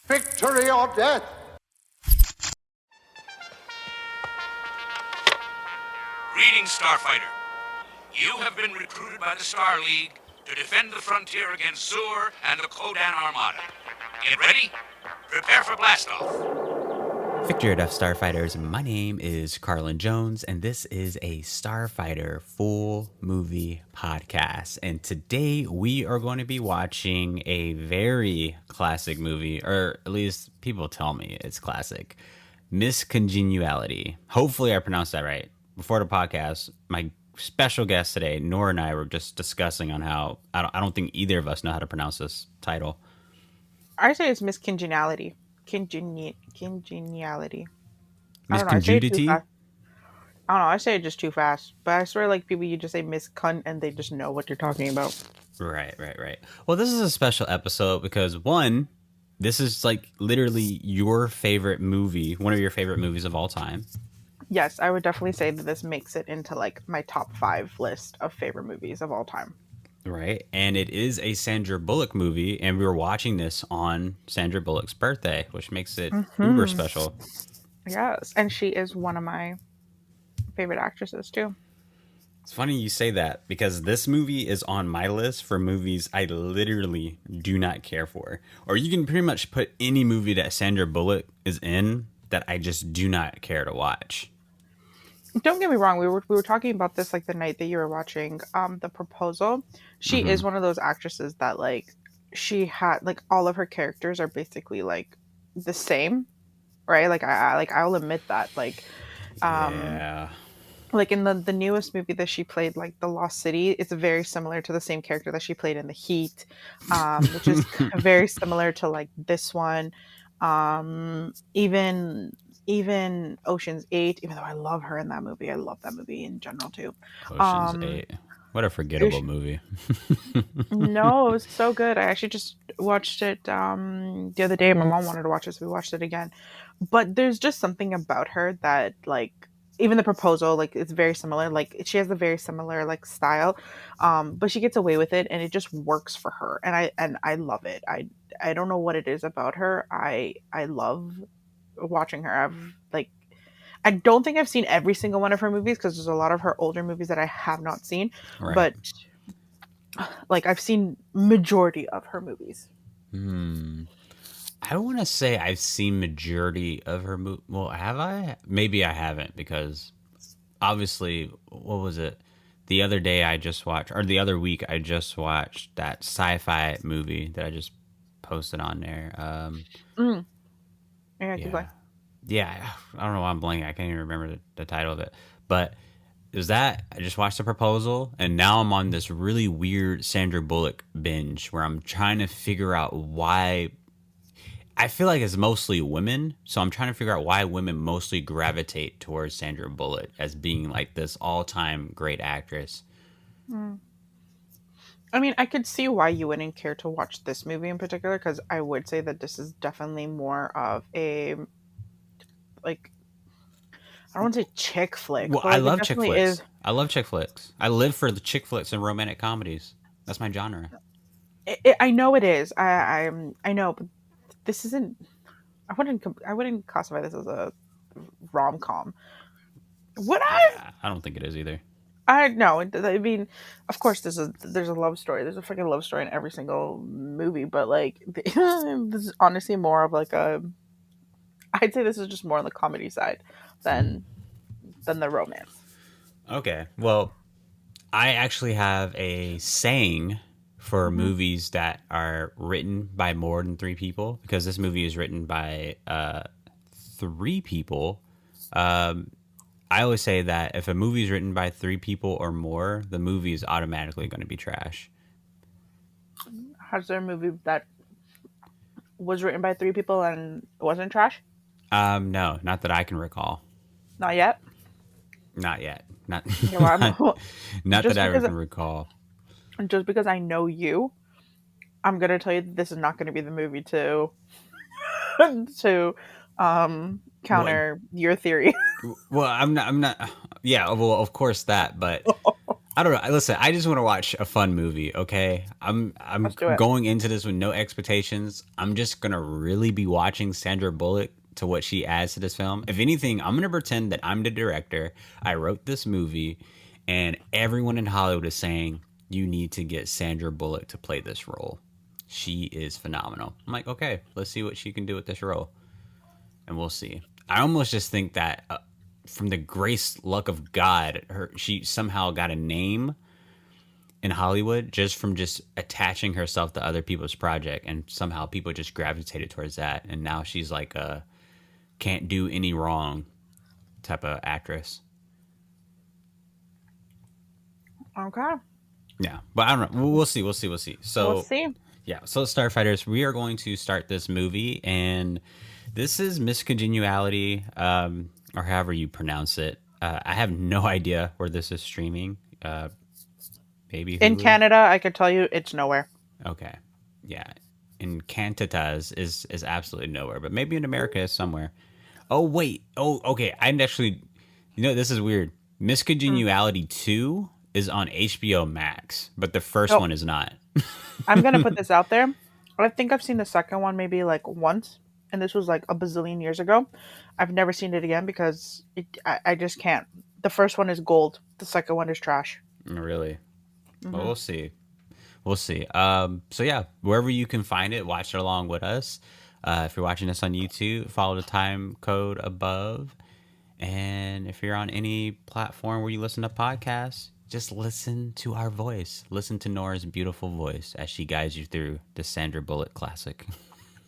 Victory or death! Greetings, Starfighter. You have been recruited by the Star League to defend the frontier against Zur and the Kodan Armada. Get ready? Prepare for blastoff. Victory or Death Starfighters, my name is Carlin Jones, and this is a Starfighter full movie podcast. And today we are going to be watching a very classic movie, or at least people tell me it's classic, Miss Congeniality. Hopefully I pronounced that right. Before the podcast, my special guest today, Noor, and I were just discussing on how I don't think either of us know how to pronounce this title. I say it's Miss Congeniality. Congeniality. Miss I don't know. I say it too Congeniality? fast. I don't know. I say it just too fast. But I swear, like people, you just say Miss Cunt and they just know what you're talking about. Right. Well, this is a special episode because one, this is like literally your favorite movie, one of your favorite movies of all time. Yes, I would definitely say that this makes it into like my top 5 list of favorite movies of all time. Right. And it is a Sandra Bullock movie, and we were watching this on Sandra Bullock's birthday, which makes it uber special. Yes, and she is one of my favorite actresses too. It's funny you say that because this movie is on my list for movies I literally do not care for. Or you can pretty much put any movie that Sandra Bullock is in that I just do not care to watch. Don't get me wrong, we were talking about this like the night that you were watching The Proposal. She is one of those actresses that like she had like all of her characters are basically like the same, right? Like I'll admit that like Yeah. like in the newest movie that she played, like The Lost City, it's very similar to the same character that she played in The Heat, which is very similar to like this one. Even Ocean's 8, even though I love her in that movie, I love that movie in general too. Ocean's 8. What a forgettable movie. No, it was so good. I actually just watched it the other day. My mom wanted to watch it, so we watched it again. But there's just something about her that like even The Proposal, like it's very similar. Like she has a very similar like style, but she gets away with it, and it just works for her. And I love it. I don't know what it is about her. I love watching her. I don't think I've seen every single one of her movies because there's a lot of her older movies that I have not seen. Right. But like I've seen majority of her movies. I want to say I've seen majority of her movie. Well, have I? Maybe I haven't because obviously, what was it? The other day I just watched, or the other week I just watched that sci-fi movie that I just posted on there. Yeah, keep going. Yeah, I don't know why I'm blanking. I can't even remember the title of it. But it was that I just watched The Proposal, and now I'm on this really weird Sandra Bullock binge where I'm trying to figure out why. I feel like it's mostly women, so I'm trying to figure out why women mostly gravitate towards Sandra Bullock as being like this all-time great actress. I mean, I could see why you wouldn't care to watch this movie in particular because I would say that this is definitely more of a like I don't want to say chick flick. Well, but, I like, it love chick definitely flicks. I love chick flicks. I live for the chick flicks and romantic comedies. That's my genre. I know it is. I know, but this isn't. I wouldn't classify this as a rom com. Would I? Yeah, I don't think it is either. I know. I mean, of course, there's a love story. There's a freaking love story in every single movie, but like this is honestly more of like a. I'd say this is just more on the comedy side than the romance. Okay. Well, I actually have a saying for movies that are written by more than 3 people because this movie is written by 3 people. I always say that if a movie is written by 3 people or more, the movie is automatically going to be trash. Has there a movie that was written by 3 people and wasn't trash? No, not that I can recall. Not yet. Not yet. Not, Yeah, well, not just that I because can recall. just because I know you, I'm gonna tell you that this is not gonna be the movie to to counter your theory. Well, I'm not. Yeah, well, of course that, but I don't know. Listen, I just want to watch a fun movie. Okay, I'm Let's do it. going into this with no expectations. I'm just gonna really be watching Sandra Bullock to what she adds to this film. If anything, I'm gonna pretend that I'm the director. I wrote this movie, and everyone in Hollywood is saying you need to get Sandra Bullock to play this role. She is phenomenal. I'm like, okay, let's see what she can do with this role, and we'll see. I almost just think that from the grace luck of God, she somehow got a name in Hollywood just from just attaching herself to other people's project, and somehow people just gravitated towards that, and now she's like a can't do any wrong type of actress. Okay. Yeah, but I don't know. We'll see. We'll see. We'll see. We'll So see. yeah, so Starfighters, we are going to start this movie, and this is Miss Congeniality, or however you pronounce it. I have no idea where this is streaming. Maybe In Hulu? Canada, I can tell you it's nowhere. Okay, yeah. In Cantatas is absolutely nowhere, but maybe in America is somewhere. Oh wait. Oh, okay. I'm actually, this is weird. Miss Mm. Congeniality 2 is on HBO Max, but the first Oh, one is not. I'm gonna put this out there. I think I've seen the second one maybe like once, and this was like a bazillion years ago. I've never seen it again because I just can't. The first one is gold. The second one is trash. Really. But Hmm. we'll see. We'll see. So yeah, wherever you can find it, watch it along with us. If you're watching this on YouTube, follow the time code above. And if you're on any platform where you listen to podcasts, just listen to our voice. Listen to Nora's beautiful voice as she guides you through the Sandra Bullock classic.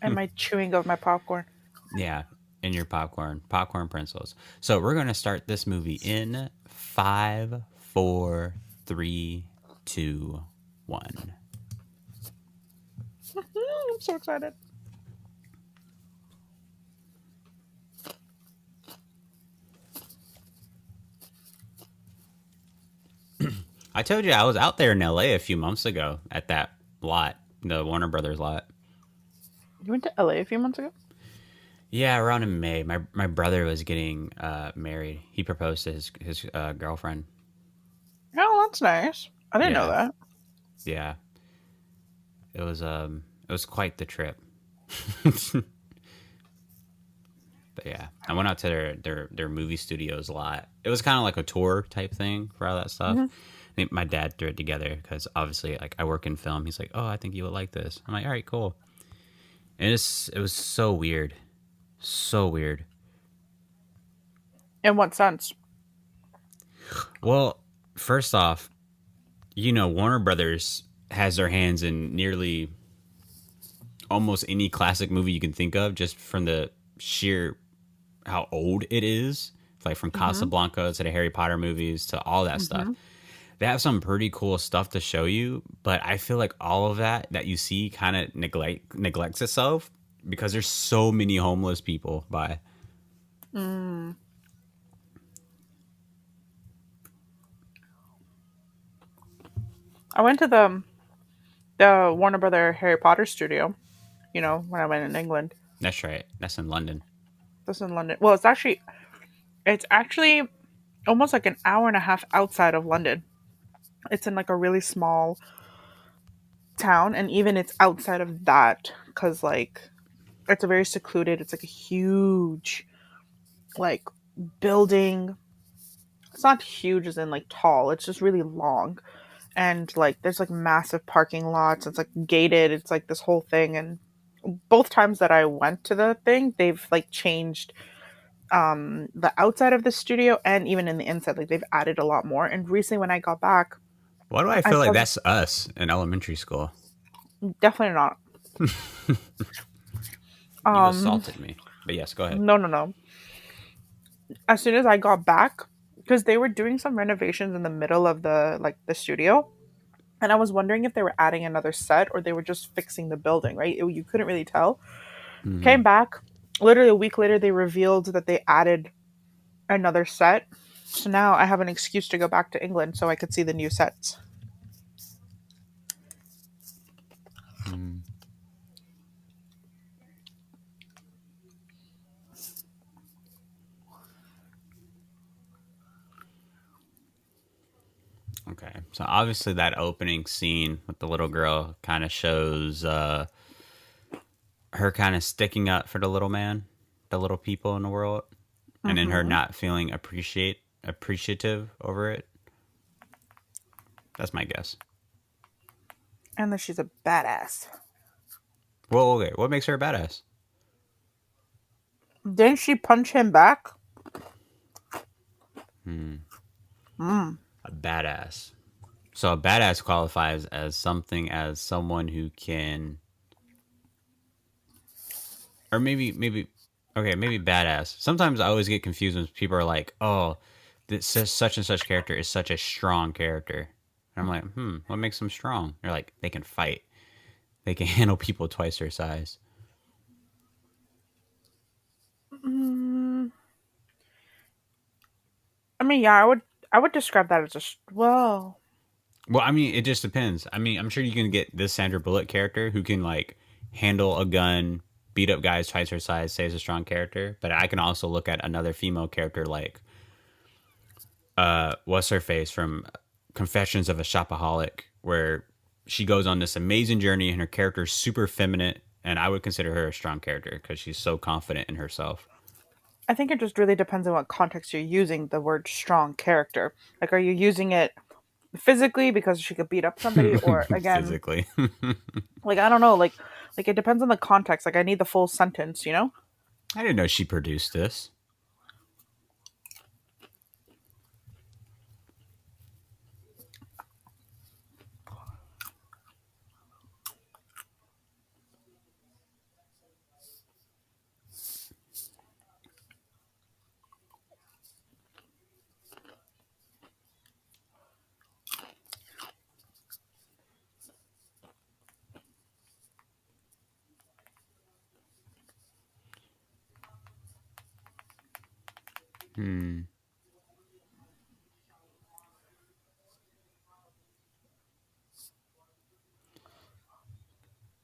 And my chewing of my popcorn. Yeah, in your popcorn principles. So we're gonna start this movie in 5, 4, 3, 2, 1. I'm so excited. I told you I was out there in LA a few months ago at that lot, the Warner Brothers lot. You went to LA a few months ago? Yeah, around in May, my brother was getting married. He proposed to his girlfriend. Oh, that's nice. I didn't know Yeah, that. yeah. It was quite the trip. But yeah, I went out to their movie studios a lot. It was kind of like a tour type thing for all that stuff. Hmm. I think my dad threw it together because obviously, like, I work in film. He's like, "Oh, I think you would like this." I'm like, "All right, cool." And it was so weird, so weird. In what sense? Well, first off, Warner Brothers has their hands in nearly almost any classic movie you can think of, just from the sheer how old it is. Like from Hmm. Casablanca to the Harry Potter movies to all that stuff. Hmm. They have some pretty cool stuff to show you, but I feel like all of that you see kind of neglects itself because there's so many homeless people by. Mm. I went to the Warner Brother Harry Potter studio. When I went in England. That's right. That's in London. This is in London. Well, it's actually almost like an hour and a half outside of London. It's in like a really small town, and even it's outside of that because like it's a very secluded. It's like a huge like building. It's not huge as in like tall. It's just really long, and like there's like massive parking lots. It's like gated. It's like this whole thing, and both times that I went to the thing, they've like changed the outside of the studio and even in the inside. Like they've added a lot more. And recently, when I got back, Why do I I feel like saw that's us in elementary school? definitely not. You Um, assaulted me. But yes, go ahead. no, no, no. As soon as I got back, because they were doing some renovations in the middle of the studio, and I was wondering if they were adding another set or they were just fixing the building. Right? You couldn't really tell. Hmm. Came back, literally a week later, they revealed that they added another set. So now I have an excuse to go back to England so I could see the new sets. Hmm. Okay. So obviously that opening scene with the little girl kind of shows her kind of sticking up for the little man, the little people in the world, and then her Mm-hmm. not feeling appreciative over it. That's my guess. And then she's a badass. Well, okay, what makes her a badass? Didn't she punch him back? A badass. So a badass qualifies as something as someone who can, or maybe badass. Sometimes I always get confused when people are like, "Oh, this such and such character is such a strong character," and I'm like, what makes them strong? They're like, they can fight, they can handle people twice their size. Mm, I mean, yeah, I would describe that as well. Well, I mean, it just depends. I mean, I'm sure you can get this Sandra Bullock character who can like handle a gun, beat up guys twice her size, say is a strong character. But I can also look at another female character like what's her face from Confessions of a Shopaholic, where she goes on this amazing journey and her character is super feminine, and I would consider her a strong character because she's so confident in herself. I think it just really depends on what context you're using the word strong character. Like, are you using it physically because she could beat up somebody, or again, Physically. like I don't know, like it depends on the context. Like I need the full sentence, you know? I didn't know she produced this. Hmm.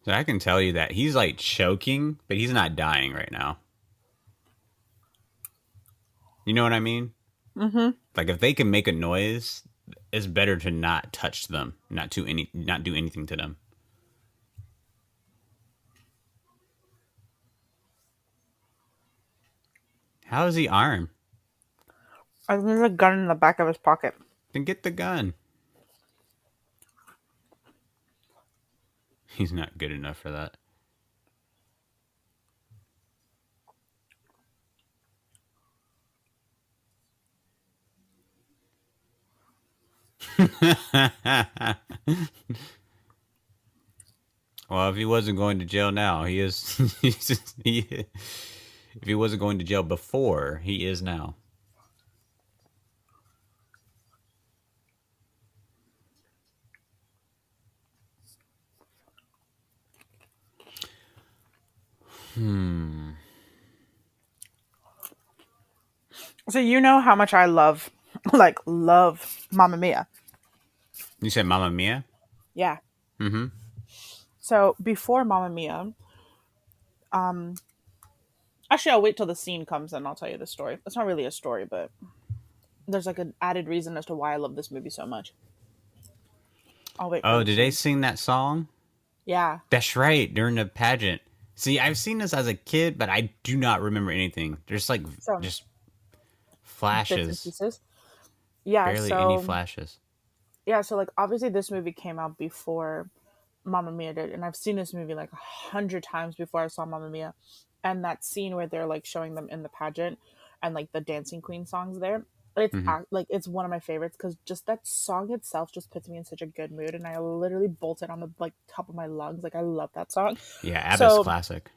So I can tell you that he's like choking, but he's not dying right now. You know what I mean? Mm-hmm. Like if they can make a noise, it's better to not touch them, not do anything to them. How is he armed? I think there's a gun in the back of his pocket. Then get the gun. He's not good enough for that. Well, if he wasn't going to jail now, he is. If he wasn't going to jail before, he is now. So you know how much I love, like love Mamma Mia. You said Mamma Mia? Yeah. Mm-hmm. So before Mamma Mia, actually I'll wait till the scene comes and I'll tell you the story. It's not really a story, but there's like an added reason as to why I love this movie so much. I'll wait for Oh, the did they scene. sing that song? Yeah. That's right, during the pageant. See, I've seen this as a kid, but I do not remember anything. There's like So just bits and flashes, pieces. Yeah. barely any So flashes. yeah. So like obviously this movie came out before Mamma Mia did, and I've seen this movie like 100 times before I saw Mamma Mia. And that scene where they're like showing them in the pageant, and like the Dancing Queen songs there, Hmm. like it's one of my favorites because just that song itself just puts me in such a good mood, and I literally bolted on the like top of my lungs. Like I love that song. Yeah, Abba's So classic.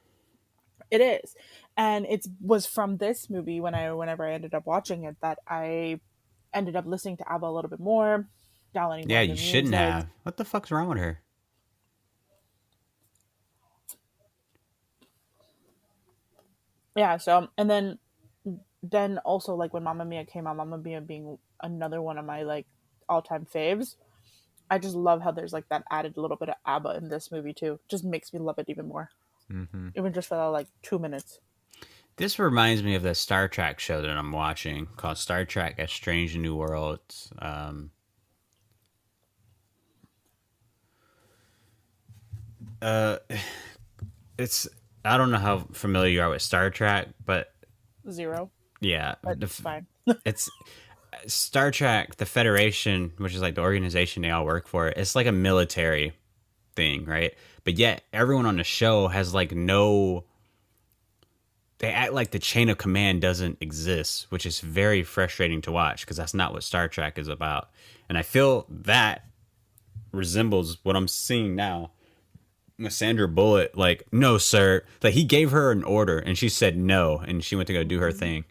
it is, and it was from this movie whenever I ended up watching it that I ended up listening to Abba a little bit more, downloading more Yeah, of you their shouldn't music. have. What the fuck's wrong with her? Yeah. So and then also like when Mamma Mia came out, Mamma Mia being another one of my like all time faves. I just love how there's like that added little bit of ABBA in this movie too. Just makes me love it even more. Hmm. Even just for that like 2 minutes. This reminds me of the Star Trek show that I'm watching called Star Trek: A Strange New Worlds. Uh, it's I don't know how familiar you are with Star Trek, but Zero, yeah, but it's fine. it's Star Trek. The Federation, which is like the organization they all work for, it's like a military thing, right? But yet everyone on the show has like no. They act like the chain of command doesn't exist, which is very frustrating to watch because that's not what Star Trek is about. And I feel that resembles what I'm seeing now with Sandra Bullock. Like, no, sir. Like, he gave her an order and she said no, and she went to go do her thing.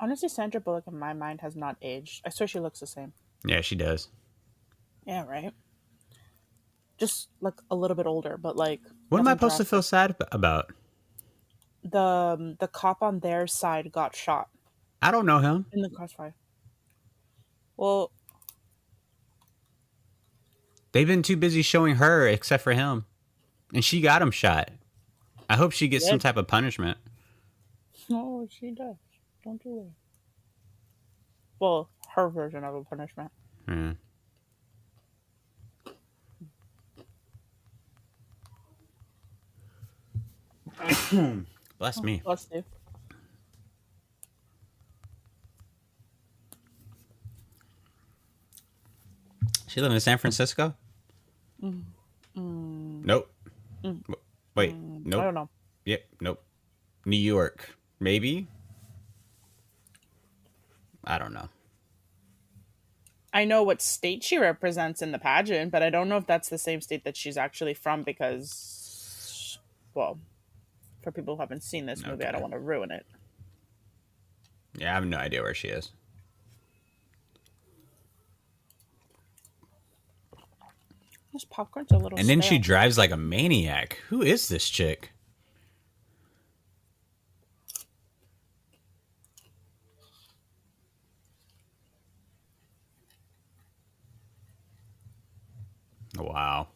Honestly, Sandra Bullock in my mind has not aged. I swear she looks the same. Yeah, she does. Yeah, right. Just like a little bit older, but like What am I nothing supposed to feel drastic. sad about? The cop on their side got shot I don't know him. in the crossfire. Well, They've been too busy showing her except for him. And she got him shot. I hope she gets yeah. some type of punishment. Oh, she does. Don't do it. Well, her version of a punishment. Hmm. Bless Oh, me. bless you. She live in San Francisco? Mm, mm, Nope. mm, Wait. I Nope. don't know. Yep. Nope. New York. Maybe? I don't know. I know what state she represents in the pageant, but I don't know if that's the same state that she's actually from because, well, for people who haven't seen this movie, I don't Okay. want to ruin it. Yeah, I have no idea where she is. This popcorn's a little And then she stale. drives like a maniac. Who is this chick? Wow.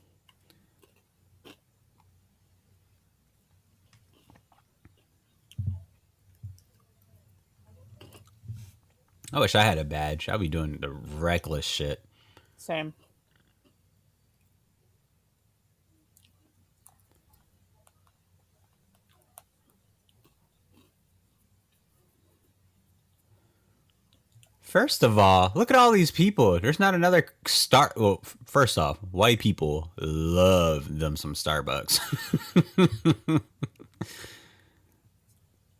I wish I had a badge. I'd be doing the reckless shit. Same. First of all, look at all these people. There's not another star. Well, first off, white people love them some Starbucks.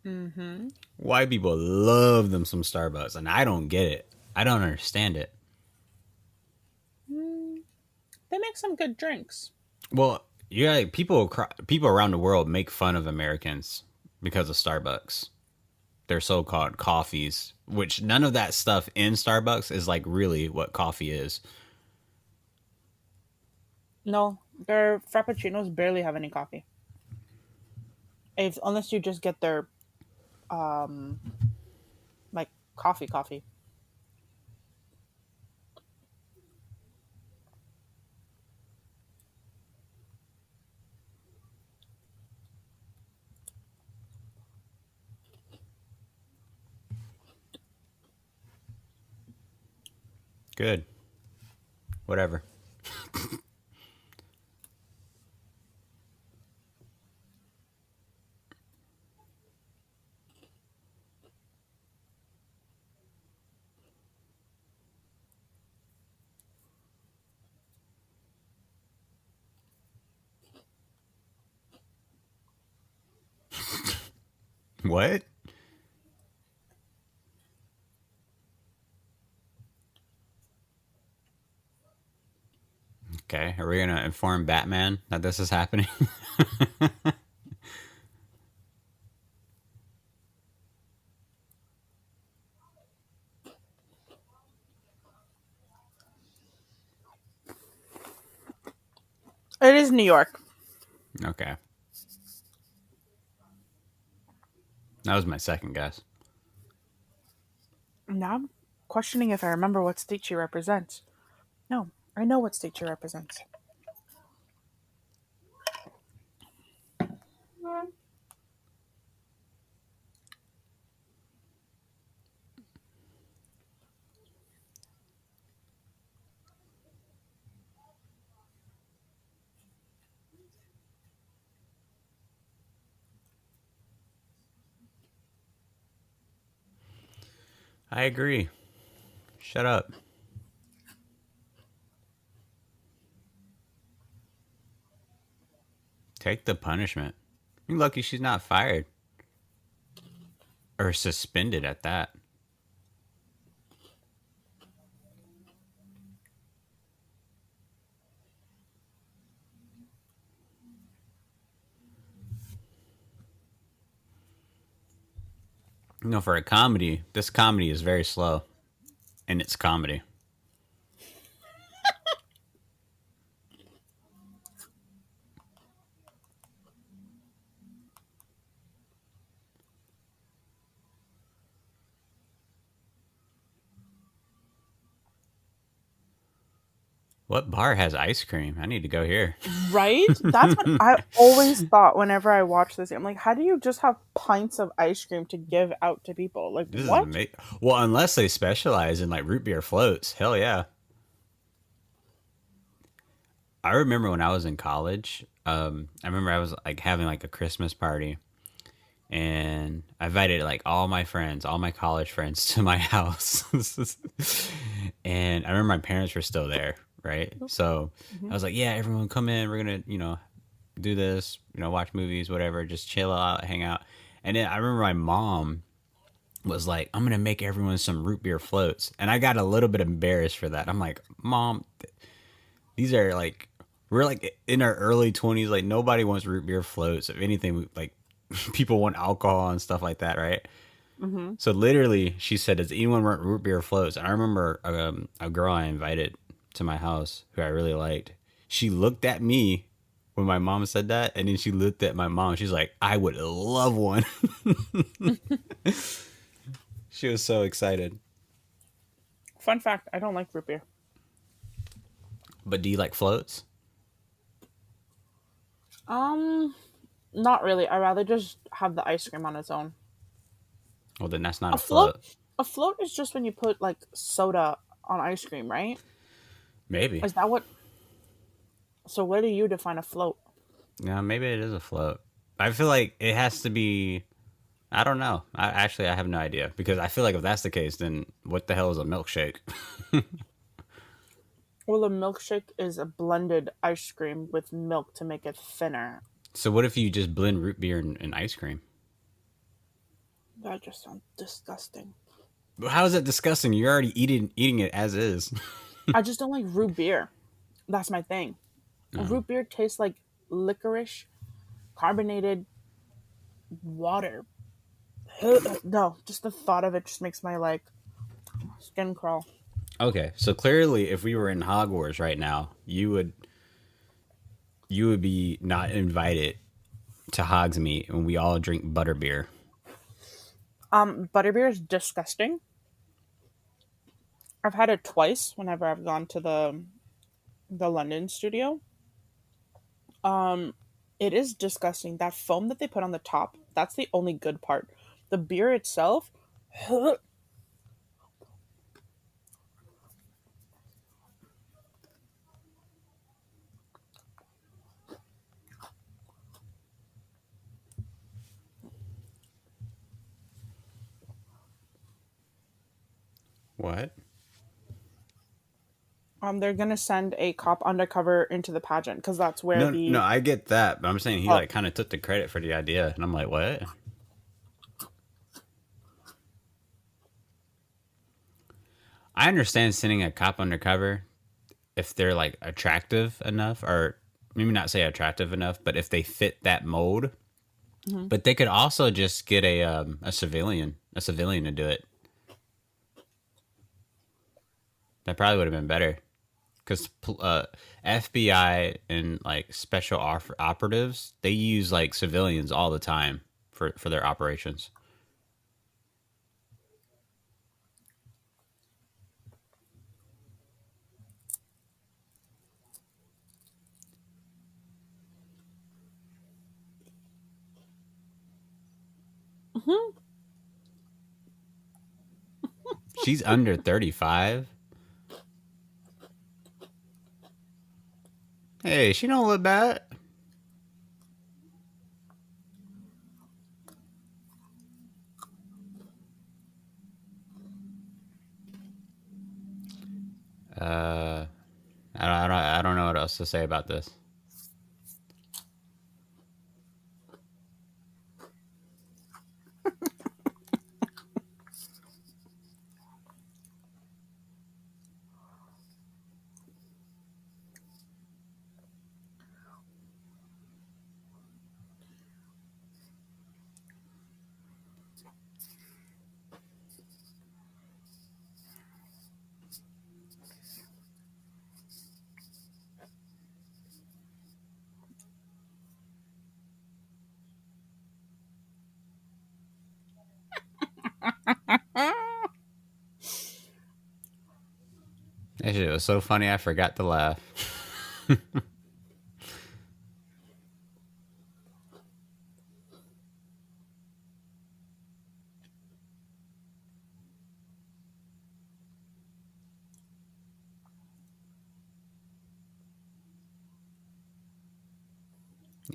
Mm-hmm. White people love them some Starbucks, and I don't get it. I don't understand it. Mm, they make some good drinks. Well, yeah, people around the world make fun of Americans because of Starbucks. Their so-called coffees, which none of that stuff in Starbucks is like really what coffee is. No, their frappuccinos barely have any coffee. If unless you just get their um like coffee. Good. Whatever. What? Okay, are we gonna inform Batman that this is happening? It is New York. Okay, that was my second guess. No. questioning if I remember what state she represents. No, I know what state she represents. I agree. Shut up. Take the punishment. You're lucky she's not fired or suspended at that. For a comedy, this comedy is very slow, and it's comedy. What bar has ice cream? I need to go here. Right? That's what I always thought whenever I watch this. I'm like, how do you just have pints of ice cream to give out to people? Like, This is what? amazing. Well, unless they specialize in like root beer floats. Hell yeah. I remember when I was in college. I remember I was like having like a Christmas party, and I invited like all my friends, all my college friends to my house. And I remember my parents were still there, right? So I Mhm. was like, yeah, everyone come in. We're going to, do this, watch movies, whatever, just chill out, hang out. And then I remember my mom was like, I'm going to make everyone some root beer floats. And I got a little bit embarrassed for that. I'm like, Mom, these are like, we're like in our early 20s. Like, nobody wants root beer floats. If anything, like, people want alcohol and stuff like that, right? Mhm. So literally, she said, "Does anyone want root beer floats?" And I remember a girl I invited to my house who I really liked. She looked at me when my mom said that, and then she looked at my mom. She's like, "I would love one." She was so excited. Fun fact: I don't like root beer. But do you like floats? Um, Not really. I rather just have the ice cream on its own. Well, then that's not A a float, float. a float is just when you put like soda on ice cream, right? Maybe. Is that what? So, where do you define a float? Yeah, maybe it is a float. I feel like it has to be. I don't know. I have no idea because I feel like if that's the case, then what the hell is a milkshake? Well, a milkshake is a blended ice cream with milk to make it thinner. So what if you just blend root beer and ice cream? That just sounds disgusting. How is that disgusting? You're already eating it as is. I just don't like root beer. That's my thing. No. Root beer tastes like licorice, carbonated water. No, just the thought of it just makes my like skin crawl. Okay, so clearly, if we were in Hogwarts right now, you would be not invited to Hogsmeade when we all drink butterbeer. Butterbeer is disgusting. I've had it twice whenever I've gone to the London studio. Um, it is disgusting. That foam that they put on the top, that's the only good part. The beer itself, What? they're gonna send a cop undercover into the pageant because that's where No, no, the I get that, but I'm saying he oh, like kind of took the credit for the idea, and I'm like, what? I understand sending a cop undercover if they're like attractive enough, or maybe not say attractive enough, but if they fit that mold. mhm. But they could also just get a civilian to do it. That probably would have been better because FBI and like special operatives they use like civilians all the time for their operations. Mhm. She's under 35. Hey, she don't look bad. Uh, I don't know what else to say about this. That shit was so funny, I forgot to laugh.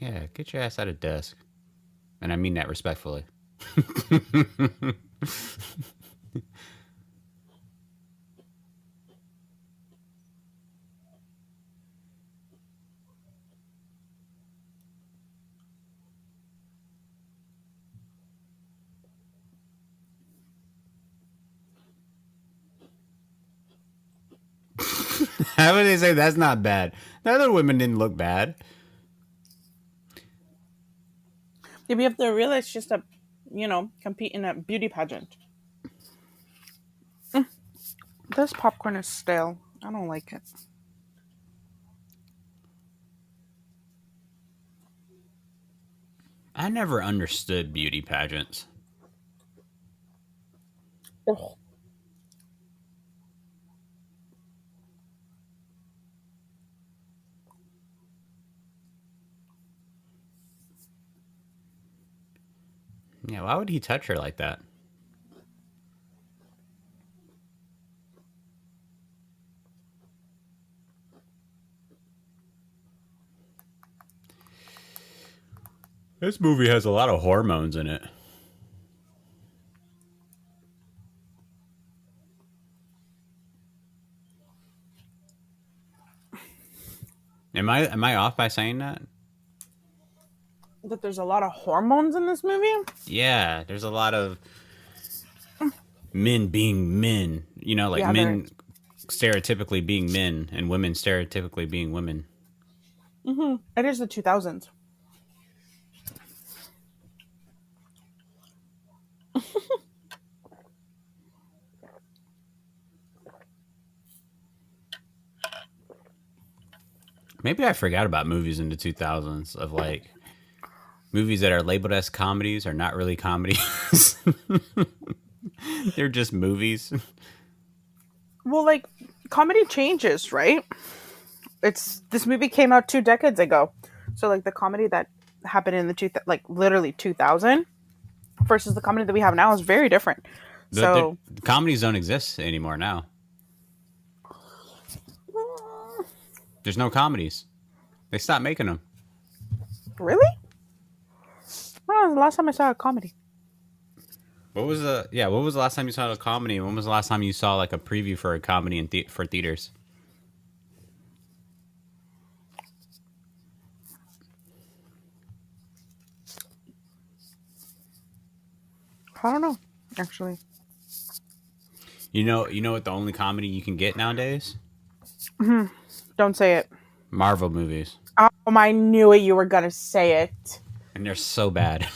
Yeah, get your ass out of desk. And I mean that respectfully. How would they say that's not bad? The other women didn't look bad. Yeah, we have to realize just to, compete in a beauty pageant. This popcorn is stale. I don't like it. I never understood beauty pageants. Ugh. Yeah, why would he touch her like that? This movie has a lot of hormones in it. Am I off by saying that? That there's a lot of hormones in this movie. Yeah, there's a lot of men being men. You know, like Yeah, men stereotypically being men and women stereotypically being women. it is the 2000s. Maybe I forgot about movies in the 2000s of like movies that are labeled as comedies are not really comedies. They're just movies. Well, like comedy changes, right? This movie came out 2 decades ago, so like the comedy that happened in the like literally 2000 versus the comedy that we have now is very different. The So comedies don't exist anymore now. There's no comedies. They stopped making them. really, oh, the last time I saw a comedy. What was what was the last time you saw a comedy? When was the last time you saw like a preview for a comedy in for theaters? I don't know, actually. You know what the only comedy you can get nowadays? Don't say it. Marvel movies. Oh, I knew it. You were gonna say it. And they're so bad.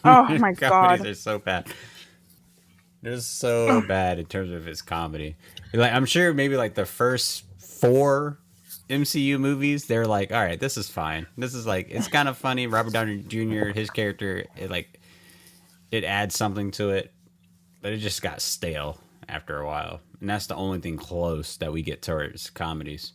Oh my Comedies god. are so bad. They're so bad in terms of its comedy. Like I'm sure maybe like the first 4 MCU movies, they're like, all right, this is fine. This is like it's kind of funny. Robert Downey Jr., his character, it adds something to it, but it just got stale after a while. And that's the only thing close that we get towards comedies.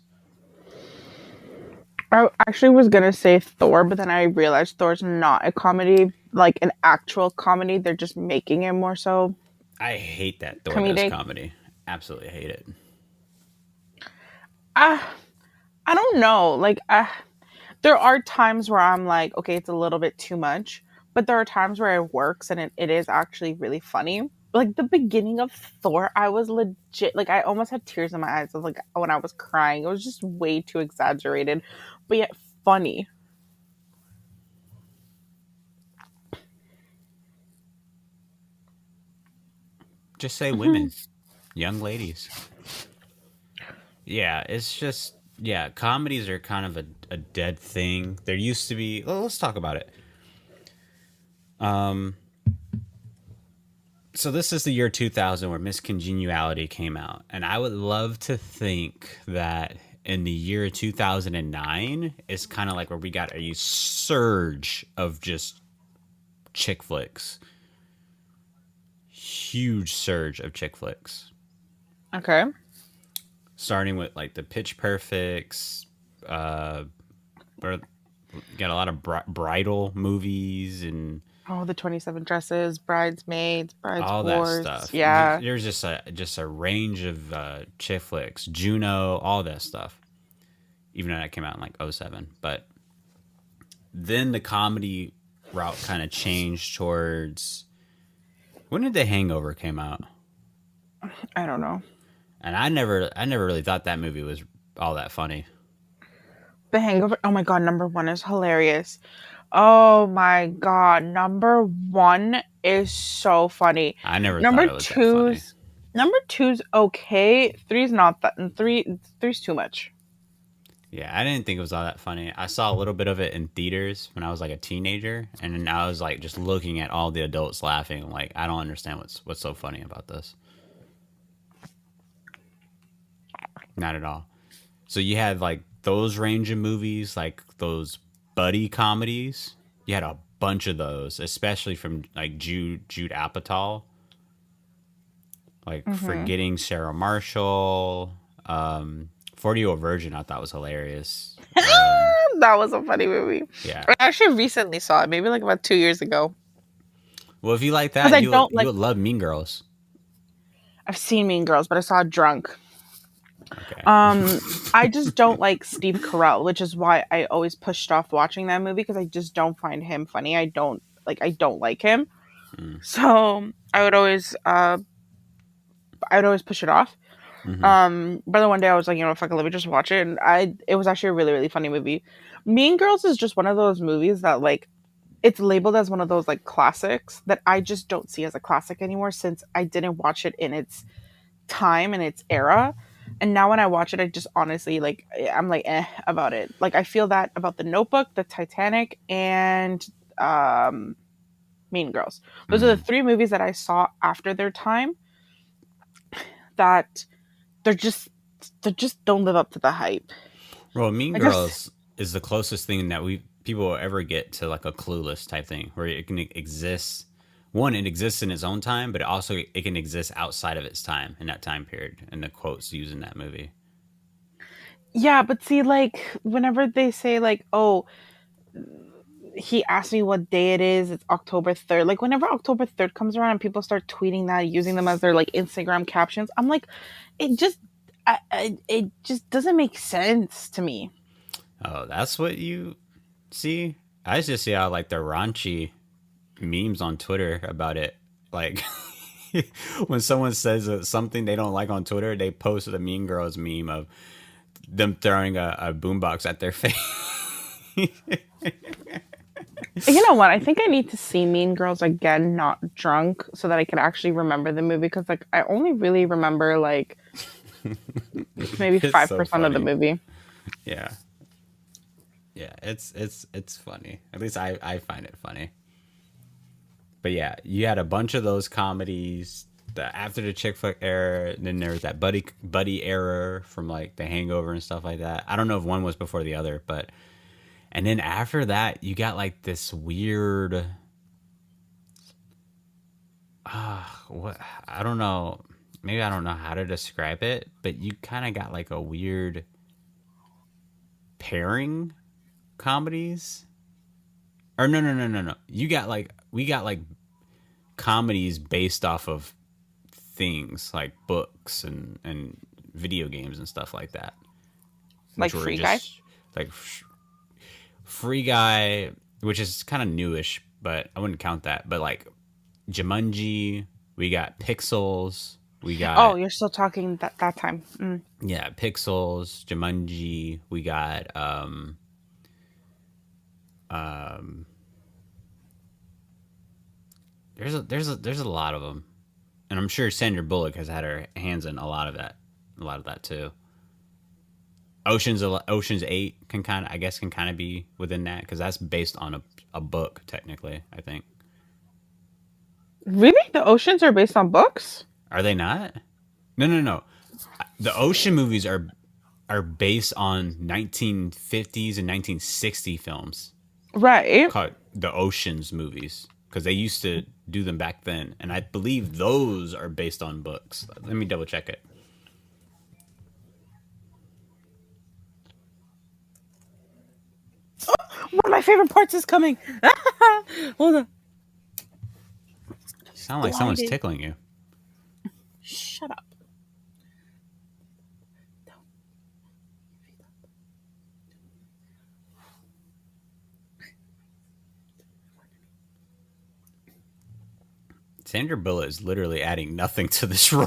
I actually was gonna say Thor, but then I realized Thor's not a comedy like an actual comedy. They're just making it more so I hate that Thor does comedic. comedy. Absolutely hate it. I I don't know. There are times where I'm like, okay, it's a little bit too much, but there are times where it works and it is actually really funny. Like the beginning of Thor, I was legit like I almost had tears in my eyes. I was like when I was crying, it was just way too exaggerated, but yet funny. Just say women, young ladies. Yeah, it's just yeah, comedies are kind of a dead thing. There used to be. Well, let's talk about it. Um, so this is the year 2000 where Miss Congeniality came out, and I would love to think that in the year 2009 is kind of like where we got a surge of just chick flicks, huge surge of chick flicks, Okay. starting with like the Pitch Perfects, uh, or got a lot of bridal movies and Oh, the 27 Dresses, Bridesmaids, Brides all that Wars. stuff. Yeah. There's just a range of chick flicks, Juno, all that stuff. Even though that came out in like '07, but then the comedy route kind of changed towards when did The Hangover came out? I don't know. And I never really thought that movie was all that funny. The Hangover. Oh my god, number one is hilarious. Oh my god, number one is so funny. I never thought Number it was that funny. two's okay. Three's not that, and three's too much. Yeah, I didn't think it was all that funny. I saw a little bit of it in theaters when I was like a teenager, and then I was like just looking at all the adults laughing. I'm like, I don't understand what's so funny about this. Not at all. So you had like those range of movies, like those buddy comedies. You had a bunch of those, especially from like Jude Apatow, like Hmm. Forgetting Sarah Marshall, 40-Year-Old Virgin. I thought was hilarious. That was a funny movie. Yeah. I actually recently saw it, maybe like about 2 years ago. Well, if you like Because that, I you don't you like. would love Mean Girls. I've seen Mean Girls, but I saw it drunk. Okay. I just don't like Steve Carell, which is why I always pushed off watching that movie because I just don't find him funny. I don't like him. Mm. So I would always push it off. Hmm. But then one day I was like, you know, fuck it, let me just watch it, and it was actually a really really funny movie. Mean Girls is just one of those movies that like it's labeled as one of those like classics that I just don't see as a classic anymore since I didn't watch it in its time and its era. And now when I watch it, I just honestly like I'm like about it. Like I feel that about The Notebook, The Titanic, and um, Mean Girls. Those are the Mm. three movies that I saw after their time that they're just they just don't live up to the hype. Well, Mean Like I've Girls is the closest thing that we people will ever get to like a Clueless type thing, where it can exist. One, it exists in its own time, but it can exist outside of its time in that time period. And the quotes used in that movie. yeah, but see, like whenever they say like, oh, he asked me what day it is. It's October 3rd. Like whenever October 3rd comes around and people start tweeting that, using them as their like Instagram captions, I'm like, it just, it just doesn't make sense to me. Oh, that's what you see. I just see how like the raunchy memes on Twitter about it. Like when someone says something they don't like on Twitter, they post the Mean Girls meme of them throwing a boombox at their face. You know what? I think I need to see Mean Girls again, not drunk, so that I can actually remember the movie. Because like I only really remember like maybe It's five so percent of the funny. movie. Yeah. Yeah, it's funny. At least I find it funny. But yeah, you had a bunch of those comedies. After the chick flick era, then there was that buddy era from like The Hangover and stuff like that. I don't know if one was before the other, but and then after that, you got like this weird. What I don't know. Maybe I don't know how to describe it, but you kind of got like a weird pairing comedies. Or no. You got like we got like comedies based off of things like books and video games and stuff like that, Like which were Free Guy. just like Free Guy, which is kind of newish, but I wouldn't count that. But like Jumanji, we got Pixels, we Oh, got you're still talking that time. Mm. yeah, Pixels, Jumanji, we got um there's a lot of them. And I'm sure Sandra Bullock has had her hands in a lot of that too. Ocean's 8 can kind of be within that because that's based on a book technically, I think. Really? The oceans are based on books? Are they not? No. The ocean movies are based on 1950s and 1960 films Right. called the Oceans movies because they used to do them back then, and I believe those are based on books. Let me double check it. One of my favorite parts is coming. Hold on. Sound like someone's Blinded. tickling you. Shut up. Sandra Bullock is literally adding nothing to this role.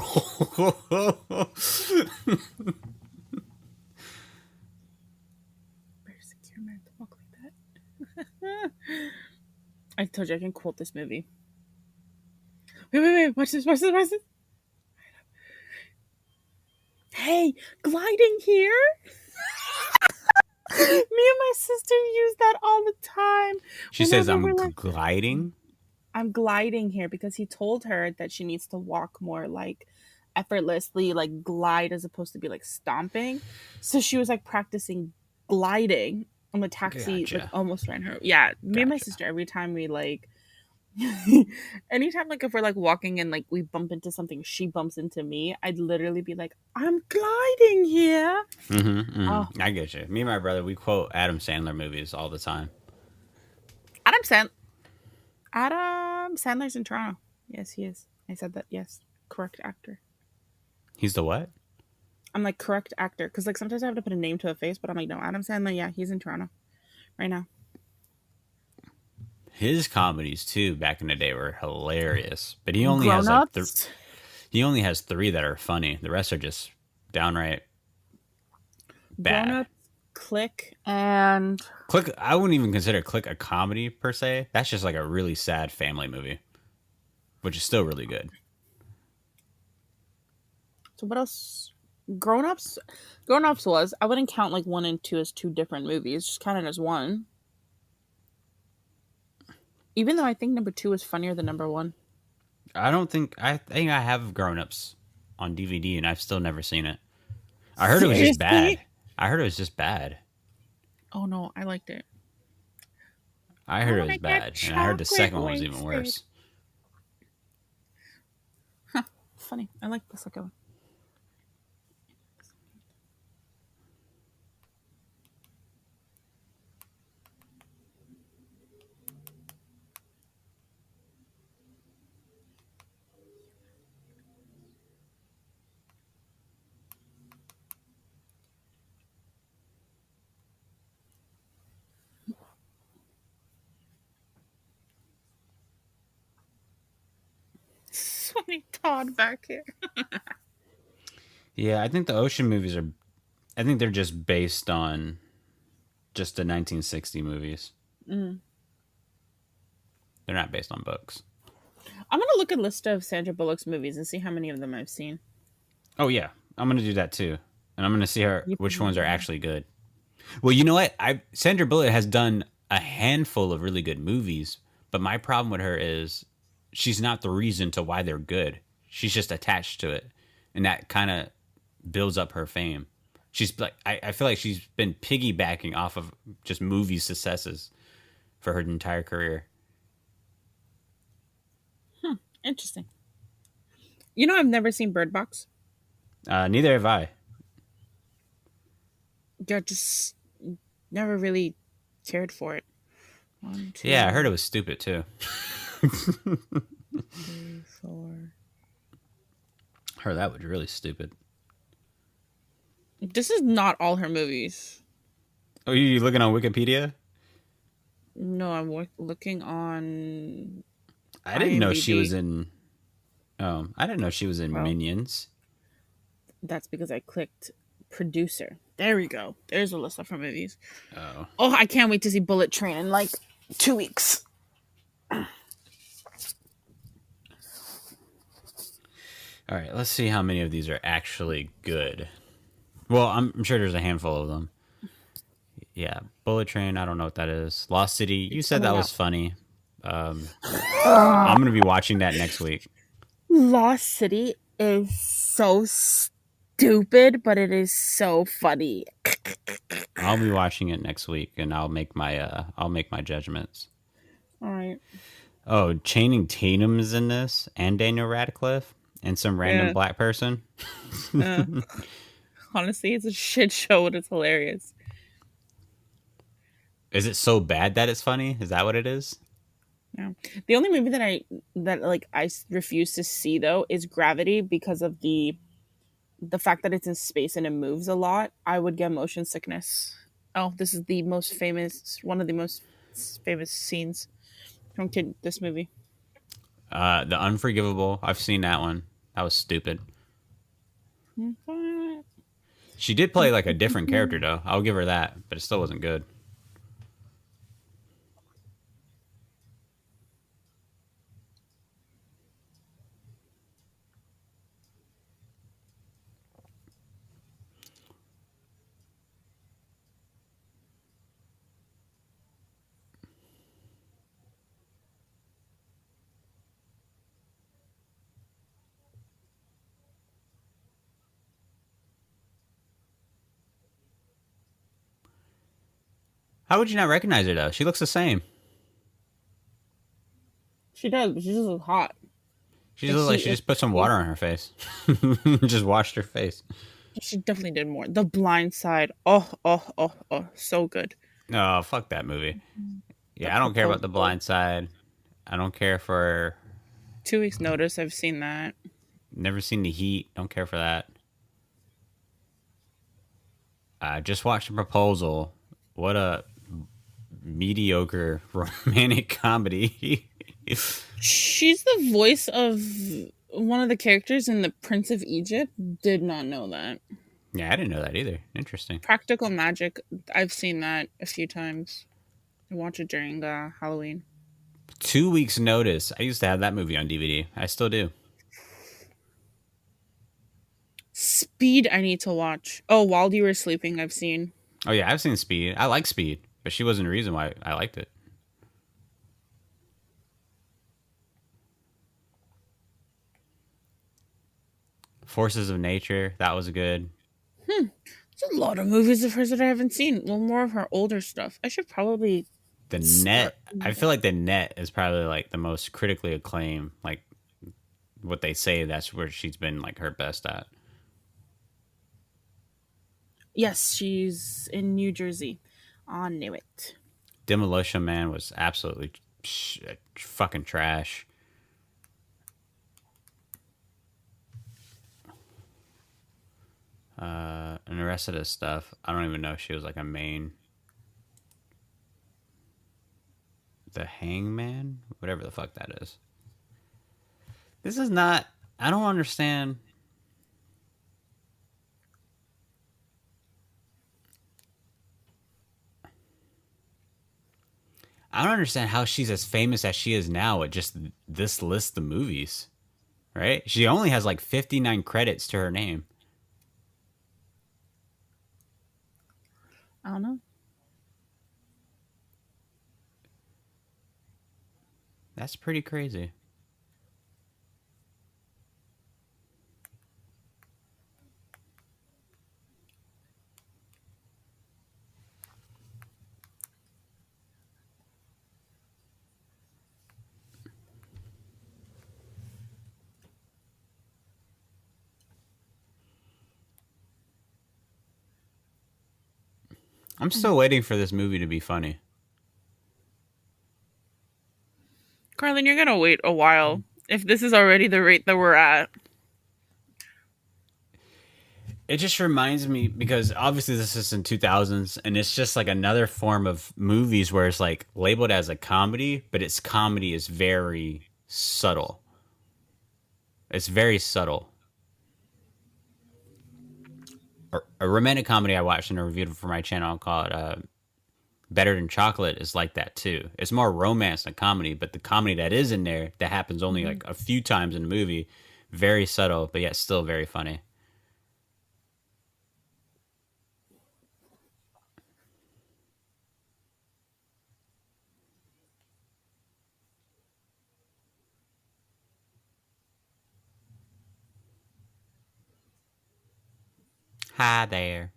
Very secure man to walk like that. I told you I can quote this movie. Wait. Watch this. Hey, gliding here. Me and my sister use that all the time. She says Whenever I'm we're like, gliding. I'm gliding here because he told her that she needs to walk more like effortlessly, like glide as opposed to be like stomping. So she was like practicing gliding on the taxi, like Gotcha. almost ran her. Yeah, me and my Gotcha. sister, every time we like, anytime like if we're like walking and like we bump into something, she bumps into me, I'd literally be like, I'm gliding here. Oh, I get you. Me and my brother, we quote Adam Sandler movies all the time. Adam Sandler's in Toronto. Yes, he is. I said that. Yes, correct actor. He's the what? I'm like correct actor because like sometimes I have to put a name to a face, but I'm like no, Adam Sandler. Yeah, he's in Toronto right now. His comedies too back in the day were hilarious, but he only Grown has like Ups, he only has 3 that are funny. The rest are just downright Grown bad. Ups, Click, and Click. I wouldn't even consider Click a comedy per se. That's just like a really sad family movie, which is still really good. so what else? Grown Ups. Grown Ups was I wouldn't count like 1 and 2 as 2 different movies. Just count it as one. Even though I think number 2 is funnier than number 1. I think I have Grown Ups on DVD and I've still never seen it. I heard it was just Seriously? bad. I heard it was just bad. Oh no, I liked it. I heard it was bad, and I heard the second one was even worse. Huh, funny. I like the second one. Funny Todd back here. Yeah, I think the ocean movies are. I think they're just based on just the 1960 movies. Mm. They're not based on books. I'm gonna look at a list of Sandra Bullock's movies and see how many of them I've seen. Oh yeah, I'm gonna do that too, and I'm gonna see You which can- ones are actually good. Well, you know what? Sandra Bullock has done a handful of really good movies, but my problem with her is she's not the reason to why they're good. She's just attached to it, and that kind of builds up her fame. She's like, I feel like she's been piggybacking off of just movie successes for her entire career. Interesting. You know, I've never seen Bird Box. Neither have I. Yeah, just never really cared for it. 1, 2. Yeah, I heard it was stupid too. 3, 4. Her, that was really stupid. This is not all her movies. Oh, you looking on Wikipedia? No, I'm looking on I didn't know she was IMDb. in. I didn't know she was in Well, Minions. that's because I clicked producer. There we go. There's a list of her movies. Oh, Oh, I can't wait to see Bullet Train in like 2 weeks. all right. Let's see how many of these are actually good. Well, I'm sure there's a handful of them. Yeah, Bullet Train. I don't know what that is. Lost City. You It's said that coming was out. funny. I'm gonna be watching that next week. Lost City is so stupid, but it is so funny. I'll be watching it next week, and I'll make my judgments. All right. Oh, Channing Tatum's in this, and Daniel Radcliffe, and some random Yeah. black person. Honestly, it's a shit show, and it's hilarious. Is it so bad that it's funny? Is that what it is? Yeah. The only movie I refuse to see though is Gravity because of the fact that it's in space and it moves a lot. I would get motion sickness. Oh, this is one of the most famous scenes from this movie. The Unforgivable. I've seen that one. That was stupid. She did play like a different character though. I'll give her that, but it still wasn't good. How would you not recognize her though? She looks the same. She does, but she just looks hot. She just looks like she just put some water on her face. Just washed her face. She definitely did more. The Blind Side. Oh, so good. Oh, fuck that movie. The Yeah, I don't care about The Proposal. Blind Side. I don't care for. 2 weeks notice. I've seen that. Never seen The Heat. Don't care for that. Just watched The Proposal. What a mediocre romantic comedy. She's the voice of one of the characters in The Prince of Egypt. Did not know that. Yeah, I didn't know that either. Interesting. Practical Magic. I've seen that a few times. I watch it during Halloween. 2 weeks notice. I used to have that movie on DVD. I still do. Speed. I need to watch. Oh, While You Were Sleeping. I've seen. Oh yeah, I've seen Speed. I like Speed, but she wasn't the reason why I liked it. Forces of Nature. That was good. There's a lot of movies of hers that I haven't seen. Well, more of her older stuff. I should probably The start. Net. I feel like The Net is probably like the most critically acclaimed. Like what they say, that's where she's been like her best at. Yes, she's in New Jersey. I knew it. Demolition Man was absolutely fucking trash. And the rest of this stuff, I don't even know if she was like a main. The Hangman? Whatever the fuck that is. This is not. I don't understand. I don't understand how she's as famous as she is now at just this list of movies. Right? She only has like 59 credits to her name. I don't know. That's pretty crazy. I'm still waiting for this movie to be funny. Carlin, you're gonna wait a while if this is already the rate that we're at. It just reminds me because obviously this is in 2000s and it's just like another form of movies where it's like labeled as a comedy, but its comedy is very subtle. It's very subtle. A romantic comedy I watched and I reviewed for my channel called Better Than Chocolate is like that too. It's more romance than comedy, but the comedy that is in there that happens only Mhm. like a few times in the movie, very subtle, but yet still very funny. Hi there.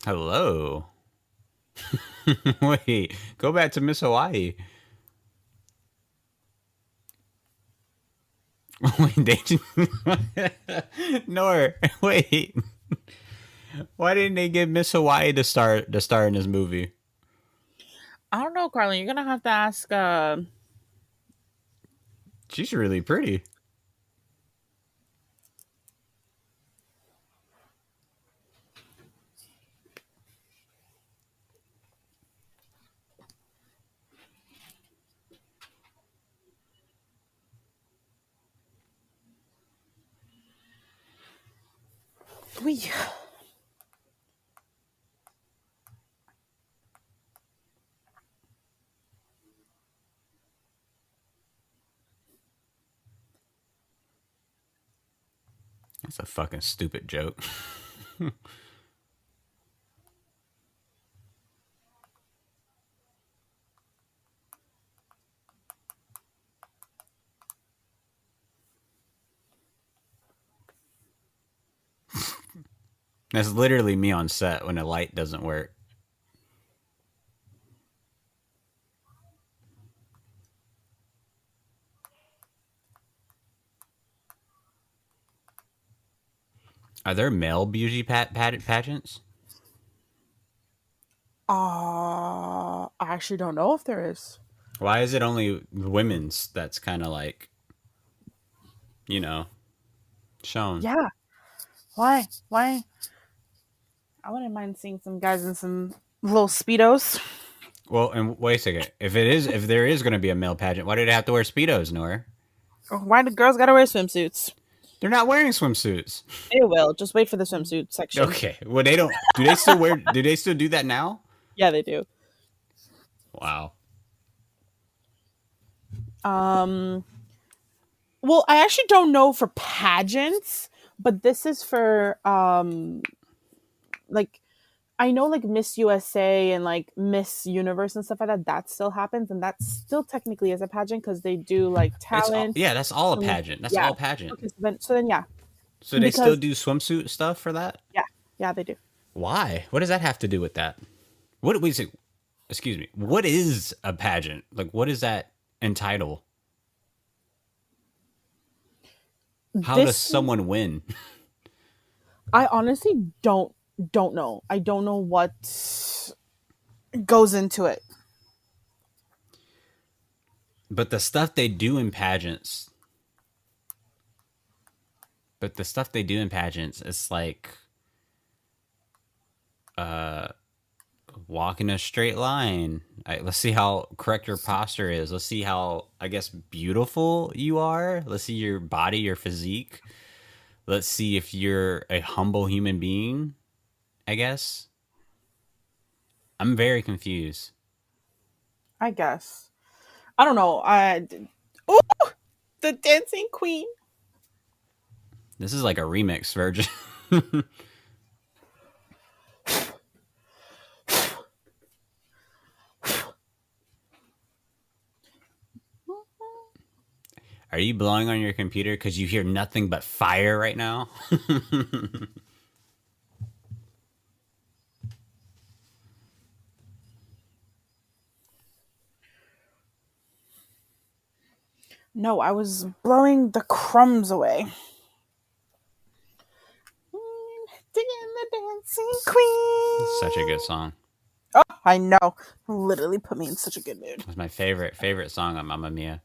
Hello. Wait, go back to Miss Hawaii. Wait, Noor, wait. Why didn't they get Miss Hawaii to star in this movie? I don't know, Carlin. You're gonna have to ask. She's really pretty. We. That's a fucking stupid joke. That's literally me on set when a light doesn't work. Are there male beauty pageants? I actually don't know if there is. Why is it only women's that's kind of like, you know, shown? Yeah. Why? Why? I wouldn't mind seeing some guys in some little speedos. Well, and wait a second. If there is going to be a male pageant, why do they have to wear speedos, Nor? Why do girls gotta wear swimsuits? They're not wearing swimsuits. They will. Just wait for the swimsuit section. Okay. Well, they don't. Do they still wear? Do they still do that now? Yeah, they do. Wow. Um. Well, I actually don't know for pageants, but this is for like I know like Miss USA and like Miss Universe and stuff like that. That still happens, and that still technically is a pageant because they do like It's all, talent. yeah. That's all a And, pageant. That's yeah. all pageant. Okay. So then yeah, So they still because do swimsuit stuff for that? yeah, yeah, they do. Why? What does that have to do with that? What we say? Excuse me. What is a pageant? Like, what does that entitle? How does This someone win? I honestly don't know. I don't know what goes into it. But the stuff they do in pageants. It's like walk in a straight line. Let's see how correct your posture is. Let's see how, I guess, beautiful you are. Let's see your body, your physique. Let's see if you're a humble human being, I guess. I'm very confused. I guess. I don't know. Oh, the dancing queen. This is like a remix version. Are you blowing on your computer because you hear nothing but fire right now? No, I was blowing the crumbs away. Dancing Queen. Such a good song. Oh, I know. Literally put me in such a good mood. It's my favorite song on Mamma Mia.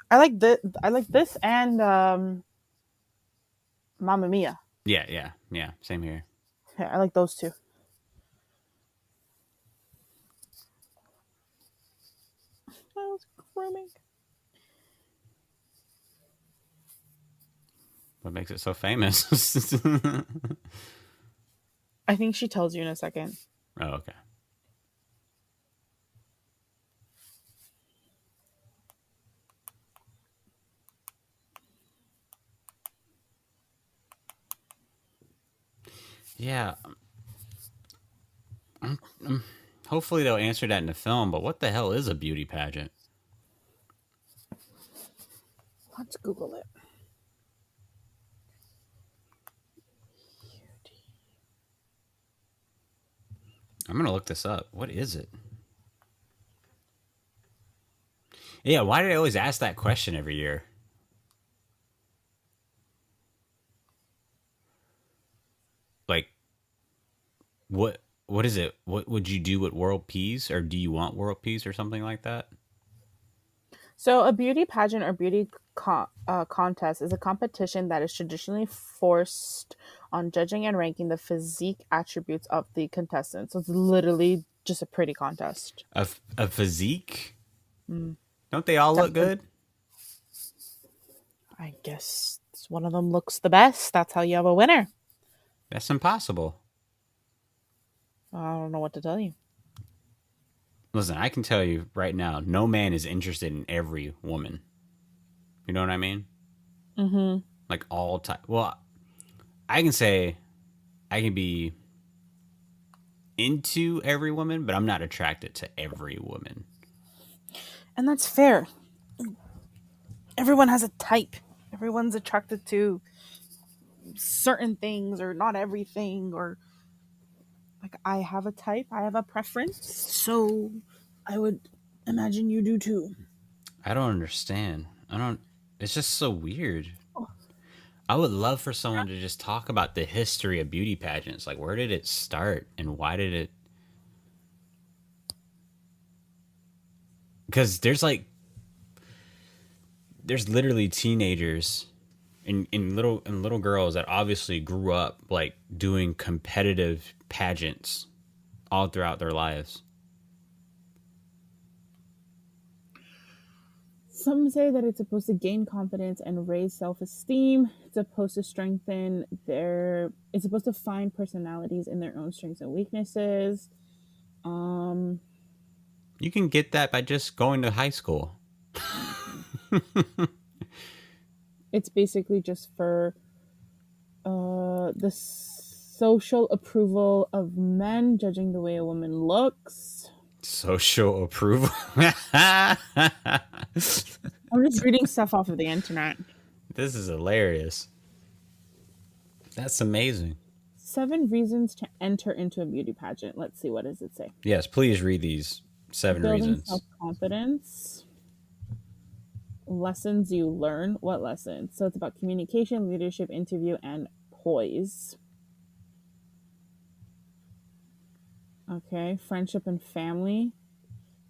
I like this. I like this and Mamma Mia. Yeah. Same here. Yeah, I like those two. I was grooming. What makes it so famous? I think she tells you in a second. Oh, okay. Yeah. Hopefully they'll answer that in the film, but what the hell is a beauty pageant? Let's Google it. I'm going to look this up. What is it? Yeah, why do they always ask that question every year? Like, what is it? What would you do at World Peace, or do you want World Peace or something like that? So, a beauty pageant or beauty contest is a competition that is traditionally forced on judging and ranking the physique attributes of the contestants. So, it's literally just a pretty contest. A physique? Mm. Don't they all look good? I guess one of them looks the best. That's how you have a winner. That's impossible. I don't know what to tell you. Listen, I can tell you right now, no man is interested in every woman. You know what I mean? Mm-hmm. Like all time. Well, I can say I can be into every woman, but I'm not attracted to every woman. And that's fair. Everyone has a type. Everyone's attracted to certain things or not everything, or like I have a type, I have a preference. So I would imagine you do too. I don't understand. It's just so weird. I would love for someone to just talk about the history of beauty pageants. Like, where did it start and why did it? Because there's literally teenagers and little girls that obviously grew up like doing competitive pageants all throughout their lives. Some say that it's supposed to gain confidence and raise self-esteem. It's supposed to strengthen it's supposed to find personalities in their own strengths and weaknesses. You can get that by just going to high school. It's basically just for the social approval of men, judging the way a woman looks. Social approval. I'm just reading stuff off of the internet. This is hilarious. That's amazing. 7 reasons to enter into a beauty pageant. Let's see, what does it say? Yes, please read these 7 Building reasons. self-confidence. Lessons you learn. What lessons? So it's about communication, leadership, interview, and poise. Okay, friendship and family.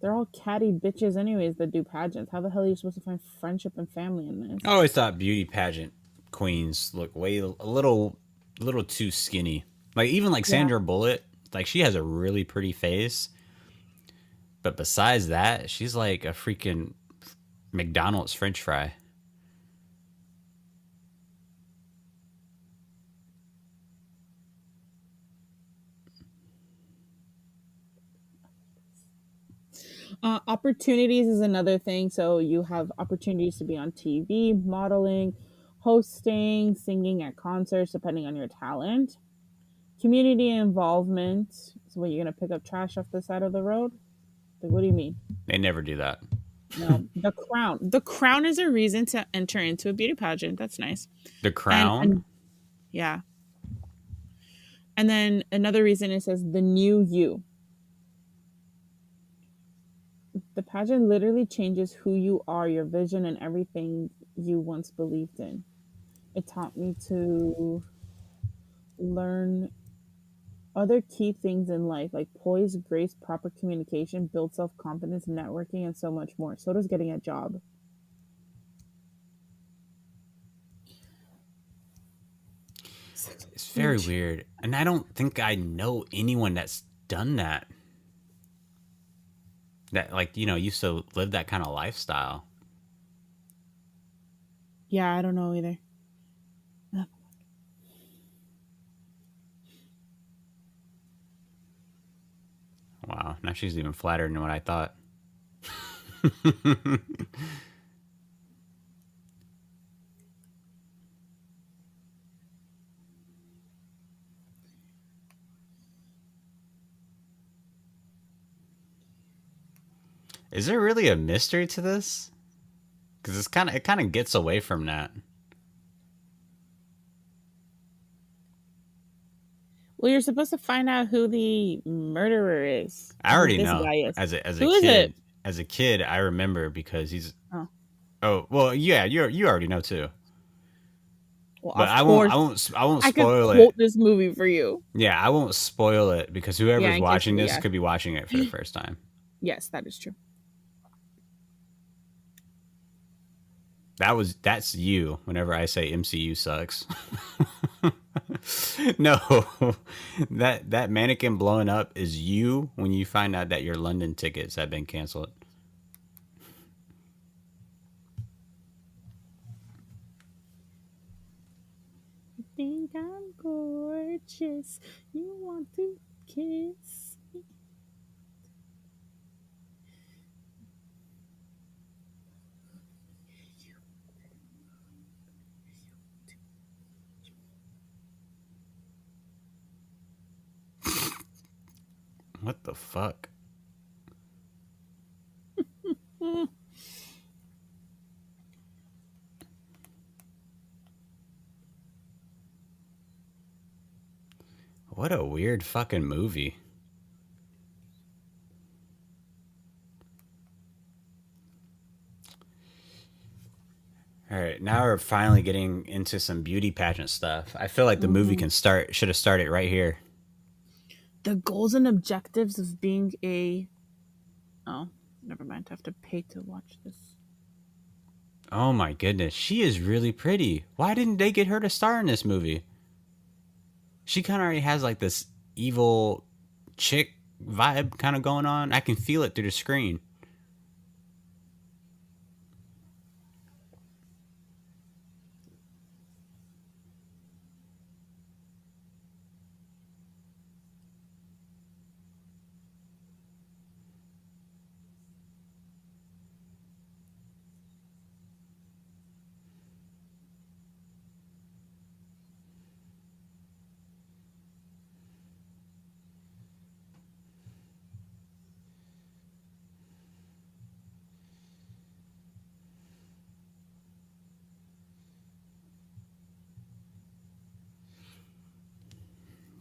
They're all catty bitches anyways that do pageants. How the hell are you supposed to find friendship and family in this? I always thought beauty pageant queens look a little too skinny. Like even like Sandra Bullock, like she has a really pretty face. But besides that, she's like a freaking McDonald's French fry. Opportunities is another thing. So you have opportunities to be on TV, modeling, hosting, singing at concerts, depending on your talent. Community involvement. So what, you're going to pick up trash off the side of the road? Like, what do you mean? They never do that. No. The crown. The crown is a reason to enter into a beauty pageant. That's nice. The crown? Yeah. And then another reason, it says the new you. The pageant literally changes who you are, your vision, and everything you once believed in. It taught me to learn other key things in life like poise, grace, proper communication, build self confidence, networking, and so much more. So does getting a job. It's very weird. And I don't think I know anyone that's done that. That, like, used to live that kind of lifestyle. Yeah, I don't know either. Wow. Now she's even flatter than what I thought. Is there really a mystery to this? Because it kind of gets away from that. Well, you're supposed to find out who the murderer is. I Who already this know. guy is. As a Who is kid, it? I remember because he's. Oh, Oh well, yeah, you already know too. well, But of course. I won't I could spoil it. quote this movie for you. Yeah, I won't spoil it because Yeah, whoever's in case, watching this yeah. could be watching it for the first time. Yes, that is true. That's you whenever I say MCU sucks. No. That mannequin blowing up is you when you find out that your London tickets have been canceled. You think I'm gorgeous. You want to kiss me. What the fuck? What a weird fucking movie. All right, now we're finally getting into some beauty pageant stuff. I feel like the movie should have started right here. The goals and objectives of being a. Oh, never mind. I have to pay to watch this. Oh my goodness, she is really pretty. Why didn't they get her to star in this movie? She kind of already has like this evil chick vibe kind of going on. I can feel it through the screen.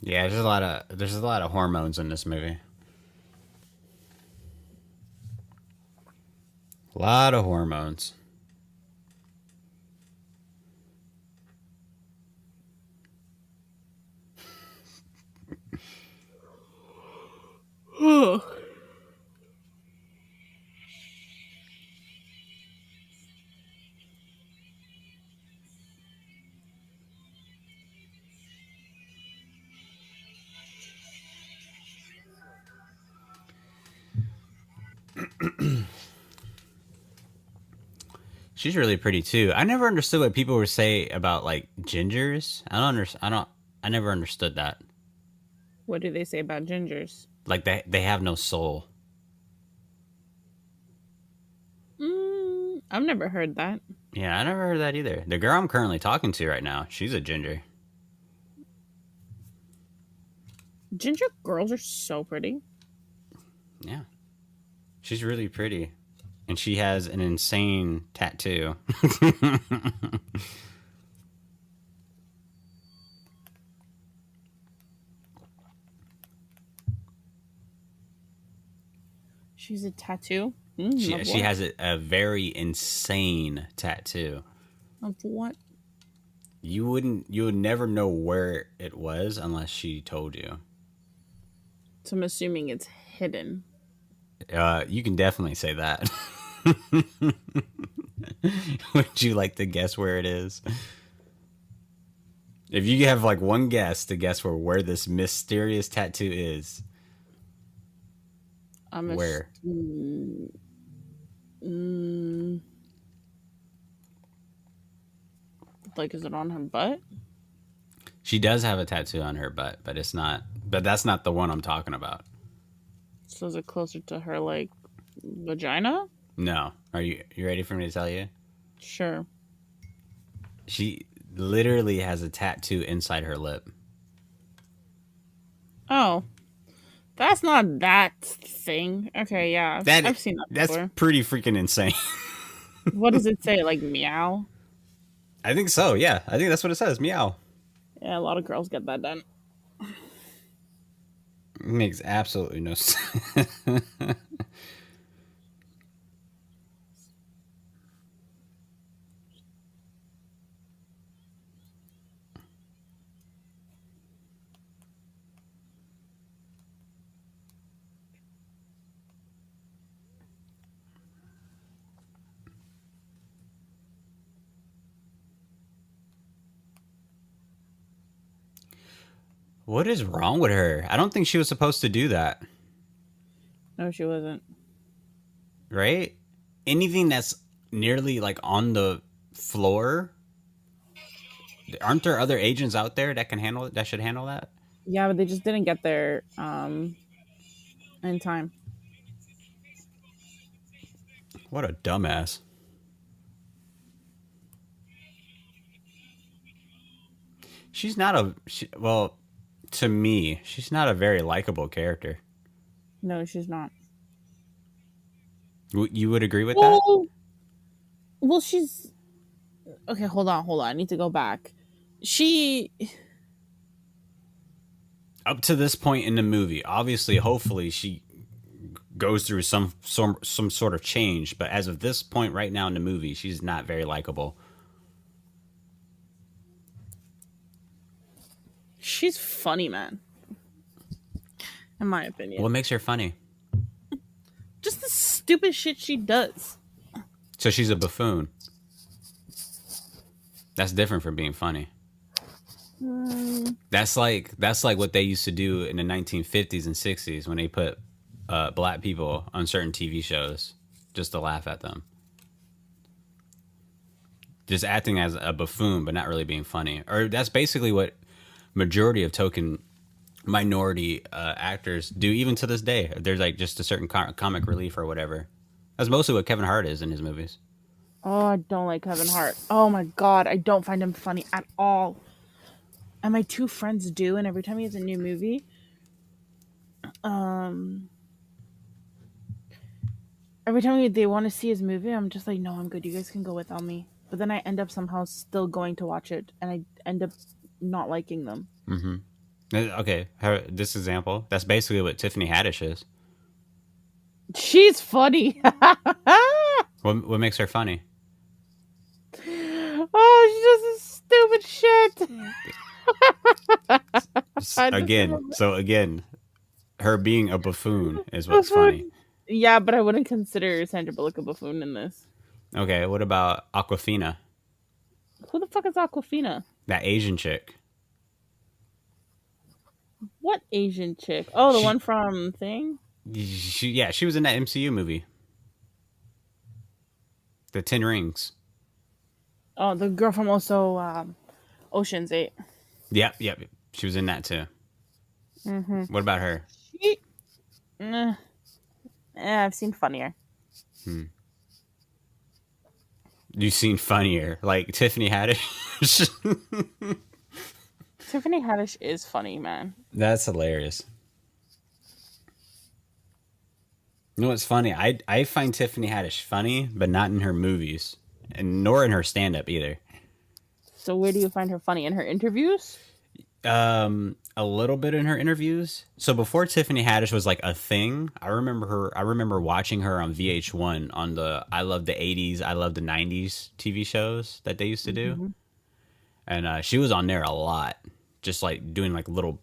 Yeah, there's a lot of hormones in this movie. A lot of hormones. She's really pretty too. I never understood what people would say about like gingers. I never understood that. What do they say about gingers? Like they have no soul. I've never heard that. Yeah, I never heard that either. The girl I'm currently talking to right now, she's a ginger. Ginger girls are so pretty. Yeah. She's really pretty. And she has an insane tattoo. She's a tattoo. She has a very insane tattoo. Of what? You would never know where it was unless she told you. So I'm assuming it's hidden. You can definitely say that. Would you like to guess where it is? If you have like one guess to guess where this mysterious tattoo is, I'm where? Like, is it on her butt? She does have a tattoo on her butt, but it's not. But that's not the one I'm talking about. So is it closer to her, like, vagina? No. Are you ready for me to tell you? Sure. She literally has a tattoo inside her lip. Oh, that's not that thing. Okay, yeah, I've seen that That's before. pretty freaking insane. What does it say? Like meow? I think so. Yeah, I think that's what it says. Meow. Yeah, a lot of girls get that done. Makes absolutely no sense. What is wrong with her? I don't think she was supposed to do that. No, she wasn't. Right? Anything that's nearly like on the floor, aren't there other agents out there that can handle it, that should handle that? Yeah, but they just didn't get there in time. What a dumbass. She's not well, to me, she's not a very likable character. No, she's not. You would agree with that? Well, well, she's okay. Hold on. I need to go back. She Up to this point in the movie, obviously, hopefully, she goes through some sort of change. But as of this point, right now in the movie, she's not very likable. she's funny, man. In my opinion, What makes her funny? just the stupid shit she does. So she's a buffoon. That's different from being funny. That's like what they used to do in the 1950s and 60s when they put black people on certain TV shows just to laugh at them. Just acting as a buffoon, but not really being funny. Or that's basically what majority of token minority actors do even to this day. There's like just a certain comic relief or whatever. That's mostly what Kevin Hart is in his movies. Oh, I don't like Kevin Hart. Oh my god, I don't find him funny at all. And my two friends do, and every time he has a new movie, every time they want to see his movie, I'm just like, no, I'm good. You guys can go without me. But then I end up somehow still going to watch it, and I end up not liking them. Okay, this example, that's basically what Tiffany Haddish is. She's funny. What makes her funny? Oh, she does this stupid shit. Again, her being a buffoon is what's funny. Yeah, but I wouldn't consider Sandra Bullock a buffoon in this. Okay, what about Aquafina? Who the fuck is Aquafina? That Asian chick. What Asian chick? Oh, the She- one from Thing? She was in that MCU movie. The Ten Rings. Oh, the girl from also Ocean's 8. Yep. She was in that too. What about her? She... I've seen funnier. You've seen funnier, like Tiffany Haddish. Tiffany Haddish is funny, man. That's hilarious. You know what's funny? I find Tiffany Haddish funny, but not in her movies, and nor in her stand-up either. So where do you find her funny? In her interviews? A little bit in her interviews. So before Tiffany Haddish was like a thing, I remember watching her on VH1 on the I Love the 80s, I Love the 90s TV shows that they used to do. and she was on there a lot, just like doing like little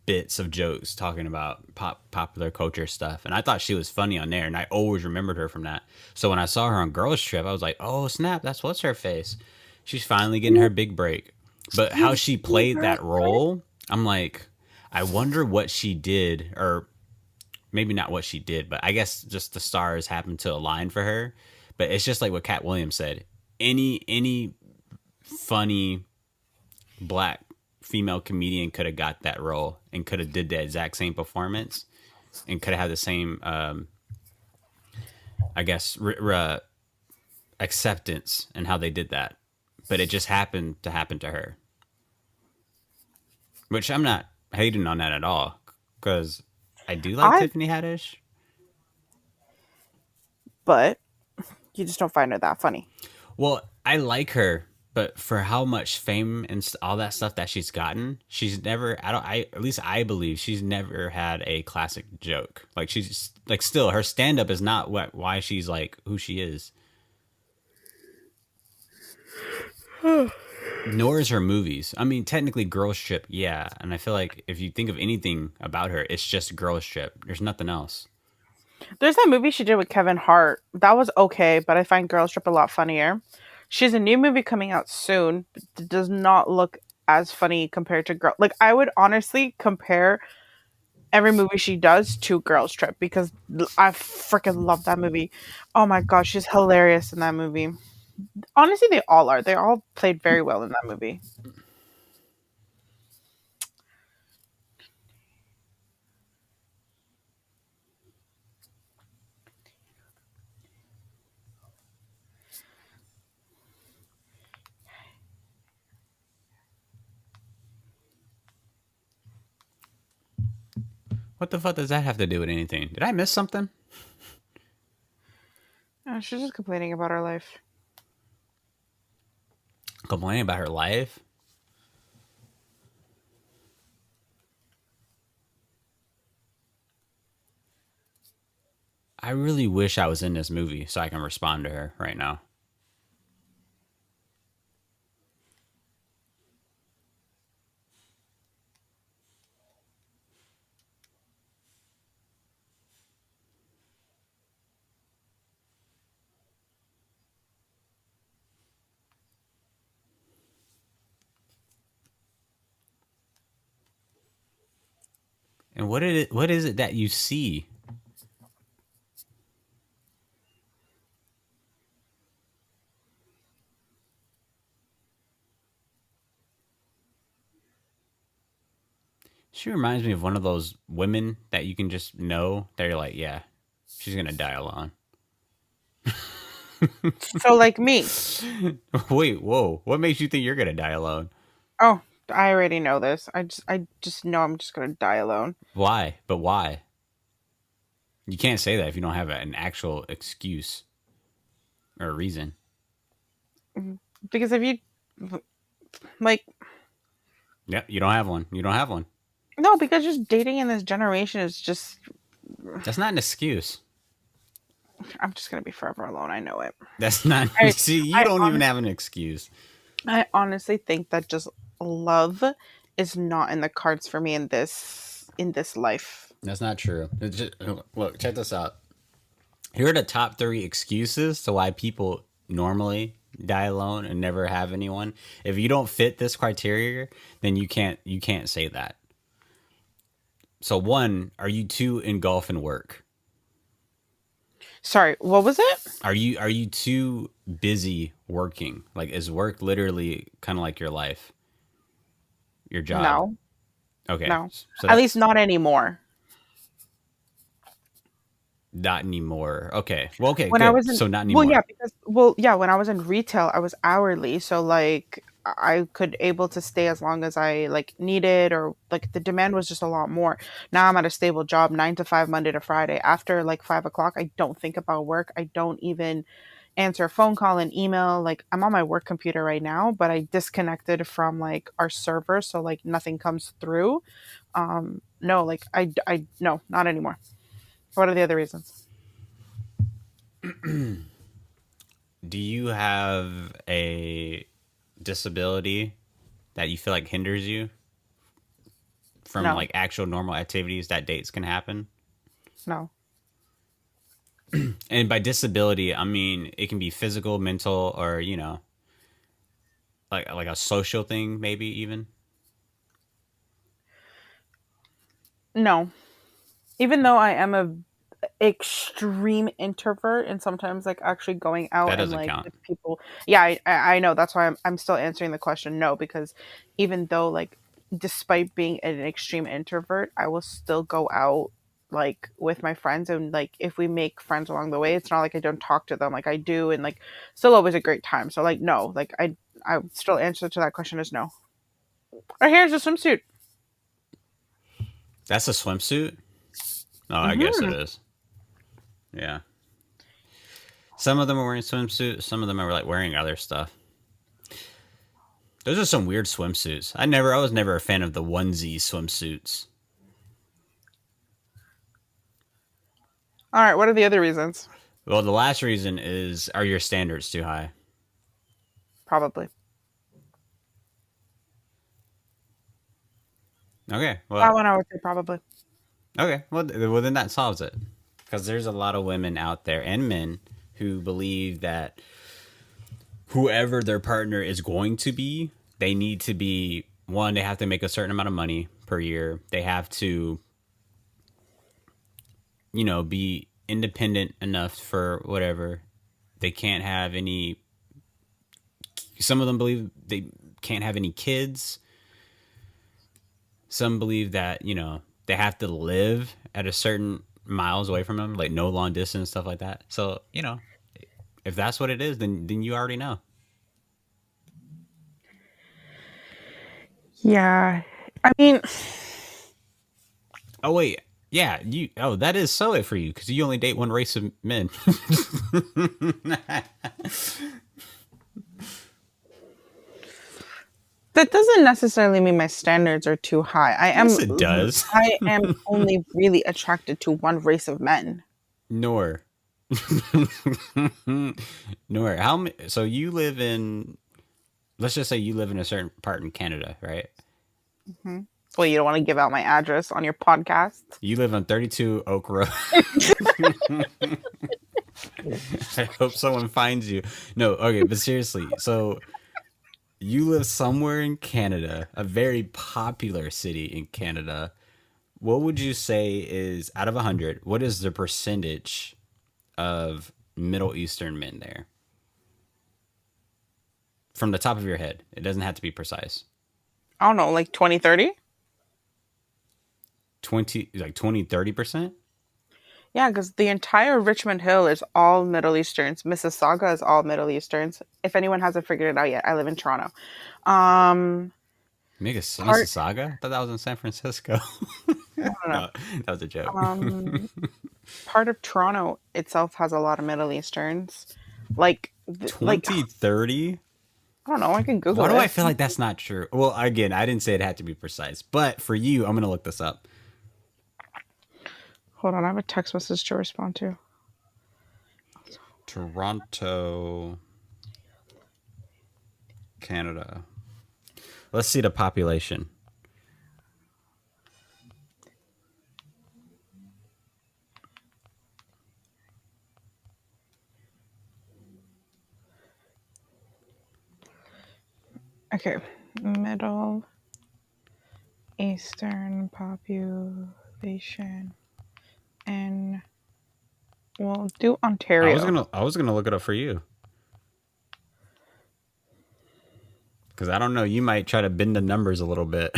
bits of jokes talking about popular culture stuff, and I thought she was funny on there, and I always remembered her from that. So when I saw her on Girls Trip, I was like, oh snap, that's what's her face. She's finally getting her big break. But how You've she seen played her? that role, I'm like, I wonder what she did, or maybe not what she did, but I guess just the stars happened to align for her. But it's just like what Cat Williams said. Any funny black female comedian could have got that role and could have did the exact same performance and could have had the same, I guess, acceptance in how they did that. But it just happened to happen to her, which I'm not hating on that at all because I do like I Tiffany Haddish. but you just don't find her that funny. Well, I like her, but for how much fame and all that stuff that she's gotten, she's never. I don't. I at least I believe she's never had a classic joke. Like she's like still her stand up is not what why she's like who she is. Nor is her movies. I mean, technically, Girls Trip, yeah. And I feel like if you think of anything about her, it's just Girls Trip. There's nothing else. There's that movie she did with Kevin Hart. That was okay, but I find Girls Trip a lot funnier. She has a new movie coming out soon. But it does not look as funny compared to Girl. Like I would honestly compare every movie she does to Girls Trip because I freaking love that movie. Oh my gosh, she's hilarious in that movie. Honestly, they all are. They all played very well in that movie. What the fuck does that have to do with anything? Did I miss something? She's just complaining about her life. Complaining about her life? I really wish I was in this movie so I can respond to her right now. And what is it that you see? She reminds me of one of those women that you can just know that you're like, yeah, she's gonna die alone. So like me. Wait, whoa. What makes you think you're gonna die alone? Oh, I already know this. I just know I'm just gonna die alone. Why? But why? You can't say that if you don't have an actual excuse or a reason. Because if you like Yep, you don't have one. You don't have one. no, because just dating in this generation is just That's not an excuse. I'm just gonna be forever alone. I know it. That's not. I See, you I, don't even honest, have an excuse. I honestly think that just love is not in the cards for me in this life. That's not true. Look, check this out. Here are the top three excuses to why people normally die alone and never have anyone. If you don't fit this criteria, then you can't say that. So one, are you too engulfed in work? Sorry, what was it? Are you too busy working? Like is work literally kind of like your life, your job? No, Okay, no. so At least that's not anymore. not anymore. Okay, well, okay, When I good. was in So not well, yeah, anymore. because well, yeah, when I was in retail, I was hourly, so like I could able to stay as long as I like needed, or like the demand was just a lot more. Now I'm at a stable job, 9 to 5, Monday to Friday. After like 5 o'clock, I don't think about work. I don't even answer a phone call and email. Like I'm on my work computer right now, but I disconnected from like our server, so like nothing comes through. No, like I no, not anymore. What are the other reasons? Do you have a disability? that you feel like hinders you from No. like actual normal activities that dates can happen? No. And by disability, I mean it can be physical, mental, or like a social thing, maybe even. No. Even though I am a extreme introvert and sometimes like actually going That out and doesn't like count. with people, yeah, I know, that's why I'm still answering the question no, because even though like despite being an extreme introvert, I will still go out like with my friends, and like if we make friends along the way, it's not like I don't talk to them, like I do, and like still always a great time. So like no, like I still answer to that question as no. Or here's a swimsuit. That's a swimsuit. Oh, I guess it Mm-hmm. is. Yeah. Some of them are wearing swimsuits. Some of them are like wearing other stuff. Those are some weird swimsuits. I was never a fan of the onesie swimsuits. All right, what are the other reasons? Well, the last reason is, are your standards too high? Probably. Okay. That Well, one I would say probably. okay. Well, then that solves it. Because there's a lot of women out there and men who believe that whoever their partner is going to be, they need to be one. They have to make a certain amount of money per year. They have to, be independent enough for whatever. They can't have any. Some of them believe they can't have any kids. Some believe that they have to live at a certain miles away from them, like no long distance stuff like that. So if that's what it is, then you already know. Yeah. I mean, Oh wait, yeah, you. Oh, that is so it for you because you only date one race of men. that doesn't necessarily mean my standards are too high. Yes, it does. I am only really attracted to one race of men. Noor. Noor, so you live in? Let's just say you live in a certain part in Canada, right? Hmm. Well, you don't want to give out my address on your podcast. You live on 32 Oak Road. I hope someone finds you. No, okay, but seriously, so you live somewhere in Canada, a very popular city in Canada. What would you say is, out of 100, what is the percentage of Middle Eastern men there? From the top of your head. It doesn't have to be precise. I don't know, like 20, 30? 20, like 20, 30%? Yeah, because the entire Richmond Hill is all Middle Easterns. Mississauga is all Middle Easterns. If anyone hasn't figured it out yet, I live in Toronto. Part, Mississauga? I thought that was in San Francisco. I don't know. No, that was a joke. Part of Toronto itself has a lot of Middle Easterns. Like, like 20, 30? I don't know. I can Google Why do it. I feel like that's not true? Well, again, I didn't say it had to be precise, but for you, I'm going to look this up. Hold on, I have a text message to respond to. Toronto, Canada. Let's see the population. Okay, Middle Eastern population, and we'll do Ontario. I was gonna look it up for you. Because I don't know, you might try to bend the numbers a little bit.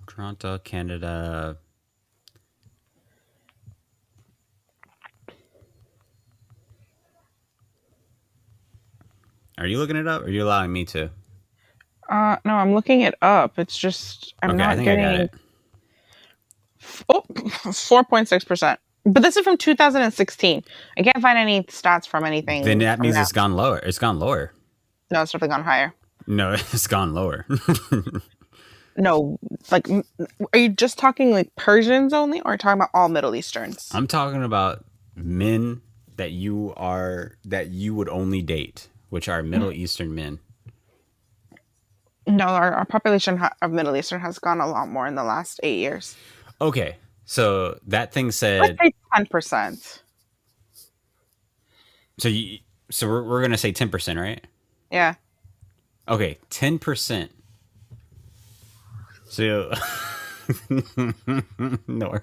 Toronto, Canada. Are you looking it up or are you allowing me to? No, I'm looking it up. It's just I'm Okay, not I think getting. I got it. Oh, 4.6%. But this is from 2016. I can't find any stats from anything. Then that from means now. it's gone lower. It's gone lower. No, it's definitely gone higher. No, it's gone lower. No, like, are you just talking like Persians only, or are you talking about all Middle Easterns? I'm talking about men that you would only date, which are Middle Eastern men. No, our population of Middle Eastern has gone a lot more in the last 8 years. Okay, so that thing Let's said. say 10%. So you, so we're gonna say 10%, right? Yeah. Okay, 10%. So no.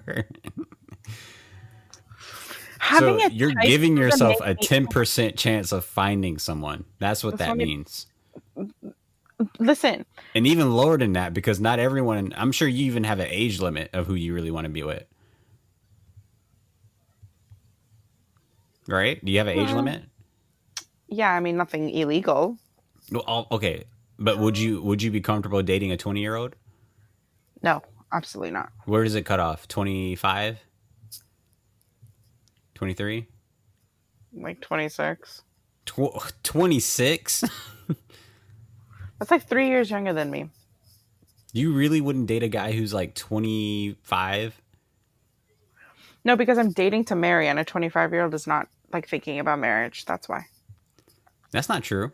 Having So a you're type giving doesn't yourself make a me. 10% chance of finding someone. That's what That's that what I means. listen. And even lower than that, because not everyone, I'm sure you even have an age limit of who you really want to be with. Right? Do you have an age mm, limit? Yeah, I mean nothing illegal. Well, okay. But would you be comfortable dating a 20-year-old? No, absolutely not. Where does it cut off? 25? 23? Like 26. 26? That's like 3 years younger than me. You really wouldn't date a guy who's like 25? No, because I'm dating to marry, and a 25-year-old is not like thinking about marriage. That's why. That's not true.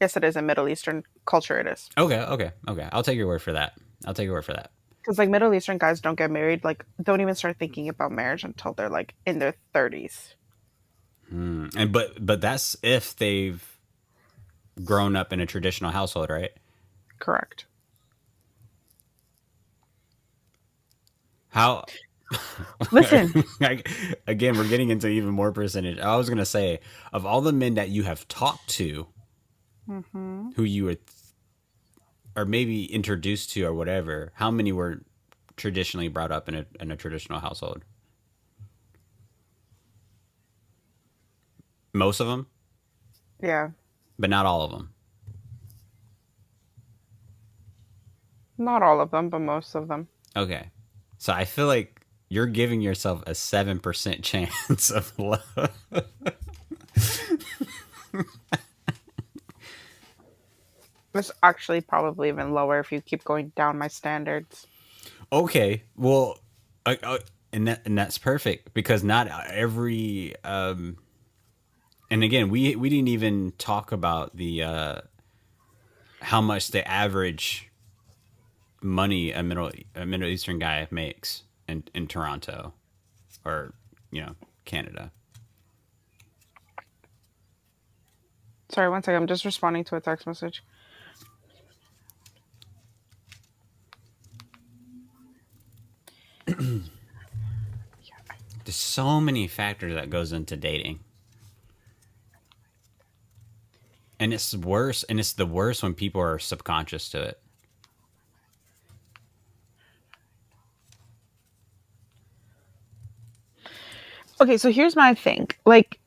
Yes, it is in Middle Eastern culture. It is Okay. I'll take your word for that. I'll take your word for that. because like Middle Eastern guys don't get married. Like don't even start thinking about marriage until they're like in their 30s. And but that's if they've grown up in a traditional household, right? Correct. How Listen, like, again, we're getting into even more percentage. I was gonna say, of all the men that you have talked to, who you were or maybe introduced to or whatever, how many were traditionally brought up in a traditional household? Most of them, yeah, but not all of them. not all of them, but most of them. Okay. So I feel like you're giving yourself a 7% chance of love. It's actually probably even lower if you keep going down my standards. Okay. Well, and that's perfect because not every and again, we didn't even talk about the how much the average money a Middle Eastern guy makes in Toronto or Canada. Sorry, one second. I'm just responding to a text message. There's so many factors that goes into dating. And it's worse and it's the worst when people are subconscious to it. Okay, so here's my thing. Like,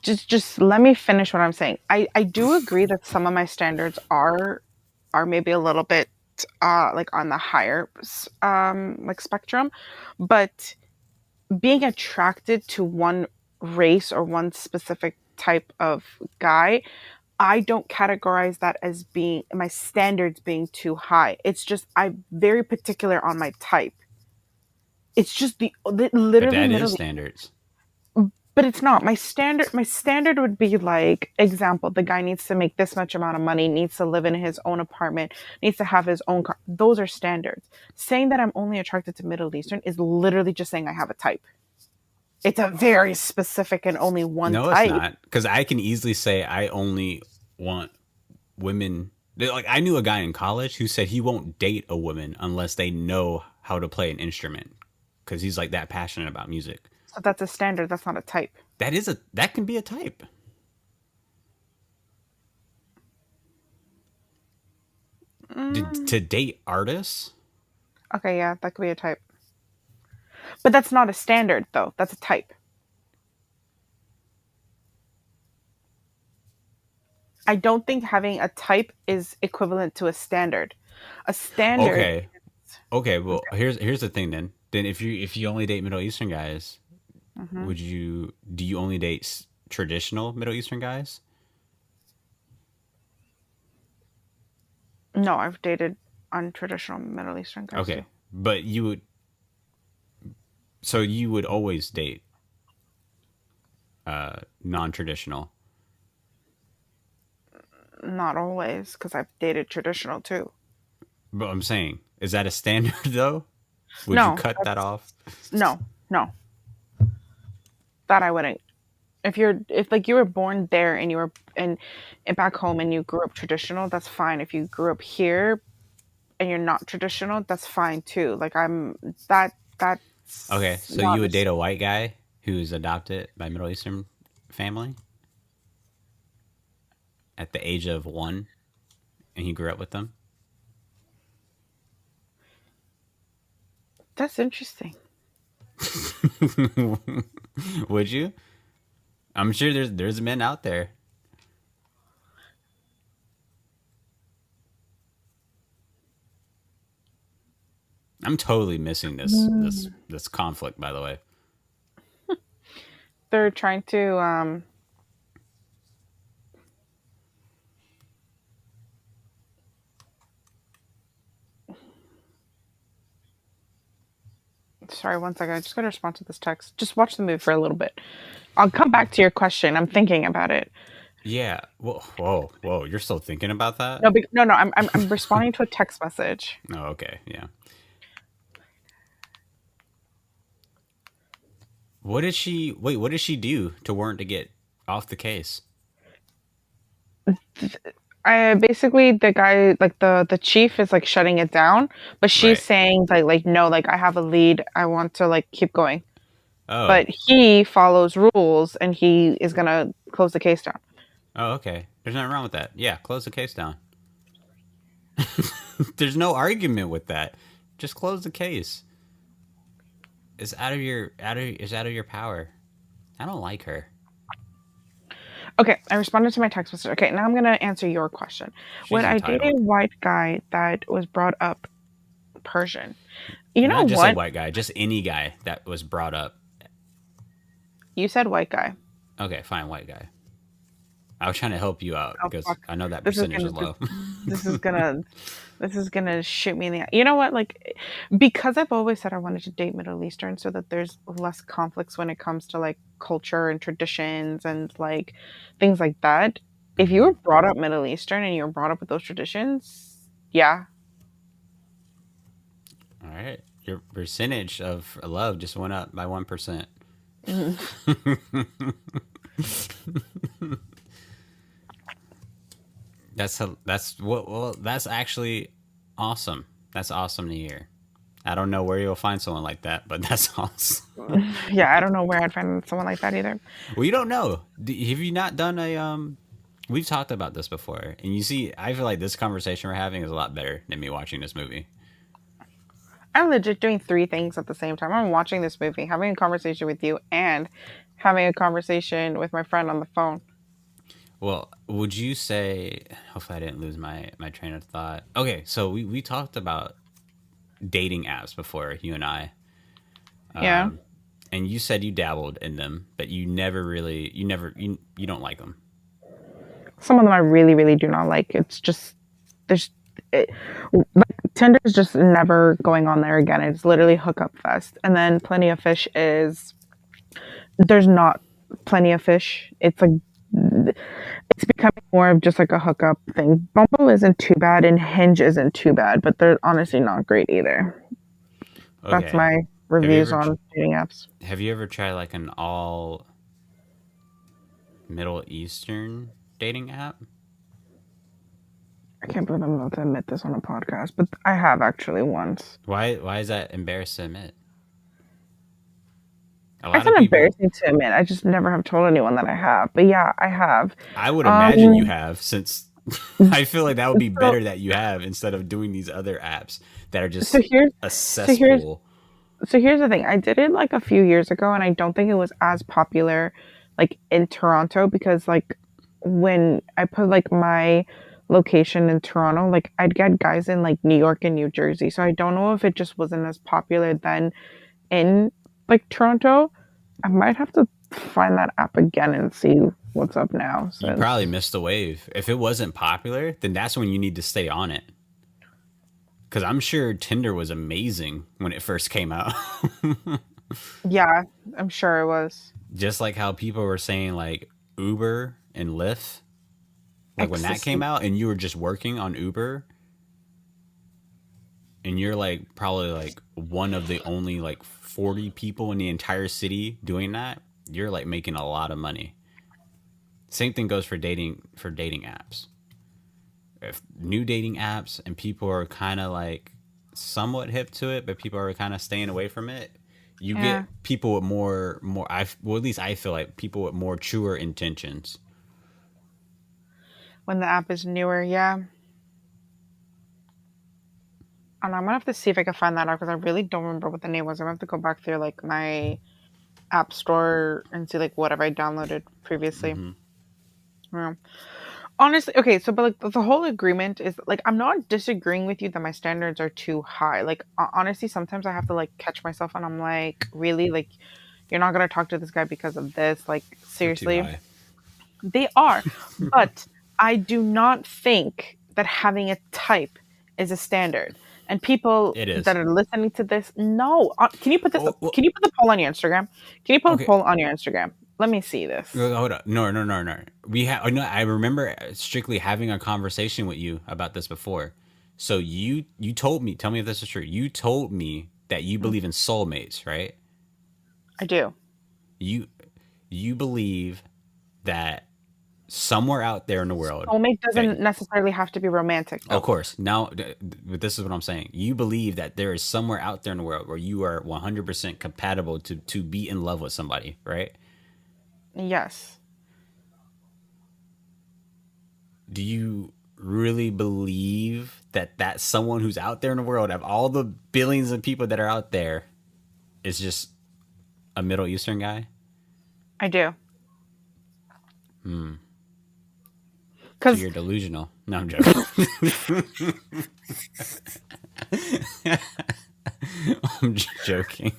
just let me finish what I'm saying. I do agree that some of my standards are maybe a little bit like on the higher like spectrum, but being attracted to one race or one specific type of guy, I don't categorize that as being my standards being too high. It's just I'm very particular on my type. It's just But literally that is Middle. standards. But it's not my standard would be like example, the guy needs to make this much amount of money, needs to live in his own apartment, needs to have his own car. Those are standards. Saying that I'm only attracted to Middle Eastern is literally just saying I have a type. It's a very specific and only one No, it's type. not. Because I can easily say I only want women. Like I knew a guy in college who said he won't date a woman unless they know how to play an instrument. Because he's like that passionate about music. So that's a standard, that's not a type. That can be a type. To date artists. Okay, yeah, that could be a type. But that's not a standard though. That's a type. I don't think having a type is equivalent to a standard. A standard. Okay. Okay. Well, here's the thing then. Then if you only date Middle Eastern guys, Mhm. do you only date traditional Middle Eastern guys? No, I've dated untraditional Middle Eastern guys Okay, too. but you would always date non-traditional. Not always, because I've dated traditional too. But I'm saying, is that a standard though? Would you No, cut that that's off? no, no. That I wouldn't. If like you were born there and you were and back home and you grew up traditional, that's fine. If you grew up here and you're not traditional, that's fine too. Like Okay, that's so you not would a date a white guy who's adopted by Middle Eastern family at the age of 1, and he grew up with them. that's interesting. Would you? I'm sure there's men out there. I'm totally missing this conflict, by the way. They're trying to sorry, one second. I just got to respond to this text. Just watch the movie for a little bit. I'll come back to your question. I'm thinking about it. Yeah. Whoa! You're still thinking about that? No, no. I'm responding to a text message. Oh, okay. Yeah. What did she? Wait. What did she do to warrant to get off the case? I basically the guy like the chief is like shutting it down, but she's Right. saying like no, like I have a lead. I want to like keep going. Oh. But he follows rules and he is gonna close the case down. Oh. Okay. There's nothing wrong with that. Yeah. Close the case down. There's no argument with that. Just close the case. It's out of your power. I don't like her. Okay, I responded to my text message. Okay, now I'm gonna answer your question. Would She's I date a entitled. white guy that was brought up Persian? You know Not just a what? white guy, just any guy that was brought up. You said white guy. Okay, fine, white guy. I was trying to help you out Oh because fuck. I know that This is percentage gonna is low. this is gonna this is gonna shoot me in the eye. You know what? Like because I've always said I wanted to date Middle Eastern so that there's less conflicts when it comes to like culture and traditions and like things like that. If you were Mhm. brought up Middle Eastern and you were brought up with those traditions, yeah. All right, your percentage of love just went up by 1%. Mhm. That's actually awesome. That's awesome to hear. I don't know where you'll find someone like that, but that's awesome. Yeah, I don't know where I'd find someone like that either. Well, you don't know. Have you not done a We've talked about this before, and you see, I feel like this conversation we're having is a lot better than me watching this movie. I'm legit doing three things at the same time. I'm watching this movie, having a conversation with you, and having a conversation with my friend on the phone. Well, would you say? Hopefully, I didn't lose my train of thought. Okay, so we talked about dating apps before, you and I, Yeah. and you said you dabbled in them, but you don't like them. Some of them I really, really do not like. It's just there's it, like Tinder's just never going on there again. It's literally hookup fest. And then Plenty of Fish is there's not Plenty of Fish. It's like it's becoming more of just like a hookup thing. Bumble isn't too bad and Hinge isn't too bad, but they're honestly not great either. That's Okay. my Have you reviews ever on dating apps. have you ever tried like an all Middle Eastern dating app? I can't believe I'm about to admit this on a podcast, but I have actually once. Why is that embarrassed to admit? A It's lot of not people. embarrassing to admit. I just never have told anyone that I have. But yeah, I have. I would imagine you Um, have, since I feel like that would be so better that you have instead of doing these other apps that are so just here's a so here's cesspool. so here's the thing. I did it like a few years ago, and I don't think it was as popular like in Toronto because like when I put like my location in Toronto, like I'd get guys in like New York and New Jersey. So I don't know if it just wasn't as popular then in like Toronto. I might have to find that app again and see what's up now You probably since missed the wave. If it wasn't popular, then that's when you need to stay on it. Because I'm sure Tinder was amazing when it first came out. Yeah, I'm sure it was. Just like how people were saying like Uber and Lyft, like when that came Ecstasy. out and you were just working on Uber and you're like probably like one of the only like 40 people in the entire city doing that, you're like making a lot of money. Same thing goes for dating apps. If new dating apps and people are kind of like somewhat hip to it, but people are kind of staying away from it, you Yeah. get people with more well, at least I feel like people with more truer intentions. When the app is newer, yeah. And I'm gonna have to see if I can find that out because I really don't remember what the name was. I'm gonna have to go back through like my app store and see like what have I downloaded previously. Hmm. Yeah. Honestly, okay, so but like the whole agreement is like I'm not disagreeing with you that my standards are too high. Like honestly, sometimes I have to like catch myself and I'm like, really, like you're not gonna talk to this guy because of this. Like They're too seriously, high. they are. But I do not think that having a type is a standard. And people It that is. are listening to this, no. Can you put this? Oh, well, Can you put the poll on your Instagram? Can you put a okay. poll on your Instagram? Let me see this. Hold up. No, no, no, no. We have. No, I remember strictly having a conversation with you about this before. So you told me. Tell me if this is true. You told me that you believe in soulmates, right? I do. You you believe that somewhere out there in the world Soulmate that, doesn't necessarily have to be romantic, of though. course, now but this is what I'm saying. You believe that there is somewhere out there in the world where you are 100% compatible to be in love with somebody, right? Yes, Do you really believe that that someone who's out there in the world, of all the billions of people that are out there, is just a Middle Eastern guy? I do. So Because you're delusional. No, I'm joking. I'm just joking.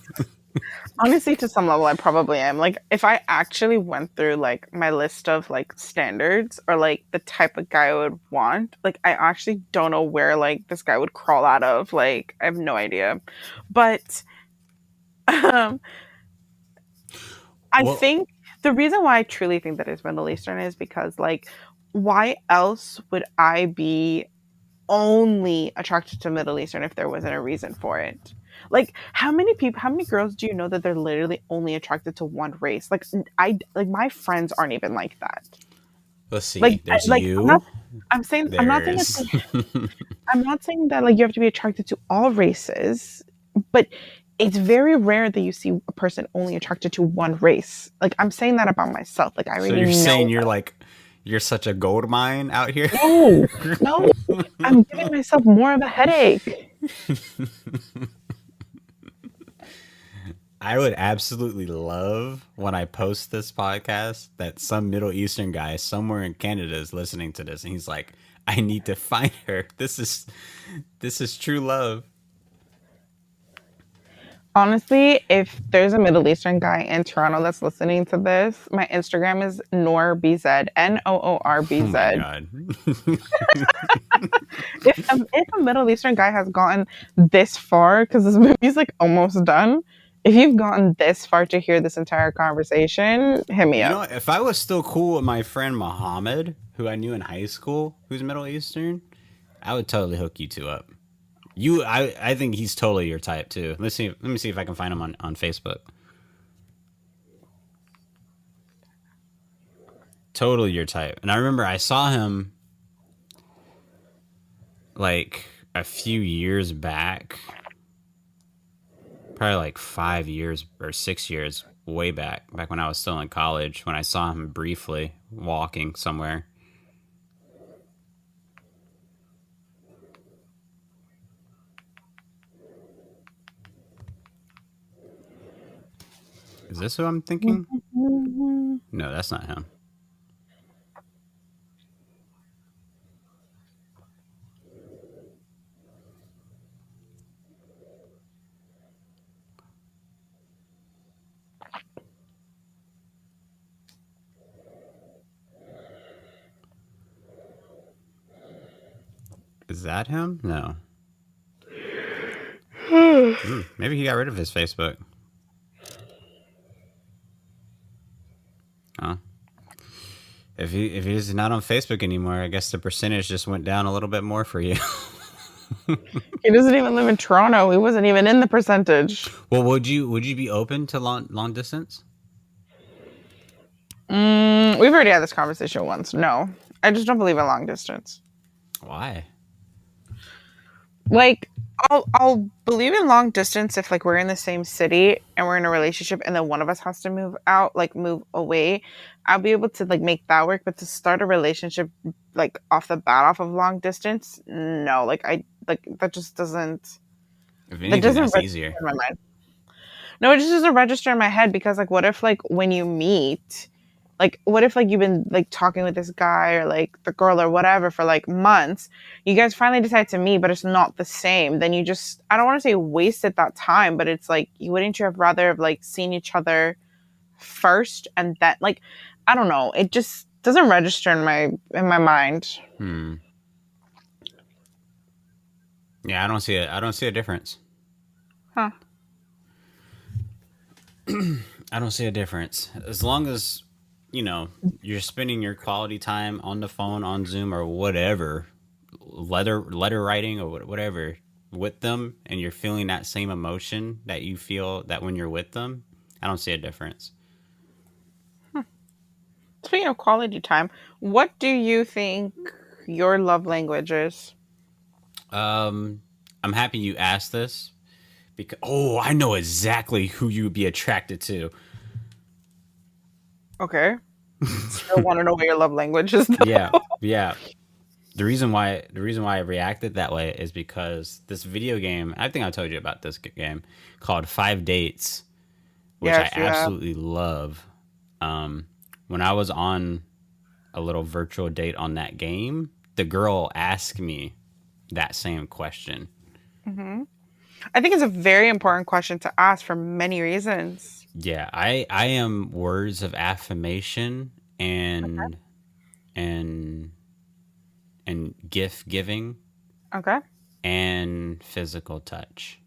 honestly, to some level, I probably am. Like, if I actually went through like my list of like standards or like the type of guy I would want, like, I actually don't know where like this guy would crawl out of. Like, I have no idea. But um, I Well, think the reason why I truly think that it's Middle Eastern is because like, why else would I be only attracted to Middle Eastern if there wasn't a reason for it? Like how many girls do you know that they're literally only attracted to one race? Like I like my friends aren't even like that. let's see. Like There's like I'm not you. I'm not saying There's I'm not saying that like you have to be attracted to all races, but it's very rare that you see a person only attracted to one race. Like I'm saying that about myself. Like I so already you're saying know. you're like you're such a gold mine out here? No, no, I'm giving myself more of a headache. I would absolutely love when I post this podcast that some Middle Eastern guy somewhere in Canada is listening to this and he's like, I need to find her. This is true love. Honestly, if there's a Middle Eastern guy in Toronto that's listening to this, my Instagram is NoorBZ, Oh my NOORBZ. god. If a Middle Eastern guy has gotten this far, because this movie's like almost done, if you've gotten this far to hear this entire conversation, hit me You up. know, if I was still cool with my friend Mohammed, who I knew in high school, who's Middle Eastern, I would totally hook you two up. I think he's totally your type too. Let me see if I can find him on Facebook. Totally your type. And I remember I saw him like a few years back, probably like 5 years or 6 years, way back when I was still in college, when I saw him briefly walking somewhere. Is this who I'm thinking? No, that's not him. Is that him? No. Maybe he got rid of his Facebook. Oh. If he's not on Facebook anymore, I guess the percentage just went down a little bit more for you. He doesn't even live in Toronto. He wasn't even in the percentage. Well, would you be open to long distance? We've already had this conversation once. No, I just don't believe in long distance. Why? Like, I'll believe in long distance if like we're in the same city and we're in a relationship and then one of us has to move out, like move away. I'll be able to like make that work, but to start a relationship like off the bat off of long distance, no. Like I like that just doesn't If that anything, doesn't that's register easier. in my mind. No, it just doesn't register in my head because like what if like when you meet, like what if like you've been like talking with this guy or like the girl or whatever for like months, you guys finally decide to meet but it's not the same, then you just, I don't want to say wasted that time, but it's like you wouldn't you have rather have like seen each other first and then like I don't know, it just doesn't register in my mind. Yeah, I don't see it. I don't see a difference. Huh. I don't see a difference. As long as, you're spending your quality time on the phone, on Zoom, or whatever, letter writing or whatever with them, and you're feeling that same emotion that you feel that when you're with them, I don't see a difference. Speaking of quality time, what do you think your love language is? I'm happy you asked this because I know exactly who you would be attracted to. Okay. Still want to know what your love language is though. Yeah. The reason why I reacted that way is because this video game, I think I told you about this game called 5 Dates, which Yes, I absolutely love. When I was on a little virtual date on that game, the girl asked me that same question. I think it's a very important question to ask for many reasons. Yeah, I am words of affirmation and and gift giving Okay. and physical touch.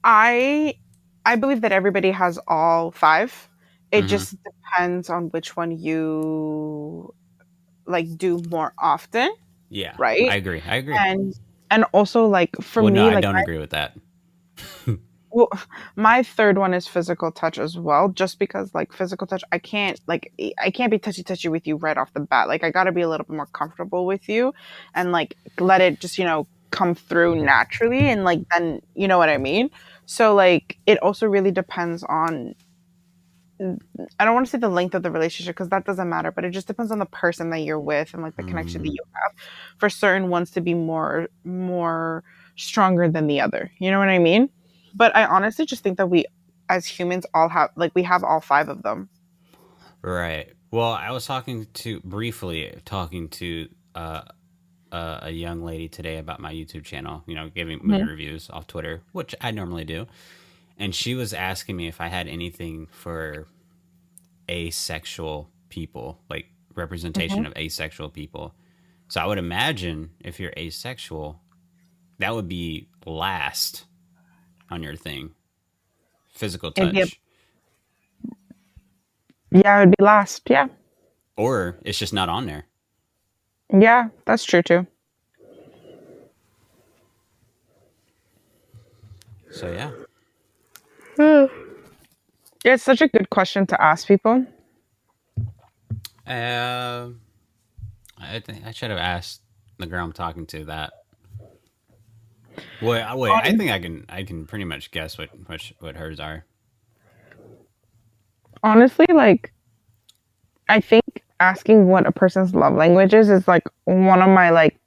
I believe that everybody has all five. It Hmm. just depends on which one you like do more often, Yeah, right? I agree. I agree. And also like for Well, no, me I like don't agree with that. well, my third one is physical touch as well, just because like physical touch, I can't be touchy with you right off the bat. Like I got to be a little bit more comfortable with you, and like let it just come through naturally, and like then you know what I mean. So like it also really depends on. I don't want to say the length of the relationship because that doesn't matter, but it just depends on the person that you're with and like the connection that you have. For certain ones to be more stronger than the other, you know what I mean? But I honestly just think that we, as humans, all have like we have all five of them. Right. Well, I was briefly talking to a young lady today about my YouTube channel, giving movie Mhm. reviews off Twitter, which I normally do. And she was asking me if I had anything for asexual people, like representation Mhm. of asexual people. So I would imagine if you're asexual, that would be last on your thing. Physical It'd be touch. yeah, it'd be last. Yeah, Or it's just not on there. yeah, that's true too. So yeah. It's such a good question to ask people. Uh, I think I should have asked the girl I'm talking to that. Wait. I think I can pretty much guess what hers are. Honestly, like I think asking what a person's love language is like one of my like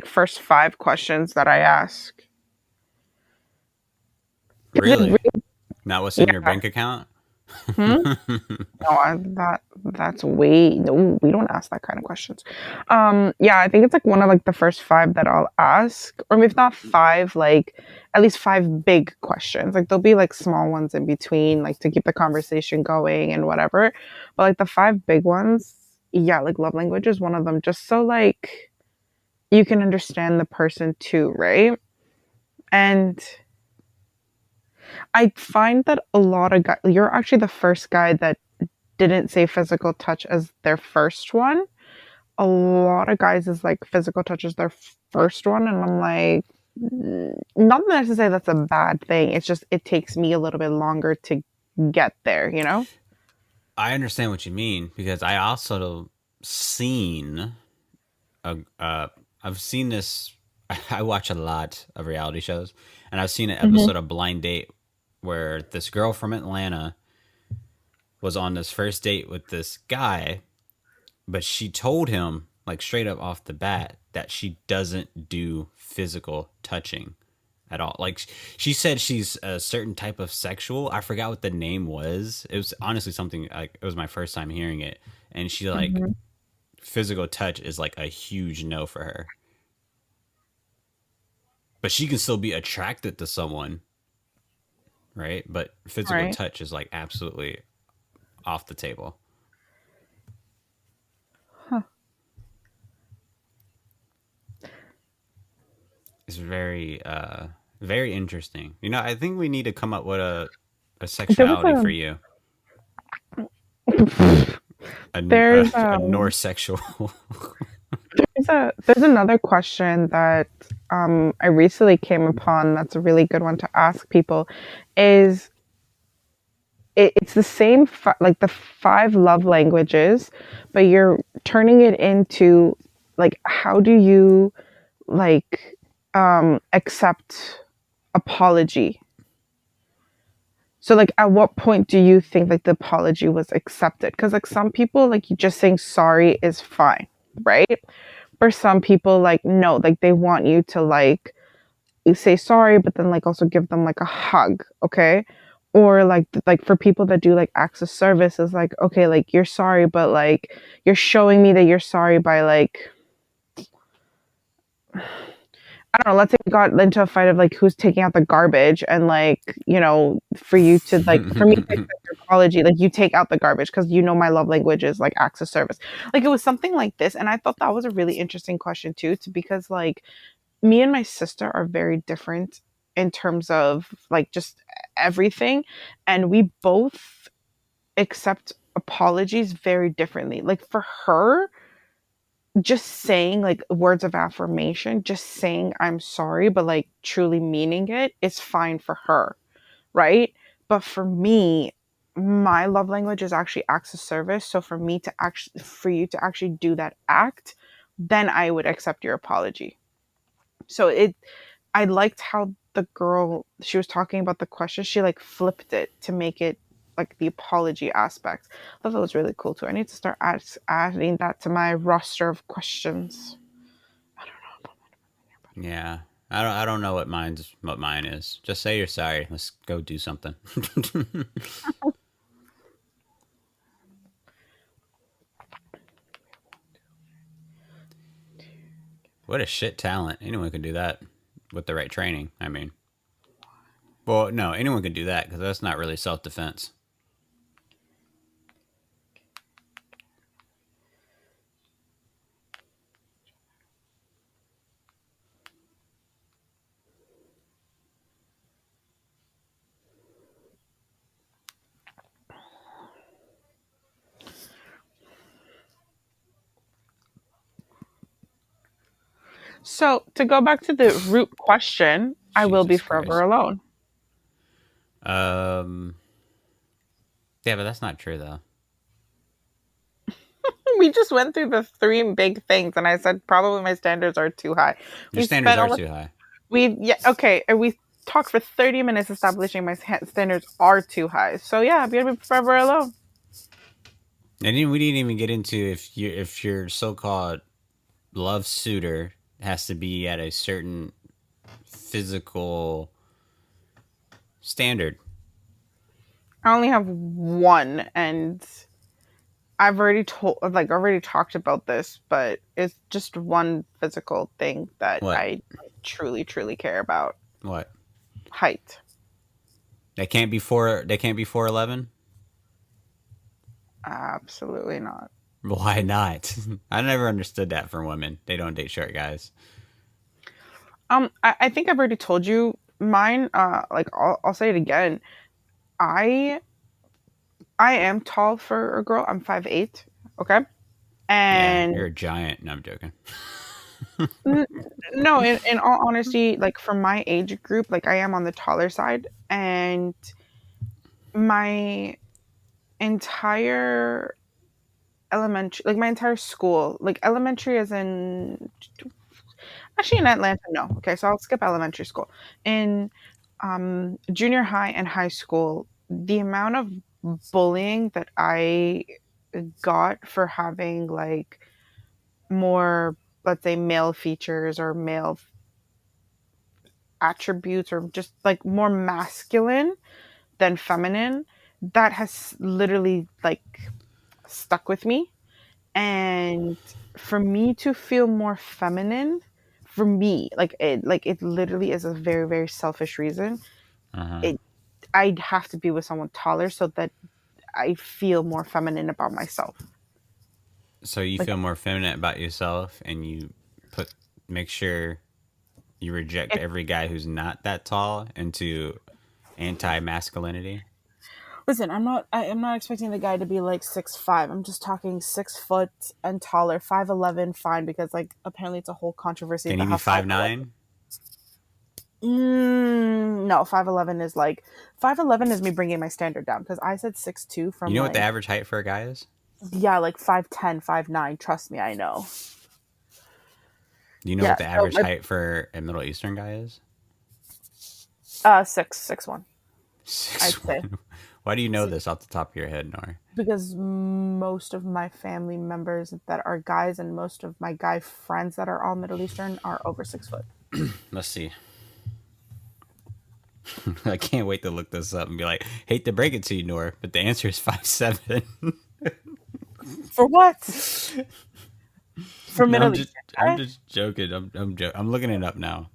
first five questions that I ask. 'Cause it Really? really- Not what's in your yeah. bank account? Hmm? No, that's way no. We don't ask that kind of questions. Yeah, I think it's like one of like the first five that I'll ask, or if not five, like at least five big questions. Like there'll be like small ones in between, like to keep the conversation going and whatever. But like the five big ones, yeah, like love language is one of them. Just so like you can understand the person too, right? And I find that a lot of guys, you're actually the first guy that didn't say physical touch as their first one. A lot of guys is like physical touch is their first one. And I'm like, not necessarily that's a bad thing. It's just, it takes me a little bit longer to get there, you know? I understand what you mean because I also seen I've seen this. I watch a lot of reality shows, and I've seen an Hmm. episode of Blind Date where this girl from Atlanta was on this first date with this guy, but she told him like straight up off the bat that she doesn't do physical touching at all. Like she said she's a certain type of sexual. I forgot what the name was. It was honestly something like it was my first time hearing it, and she like Hmm. physical touch is like a huge no for her. But she can still be attracted to someone, right? But physical Right. touch is like absolutely off the table. Huh. It's very interesting. You know, I think we need to come up with a There was sexuality for you. there's A Norse sexual. there's another question that I recently came upon that's a really good one to ask people is it's the same like the five love languages, but you're turning it into like how do you like accept apology? So like at what point do you think like the apology was accepted? Because like some people like you just saying sorry is fine, right? For some people like no, like they want you to like you say sorry, but then like also give them like a hug, okay? Or like for people that do like acts of service is like okay, like you're sorry, but like you're showing me that you're sorry by like I don't know, let's say you got into a fight of like who's taking out the garbage and like, you know, for you to like for me to accept your apology, like you take out the garbage because you know my love language is like acts of service. Like it was something like this. And I thought that was a really interesting question too, because like me and my sister are very different in terms of like just everything. And we both accept apologies very differently. Like for her, just saying like words of affirmation, just saying I'm sorry, but like truly meaning it is fine for her, right? But for me, my love language is actually acts of service. So for me to actually, for you to actually do that act, then I would accept your apology. So I liked how the girl she was talking about the question, she like flipped it to make it like the apology aspect. I thought that was really cool too. I need to start adding that to my roster of questions. Yeah. I don't know what mine is. Just say you're sorry. Let's go do something. What a shit talent. Anyone can do that with the right training. I mean, well, no, anyone can do that because that's not really self defense. So to go back to the root question, I will be Jesus forever Christ. alone. Um, yeah, but that's not true though. We just went through the three big things, and I said probably my standards are too high. Your We standards spent are almost too high. we yeah okay, and we talked for 30 minutes establishing my standards are too high. So yeah, I'm gonna be forever alone. And then we didn't even get into if your so called love suitor has to be at a certain physical standard. I only have one, and I've already talked about this, but it's just one physical thing that What? I truly, truly care about. What? Height. They can't be 4. They can't be 4'11. Absolutely not. Why not? I never understood that for women. They don't date short guys. I think I've already told you mine. Like I'll say it again. I I am tall for a girl. I'm 5'8". Okay, Yeah, and you're a giant. No, I'm joking. n- no, in all honesty, like for my age group, like I am on the taller side, and my entire elementary, like my entire school, like elementary as in actually in Atlanta, no. Okay, so I'll skip elementary school. In junior high and high school, the amount of bullying that I got for having like more, let's say, male features or male attributes or just like more masculine than feminine, that has literally like stuck with me. And for me to feel more feminine, for me, like it literally is a very, very selfish reason. Uh huh. It I'd have to be with someone taller so that I feel more feminine about myself. So you Like feel more feminine about yourself, and you put make sure you reject it, every guy who's not that tall into anti masculinity. Listen, I'm not expecting the guy to be like 6'5". I'm just talking 6 foot and taller, 5'11", fine, because like apparently it's a whole controversy Can you about be how five 5'11". nine? No, 5'11" is like 5'11" is me bringing my standard down because I said 6'2" You from know what the like, average height for a guy is? yeah, like 5'10", 5'9". Trust me, I know. Do you know Yeah, what the so average my height for a Middle Eastern guy is? 6'1", I'd Six say. one. Why do you know this off the top of your head, Noor? Because most of my family members that are guys and most of my guy friends that are all Middle Eastern are over 6 foot. Let's see. I can't wait to look this up and be like, hate to break it to you, Noor, but the answer is 5'7". For what? For No, Middle Eastern I'm guy? just joking. I'm looking it up now.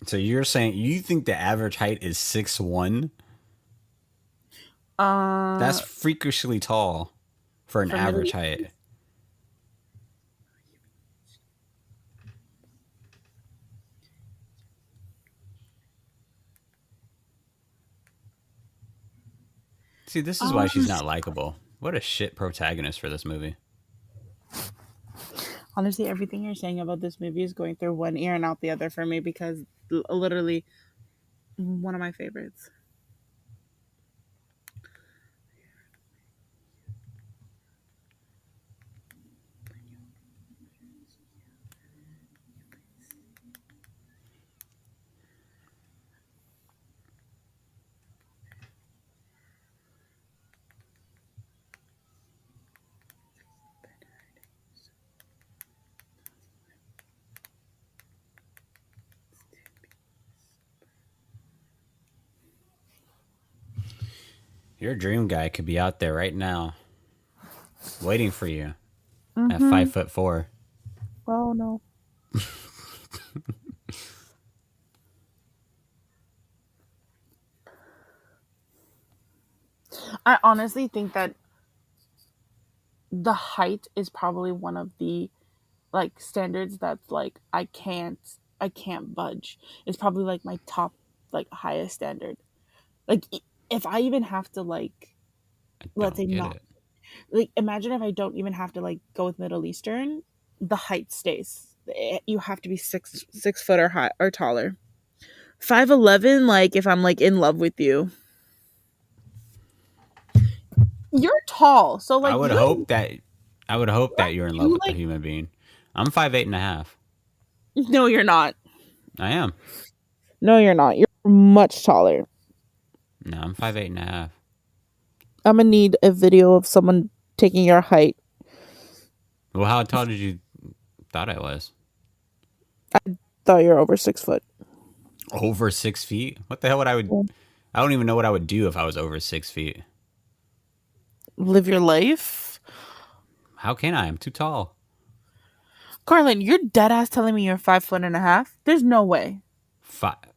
So you're saying you think the average height is 6'1"? That's Uh, freakishly tall for an for Middle average Eastern. height. See, this is why she's not likable. What a shit protagonist for this movie. Honestly, everything you're saying about this movie is going through one ear and out the other for me because literally one of my favorites. Your dream guy could be out there right now, waiting for you at Mm-hmm. 5'4". Oh no. I honestly think that the height is probably one of the like standards that's like I can't budge. It's probably like my top like highest standard. Like if I even have to like I let's say don't get not it. like imagine if I don't even have to like go with Middle Eastern, the height stays. You have to be 6 foot or high or taller. 5'11", like if I'm like in love with you. You're tall, so I like would hope that I would hope that you're in love you with a like human being. I'm 5'8.5". no, you're not. I am. No, you're not. You're much taller. No, I'm 5'8.5". I'm gonna need a video of someone taking your height. Well, how tall did you thought I was? Thought you're over 6 foot. Over 6 feet? What the hell would I would? I don't even know what I would do if I was over 6 feet. Live your life. How can I? I'm too tall. Carlin, you're dead ass telling me you're 5 foot and a half? There's no way.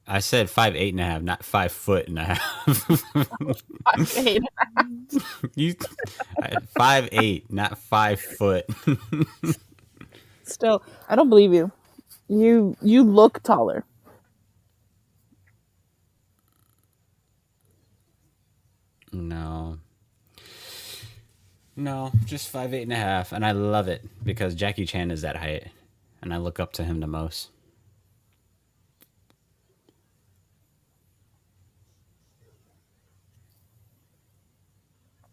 I said 5'8.5", not 5'8.5". I hate it. You 5'8", not 5 foot. Still, I don't believe you. You look taller. No. No, just 5'8.5", and I love it because Jackie Chan is that height, and I look up to him the most.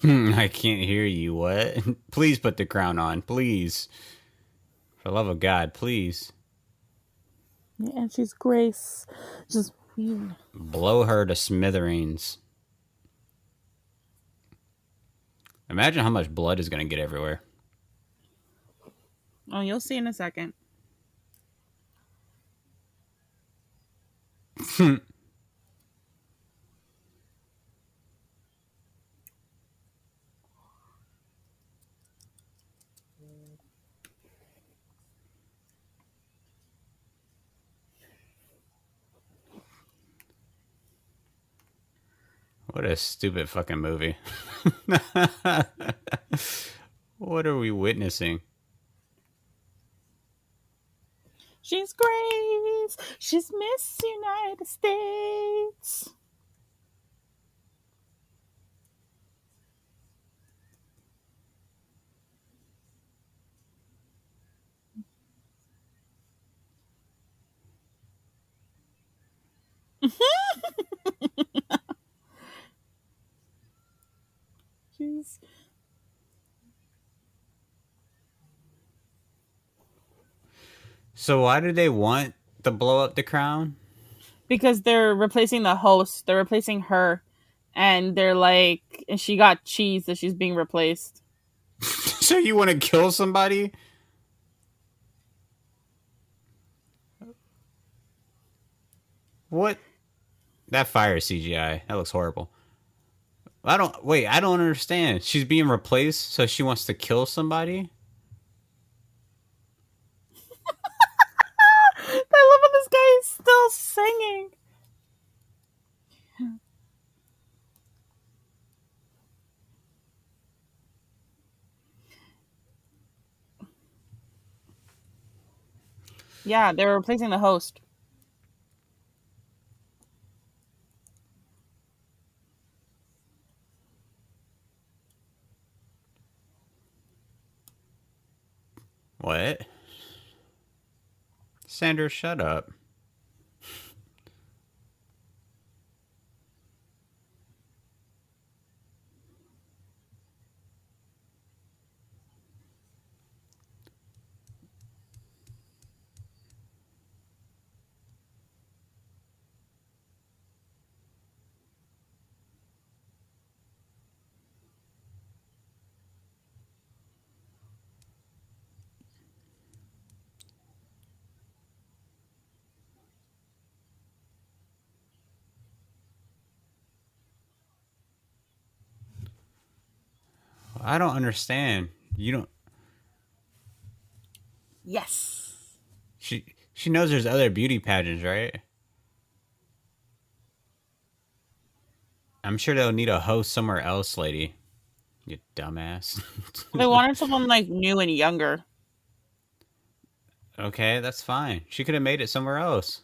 I can't hear you. What? Please put the crown on, please. For the love of God, please. Yeah, and she's Grace. Just Blow her to smithereens. Imagine how much blood is going to get everywhere. oh, you'll see in a second. What a stupid fucking movie. What are we witnessing? She's Grace. She's Miss United States. She's So why do they want to blow up the crown? because they're replacing the host. They're replacing her, and they're like, and she got cheese, so she's being replaced. So you want to kill somebody? What? That fire CGI. That looks horrible. I don't understand. She's being replaced, so she wants to kill somebody? I love how this guy is still singing. Yeah, they're replacing the host. What? Sandra, shut up. I don't understand. You don't. Yes. She knows there's other beauty pageants, right? I'm sure they'll need a host somewhere else, lady. You dumbass. They wanted someone like new and younger. Okay, that's fine. She could have made it somewhere else.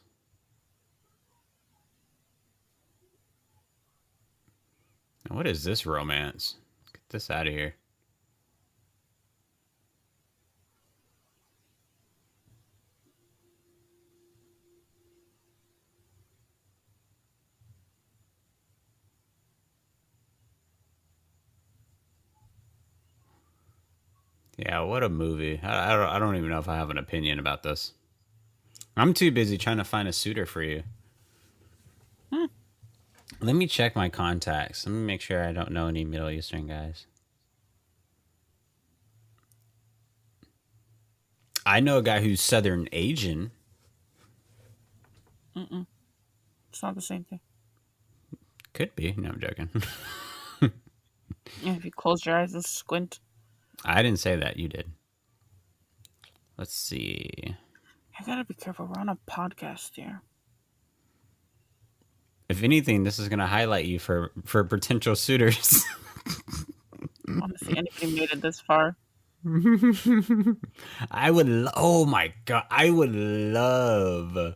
What is this romance? Get this out of here. Yeah, what a movie. I don't even know if I have an opinion about this. I'm too busy trying to find a suitor for you. Let me check my contacts. Let me make sure I don't know any Middle Eastern guys. I know a guy who's Southern Asian. It's not the same thing. Could be. No, I'm joking. Yeah, if you close your eyes and squint. I didn't say that. You did. Let's see. I gotta be careful. We're on a podcast here. If anything, this is gonna highlight you for potential suitors. Honestly, anybody made it this far. Oh my god, I would love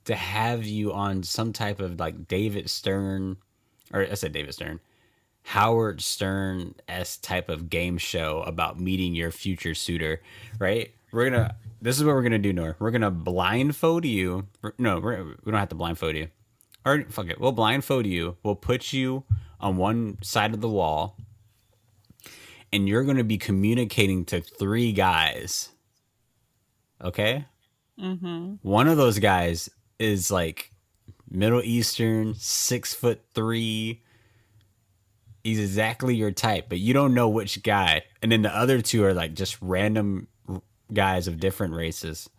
to have you on some type of like David Stern, or I said David Stern, Howard Stern s type of game show about meeting your future suitor, right? This is what we're gonna do, Noor. We're gonna blindfold you. No, we don't have to blindfold you. Or fuck it, we'll blindfold you. We'll put you on one side of the wall, and you're gonna be communicating to three guys. Okay, Mm-hmm. one of those guys is like Middle Eastern, 6'3". He's exactly your type, but you don't know which guy. And then the other two are like just random guys of different races.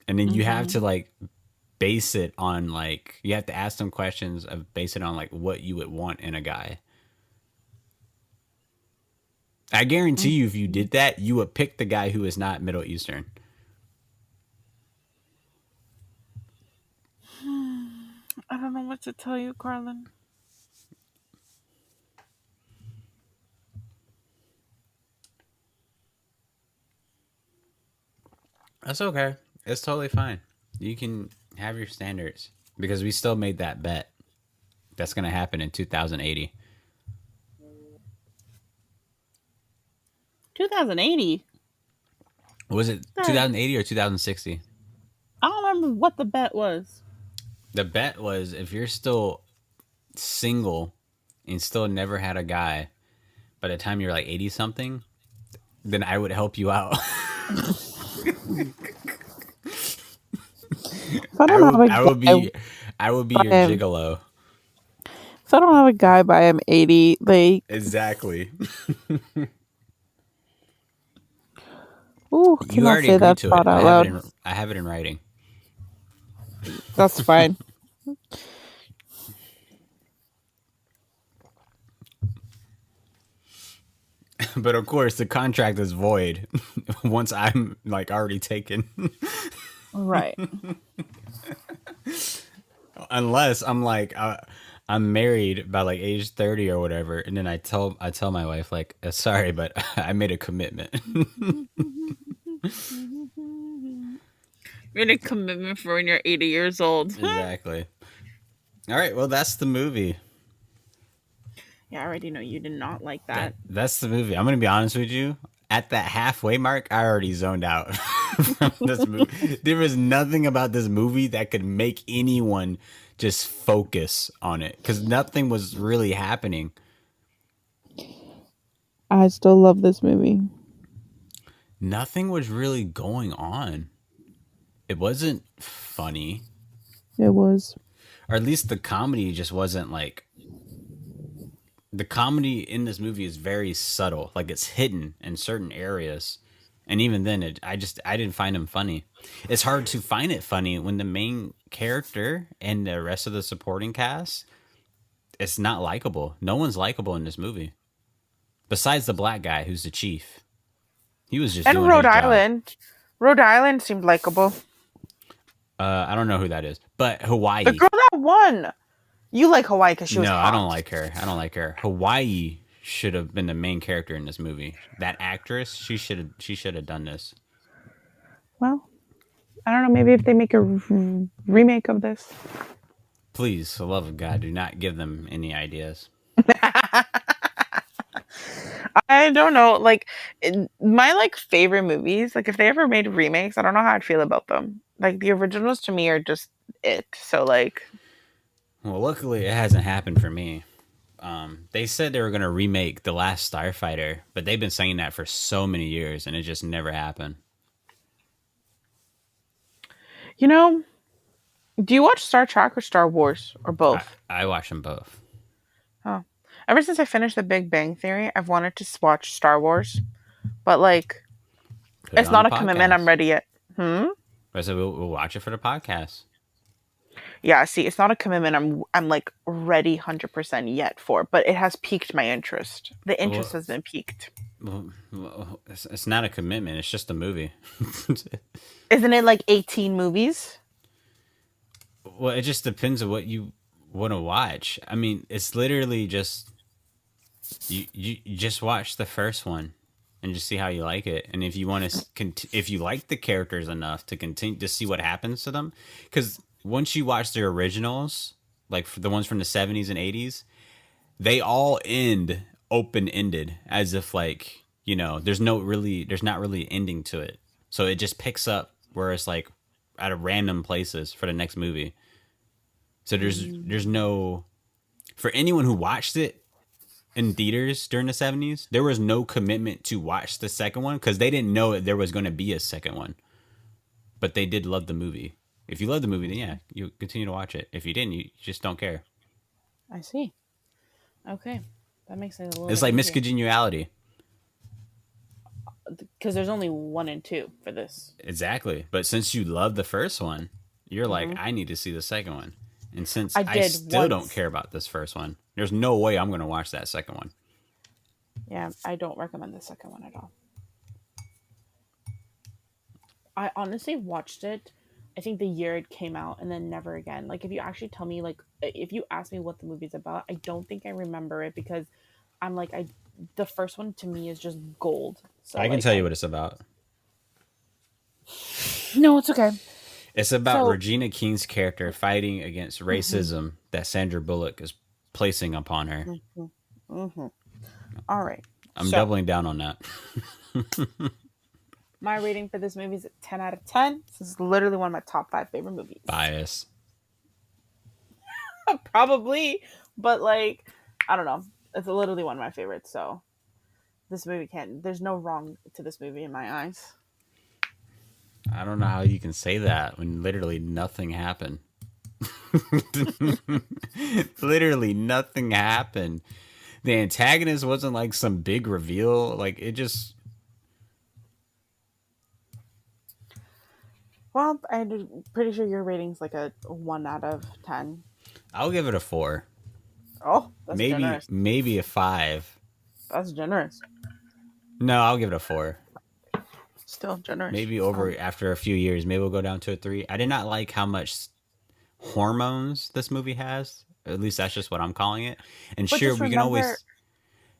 And then you have Mm-hmm. to like base it on like you have to ask them questions of base it on like what you would want in a guy. I guarantee you if you did that, you would pick the guy who is not Middle Eastern. I don't know what to tell you, Carlin. That's okay. It's totally fine. You can have your standards because we still made that bet. That's going to happen in 2080. 2080. Was it 2080 or 2060? I don't remember what the bet was. The bet was if you're still single and still never had a guy by the time you're like 80 something, then I would help you out. If I don't have a I would guy be I would be by your him, gigolo. if I don't have a guy by I'm 80, like, Exactly. ooh, You cannot already say agreed that to it. thought out loud. I have it in writing. That's fine. But of course the contract is void once I'm like already taken. Right. Unless I'm like I'm married by like age 30 or whatever, and then I tell my wife like sorry, but I made a commitment. Made a commitment for when you're 80 years old. Exactly. All right, well that's the movie. Yeah, I already know you did not like that. That's the movie. I'm gonna be honest with you. At that halfway mark, I already zoned out from this movie. There was nothing about this movie that could make anyone just focus on it because nothing was really happening. I still love this movie. Nothing was really going on. It wasn't funny, It was. or at least the comedy just wasn't like. The comedy in this movie is very subtle, like it's hidden in certain areas, and even then, I didn't find him funny. It's hard to find it funny when the main character and the rest of the supporting cast, it's not likable. No one's likable in this movie, besides the black guy who's the chief. He was just And doing his job. Rhode Island seemed likable. I don't know who that is, but The Hawaii. girl that won. You like Hawaii because she was No, I don't hot. like her. I don't like her. Hawaii should have been the main character in this movie. That actress, she should have done this. Well, I don't know. Maybe if they make a remake of this. Please, for the love of God, do not give them any ideas. I don't know. Like, my like favorite movies. Like, if they ever made remakes, I don't know how I'd feel about them. Like, the originals to me are just it. So like, Well, luckily it hasn't happened for me. They said they were going to remake The Last Starfighter, but they've been saying that for so many years, and it just never happened. you know, do you watch Star Trek or Star Wars or both? I watch them both. Oh, ever since I finished The Big Bang Theory, I've wanted to watch Star Wars, but like, Put it it's on the not a commitment I'm podcast. ready yet. Hmm. I said we'll watch it for the podcast. Yeah, see, it's not a commitment I'm like ready 100% yet for, but it has piqued my interest. The interest Well, has been piqued. it's not a commitment. It's just a movie. Isn't it like 18 movies? Well, it just depends on what you want to watch. I mean, it's literally just you just watch the first one and just see how you like it. And if you want to, if you like the characters enough to continue to see what happens to them, because once you watch the originals, like for the ones from the 70s and 80s, they all end open ended, as if like there's not really ending to it. So it just picks up where it's like at a random places for the next movie. So there's no, for anyone who watched it in theaters during the 70s, there was no commitment to watch the second one because they didn't know that there was going to be a second one. But they did love the movie. If you love the movie, then yeah, you continue to watch it. If you didn't, you just don't care. I see. Okay, that makes it a little. It's bit like Miss easier. Congeniality. Because there's only 1 and 2 for this. Exactly. But since you love the first one, you're like, Mm-hmm. I need to see the second one. And since I I did still don't once. care about this first one, there's no way I'm going to watch that second one. Yeah, I don't recommend the second one at all. I honestly watched it, I think the year it came out, and then never again. Like, if you actually tell me, like, if you ask me what the movie's about, I don't think I remember it because I'm like, the first one to me is just gold. So, I can like, tell you what it's about. no, it's okay. It's about So, Regina King's character fighting against mhm, racism that Sandra Bullock is placing upon her. mhm, mhm. All right. I'm So, doubling down on that. my rating for this movie is a 10 out of 10. This is literally one of my top 5 favorite movies. Bias. Probably, but like, I don't know. It's literally one of my favorites. So, this movie can't. There's no wrong to this movie in my eyes. I don't know how you can say that when literally nothing happened. Literally nothing happened. The antagonist wasn't like some big reveal. Like it just. Well, I'm pretty sure your rating's like a 1 out of 10. I'll give it a 4. Oh, that's Maybe generous. maybe a 5. That's generous. No, I'll give it a 4. Still generous. Maybe over after a few years, maybe we'll go down to a 3. I did not like how much hormones this movie has. At least that's just what I'm calling it. And But sure, just we can remember, always.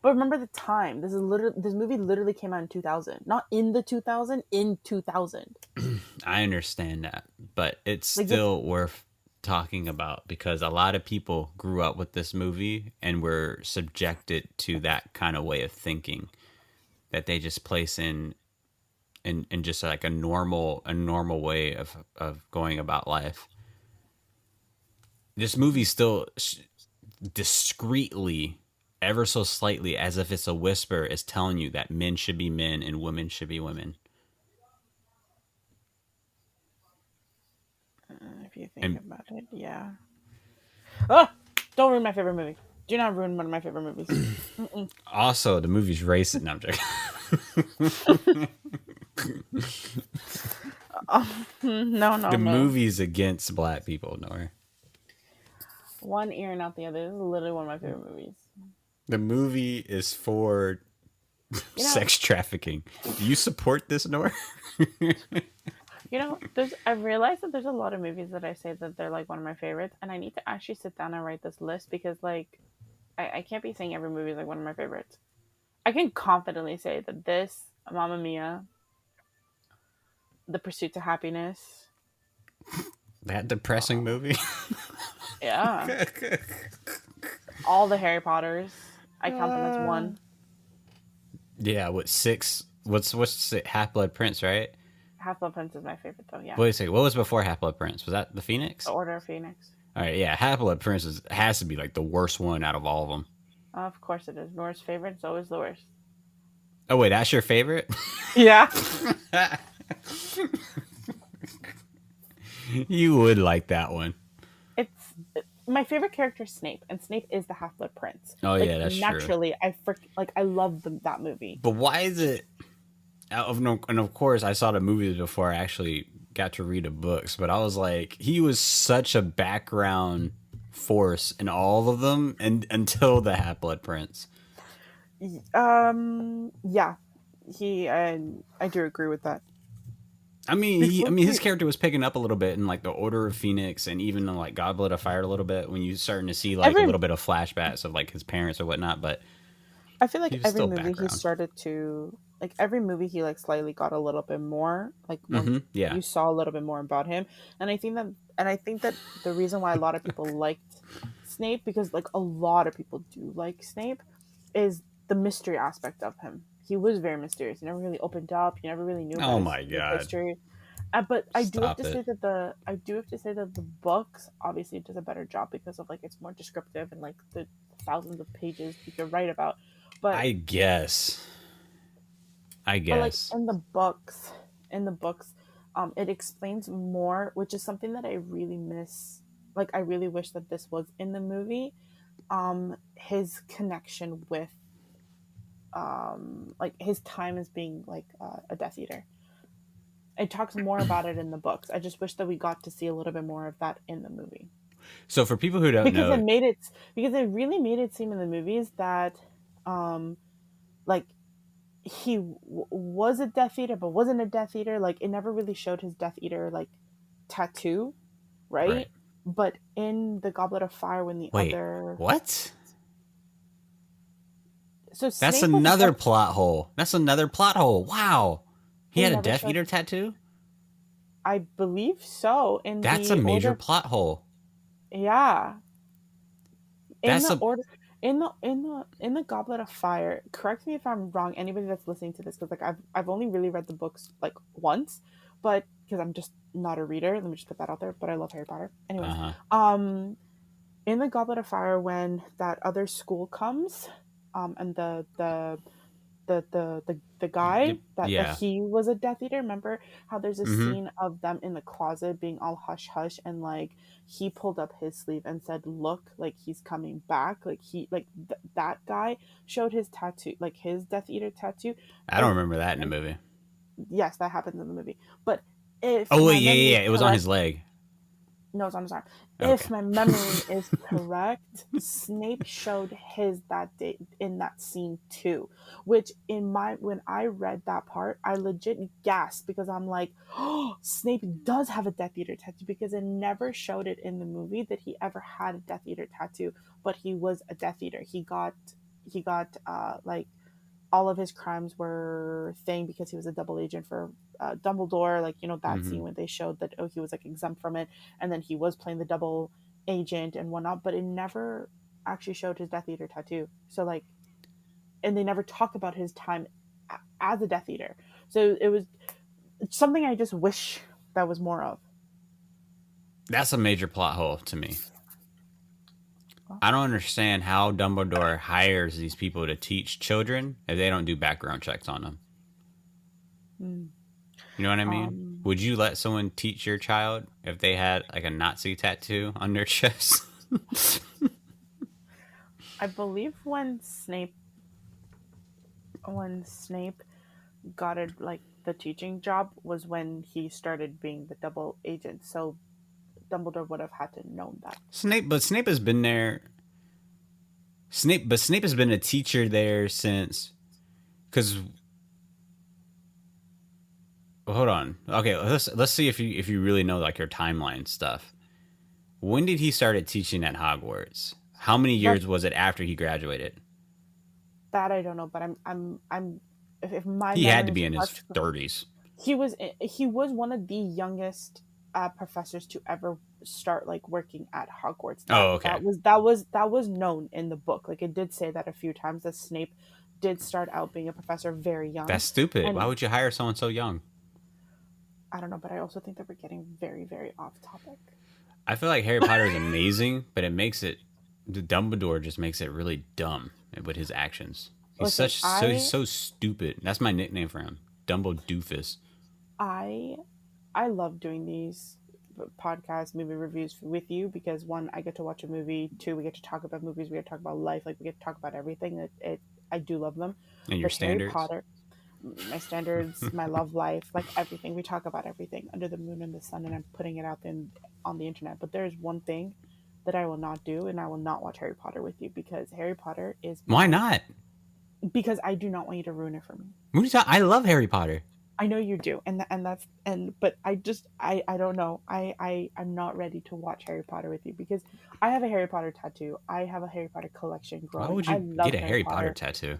but remember the time. This movie literally came out in 2000. Not in the 2000, in 2000. I understand that, but it's Like, still worth talking about because a lot of people grew up with this movie and were subjected to that kind of way of thinking that they just place in just like a normal way of going about life. This movie still discreetly, ever so slightly, as if it's a whisper, is telling you that men should be men and women should be women. if you think And about it, yeah. Oh, don't ruin my favorite movie. Do not ruin one of my favorite movies. Mm-mm. also, the movie's racist. No, I'm joking. No, no, The no. movie's against black people, Noor. One ear and out the other. This is literally one of my favorite movies. The movie is for You know, sex trafficking. Do you support this, Noor? there's. I've realized that there's a lot of movies that I say that they're like one of my favorites, and I need to actually sit down and write this list because, like, I can't be saying every movie is like one of my favorites. I can confidently say that this, Mamma Mia, The Pursuit to Happiness, That depressing movie? yeah, all the Harry Potters, I count them as one. Yeah, what, 6? What's Half Blood Prince, right? Half Blood Prince is my favorite though. Yeah, Wait a second. What was before Half Blood Prince? Was that the The Phoenix? Order of Phoenix. All right, yeah. Half Blood Prince has to be like the worst one out of all of them. Of course it is. Nora's favorite is always the worst. Oh wait, that's your favorite? Yeah. You would like that one. It's my favorite character is Snape, and Snape is the Half Blood Prince. Oh Like, yeah, that's true. naturally, I love that movie. But why is it? And of course, I saw the movies before I actually got to read the books. But I was like, he was such a background force in all of them, and until the Half Blood Prince. Yeah, I do agree with that. I mean, his Before character was picking up a little bit in like the Order of Phoenix and even like Goblet of Fire a little bit when you starting to see like a every little bit of flashbacks of like his parents or whatnot. But I feel like he was every still movie he background. started to like every movie he like slightly got a little bit more like more Yeah. you saw a little bit more about him. And I think that the reason why a lot of people liked Snape, because like a lot of people do like Snape, is the mystery aspect of him. He was very mysterious. He never really opened up. You never really knew about Oh my his god. history. But Stop it. I do have to say that the books obviously does a better job because of like it's more descriptive and like the thousands of pages you could write about. But I guess. I like guess. in the books, it explains more, which is something that I really miss. Like I really wish that this was in the movie. His connection with like his time as being like a Death Eater. It talks more about it in the books. I just wish that we got to see a little bit more of that in the movie So for people who don't because know, it really made it seem in the movies that um like was a Death Eater but wasn't a Death Eater. Like it never really showed his Death Eater like tattoo, right? right? But in the Goblet of Fire, when the Wait, other what? so That's Snape was a another Death, plot hole. That's another plot hole. Wow. He they had a never Death showed. Eater tattoo? I believe so in That's a the major order. plot hole. Yeah, in That's the a order in the Goblet of Fire. Correct me if I'm wrong. Anybody that's listening to this, because like I've only really read the books like once, but because I'm just not a reader. Let me just put that out there. But I love Harry Potter. Anyways, uh-huh. um, in the Goblet of Fire, when that other school comes, and the guy that Yeah. he was a Death Eater. Remember how there's a Mhm. scene of them in the closet being all hush hush, and like he pulled up his sleeve and said, "Look, like he's coming back." Like that guy showed his tattoo, like his Death Eater tattoo. I don't If remember that in the movie. yes, that happens in the movie, but if Oh wait, my yeah, memory yeah, is yeah. It was on correct, his leg. no, it's on his arm. Okay. If my memory is correct, Snape showed his that day in that scene too. Which in my when I read that part, I legit gasped because I'm like, oh, Snape does have a Death Eater tattoo because it never showed it in the movie that he ever had a Death Eater tattoo, but he was a Death Eater. He got like all of his crimes were thing because he was a double agent for Dumbledore. Like that Mhm. scene when they showed that he was like exempt from it, and then he was playing the double agent and whatnot, but it never actually showed his Death Eater tattoo. So like, and they never talked about his time as a Death Eater. So it was something I just wish that was more of. That's a major plot hole to me. I don't understand how Dumbledore hires these people to teach children if they don't do background checks on them. Mm. You know what I mean? Um, Would you let someone teach your child if they had like a Nazi tattoo on their chest? I believe when Snape got it like the teaching job was when he started being the double agent. So Dumbledore would have had to known that. Snape has been there. Snape has been a teacher there since. Because hold on, okay, let's see if you really know like your timeline stuff. When did he started teaching at Hogwarts? How many That years was it after he graduated? that I don't know, but I'm if my He had to memory be is in his correct, 30s. he was one of the youngest professors to ever start like working at Hogwarts. That Oh, okay. that was known in the book. Like it did say that a few times that Snape did start out being a professor very young, That's stupid. Why and would you hire someone so young? I don't know, but I also think that we're getting very very off topic. I feel like Harry Potter is amazing, but it makes it the Dumbledore just makes it really dumb with his actions. Listen, He's so stupid. That's my nickname for him, Dumbo Doofus. I I love doing these podcast movie reviews with you because one, I get to watch a movie. Two, we get to talk about movies. We get to talk about life. Like we get to talk about everything. I do love them. And your But Harry standards. Potter, my standards, my love life, like everything. We talk about everything under the moon and the sun, and I'm putting it out there on the internet. But there is one thing that I will not do, and I will not watch Harry Potter with you because Harry Potter is Why my not? because I do not want you to ruin it for me. What are you talking? I love Harry Potter. I know you do, and that's but I don't know. I'm not ready to watch Harry Potter with you because I have a Harry Potter tattoo. I have a Harry Potter collection Why growing. would I you get love a Harry Harry Potter Potter. tattoo?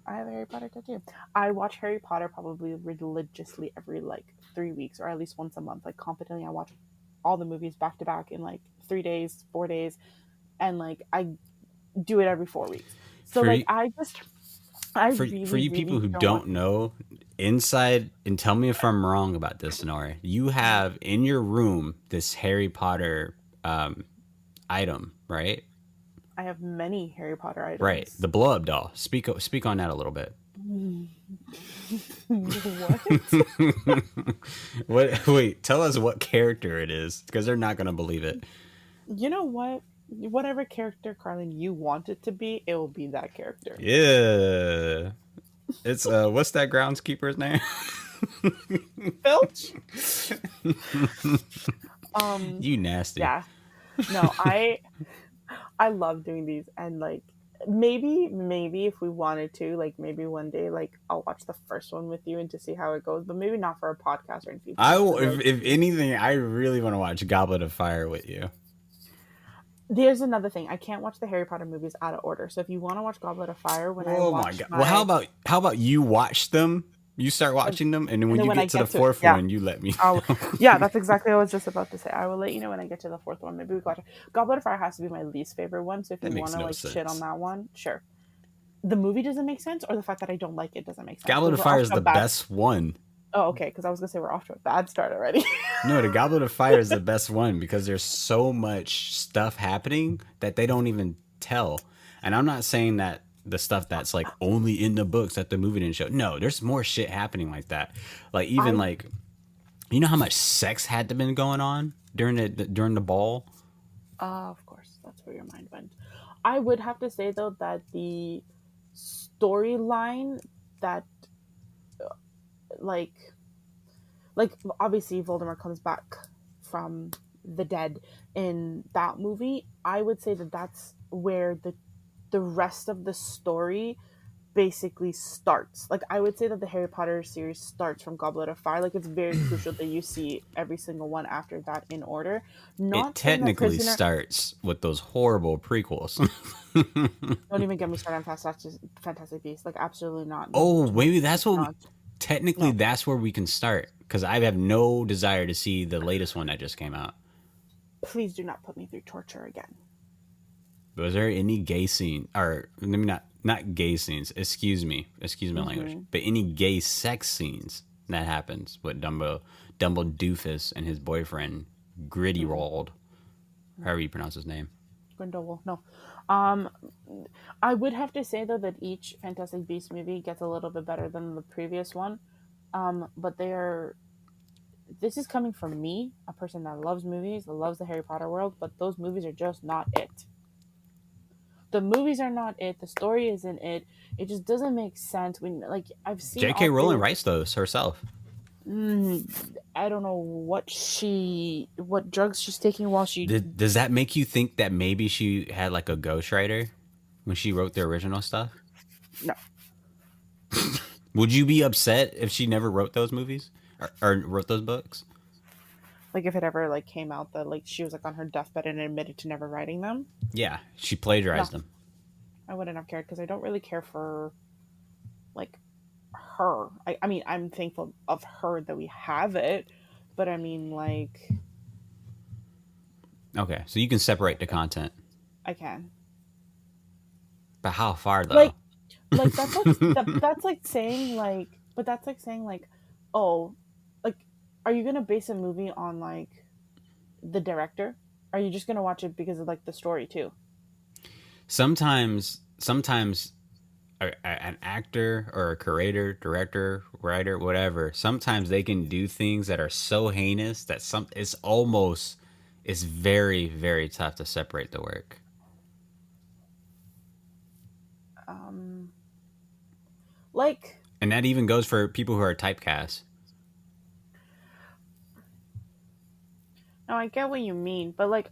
I have a Harry Potter tattoo. I watch Harry Potter probably religiously every like 3 weeks or at least once a month. Like competently, I watch all the movies back to back in like 3 days, 4 days, and like I do it every 4 weeks. So For like you, I for really you people really who don't want. don't know, inside, and tell me if I'm wrong about this, Nora, you have in your room this Harry Potter item, right? I have many Harry Potter Right, items. the blow up doll. Speak on that a little bit. What? What? Wait, tell us what character it is, because they're not gonna believe it. You know what? Whatever character, Carlin, you want it to be, it will be that character. Yeah, it's what's that groundskeeper's name? Filch? Um, You nasty. yeah. No, I love doing these and like maybe if we wanted to, like maybe one day, like I'll watch the first one with you and to see how it goes, but maybe not for a podcast or anything I will, because like if anything, I really want to watch Goblet of Fire with you. there's another thing. I can't watch the Harry Potter movies out of order. So if you want to watch Goblet of Fire when I Oh my watch god. Well, my how about you watch them? You start and watching them, and then when then you when I get to the get to it, fourth yeah. one, you let me I'll, know. yeah, that's exactly what I was just about to say. I will let you know when I get to the fourth one. Maybe we watch it. Goblet of Fire has to be my least favorite one. So if That you makes want to no like shit on sense. that one, sure. The movie doesn't make sense, or the fact that I don't like it doesn't make sense Goblet because of we're Fire off is to a the bad. best one. Oh, okay. Because I was gonna say we're off to a bad start already. No, the Goblet of Fire is the best one because there's so much stuff happening that they don't even tell. And I'm not saying that the stuff that's like only in the books that the movie didn't show. No, there's more shit happening like that. Like even I like, you know how much sex had to been going on during the ball. of course that's where your mind went. I would have to say though that the storyline that like like obviously Voldemort comes back from the dead in that movie. I would say that that's where the rest of the story basically starts. Like I would say that the Harry Potter series starts from Goblet of Fire. Like it's very crucial that you see every single one after that in order. It Not saying that technically Prisoner. starts with those horrible prequels. Don't even get me started on Fantastic Beasts. Like absolutely not. Oh, No, maybe that's what not technically no. that's where we can start because I have no desire to see the latest one that just came out. Please do not put me through torture again. Was there any gay scene, or maybe not gay scenes? Excuse my language, Mm-hmm. but any gay sex scenes that happens with Dumbo Doofus and his boyfriend Gritty Mm-hmm. Rolled, however you pronounce his name. Grindelwald. No. Um, I would have to say though that each Fantastic Beasts movie gets a little bit better than the previous one. But they are. This is coming from me, a person that loves movies, that loves the Harry Potter world, but those movies are just not it. The movies are not it. The story isn't it. It just doesn't make sense when like I've seen J.K. all three Rowling of. writes those herself. I don't know what drugs she's taking while she. Does that make you think that maybe she had like a ghostwriter when she wrote the original stuff? No. Would you be upset if she never wrote those movies or wrote those books? Like if it ever like came out that like she was like on her deathbed and admitted to never writing them. Yeah, she No, plagiarized them. I wouldn't have cared because I don't really care for like her. I mean, I'm thankful of her that we have it, but I mean, like, Okay, so you can separate the content, I can. but how far though? Like, that's like saying like, but that's like saying like, oh, like, are you gonna base a movie on like the director? Are you just gonna watch it because of like the story too? Sometimes an actor or a creator, director, writer, whatever, sometimes they can do things that are so heinous that it's very, very tough to separate the work. Um, like, And that even goes for people who are typecast. no, I get what you mean, but like,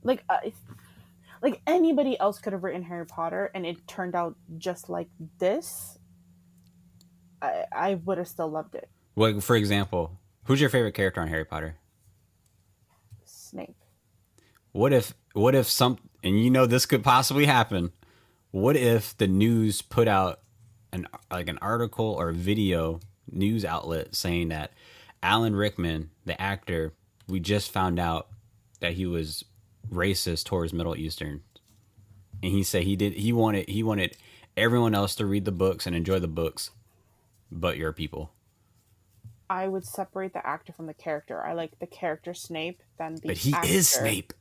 like anybody else could have written Harry Potter and it turned out just like this. I would have still loved it. Well, for example, who's your favorite character on Harry Potter? Snape. What if some and you know this could possibly happen. What if the news put out an article or video news outlet saying that Alan Rickman, the actor, we just found out that he was racist towards Middle Eastern, and he said he wanted everyone else to read the books and enjoy the books, but your people. I would separate the actor from the character. I like the character Snape than But the he is actor. Snape.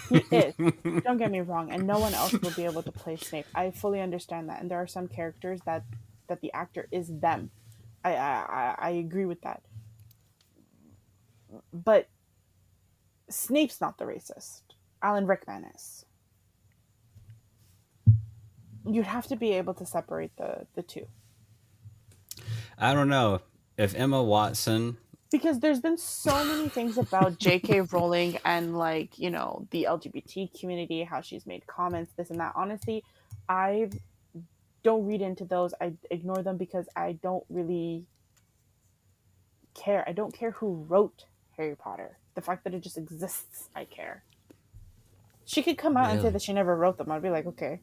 He is. Don't get me wrong, and no one else will be able to play Snape. I fully understand that, and there are some characters that the actor is them. I agree with that. But Snape's not the racist. Alan Rickman is. You'd have to be able to separate the two. I don't know if Emma Watson. Because there's been so many things about J.K. Rowling and, like, the LGBT community, how she's made comments, this and that. Honestly, I don't read into those. I ignore them because I don't really care. I don't care who wrote Harry Potter. The fact that it just exists, I care. She could come out and say Really? that she never wrote them. I'd be like, okay.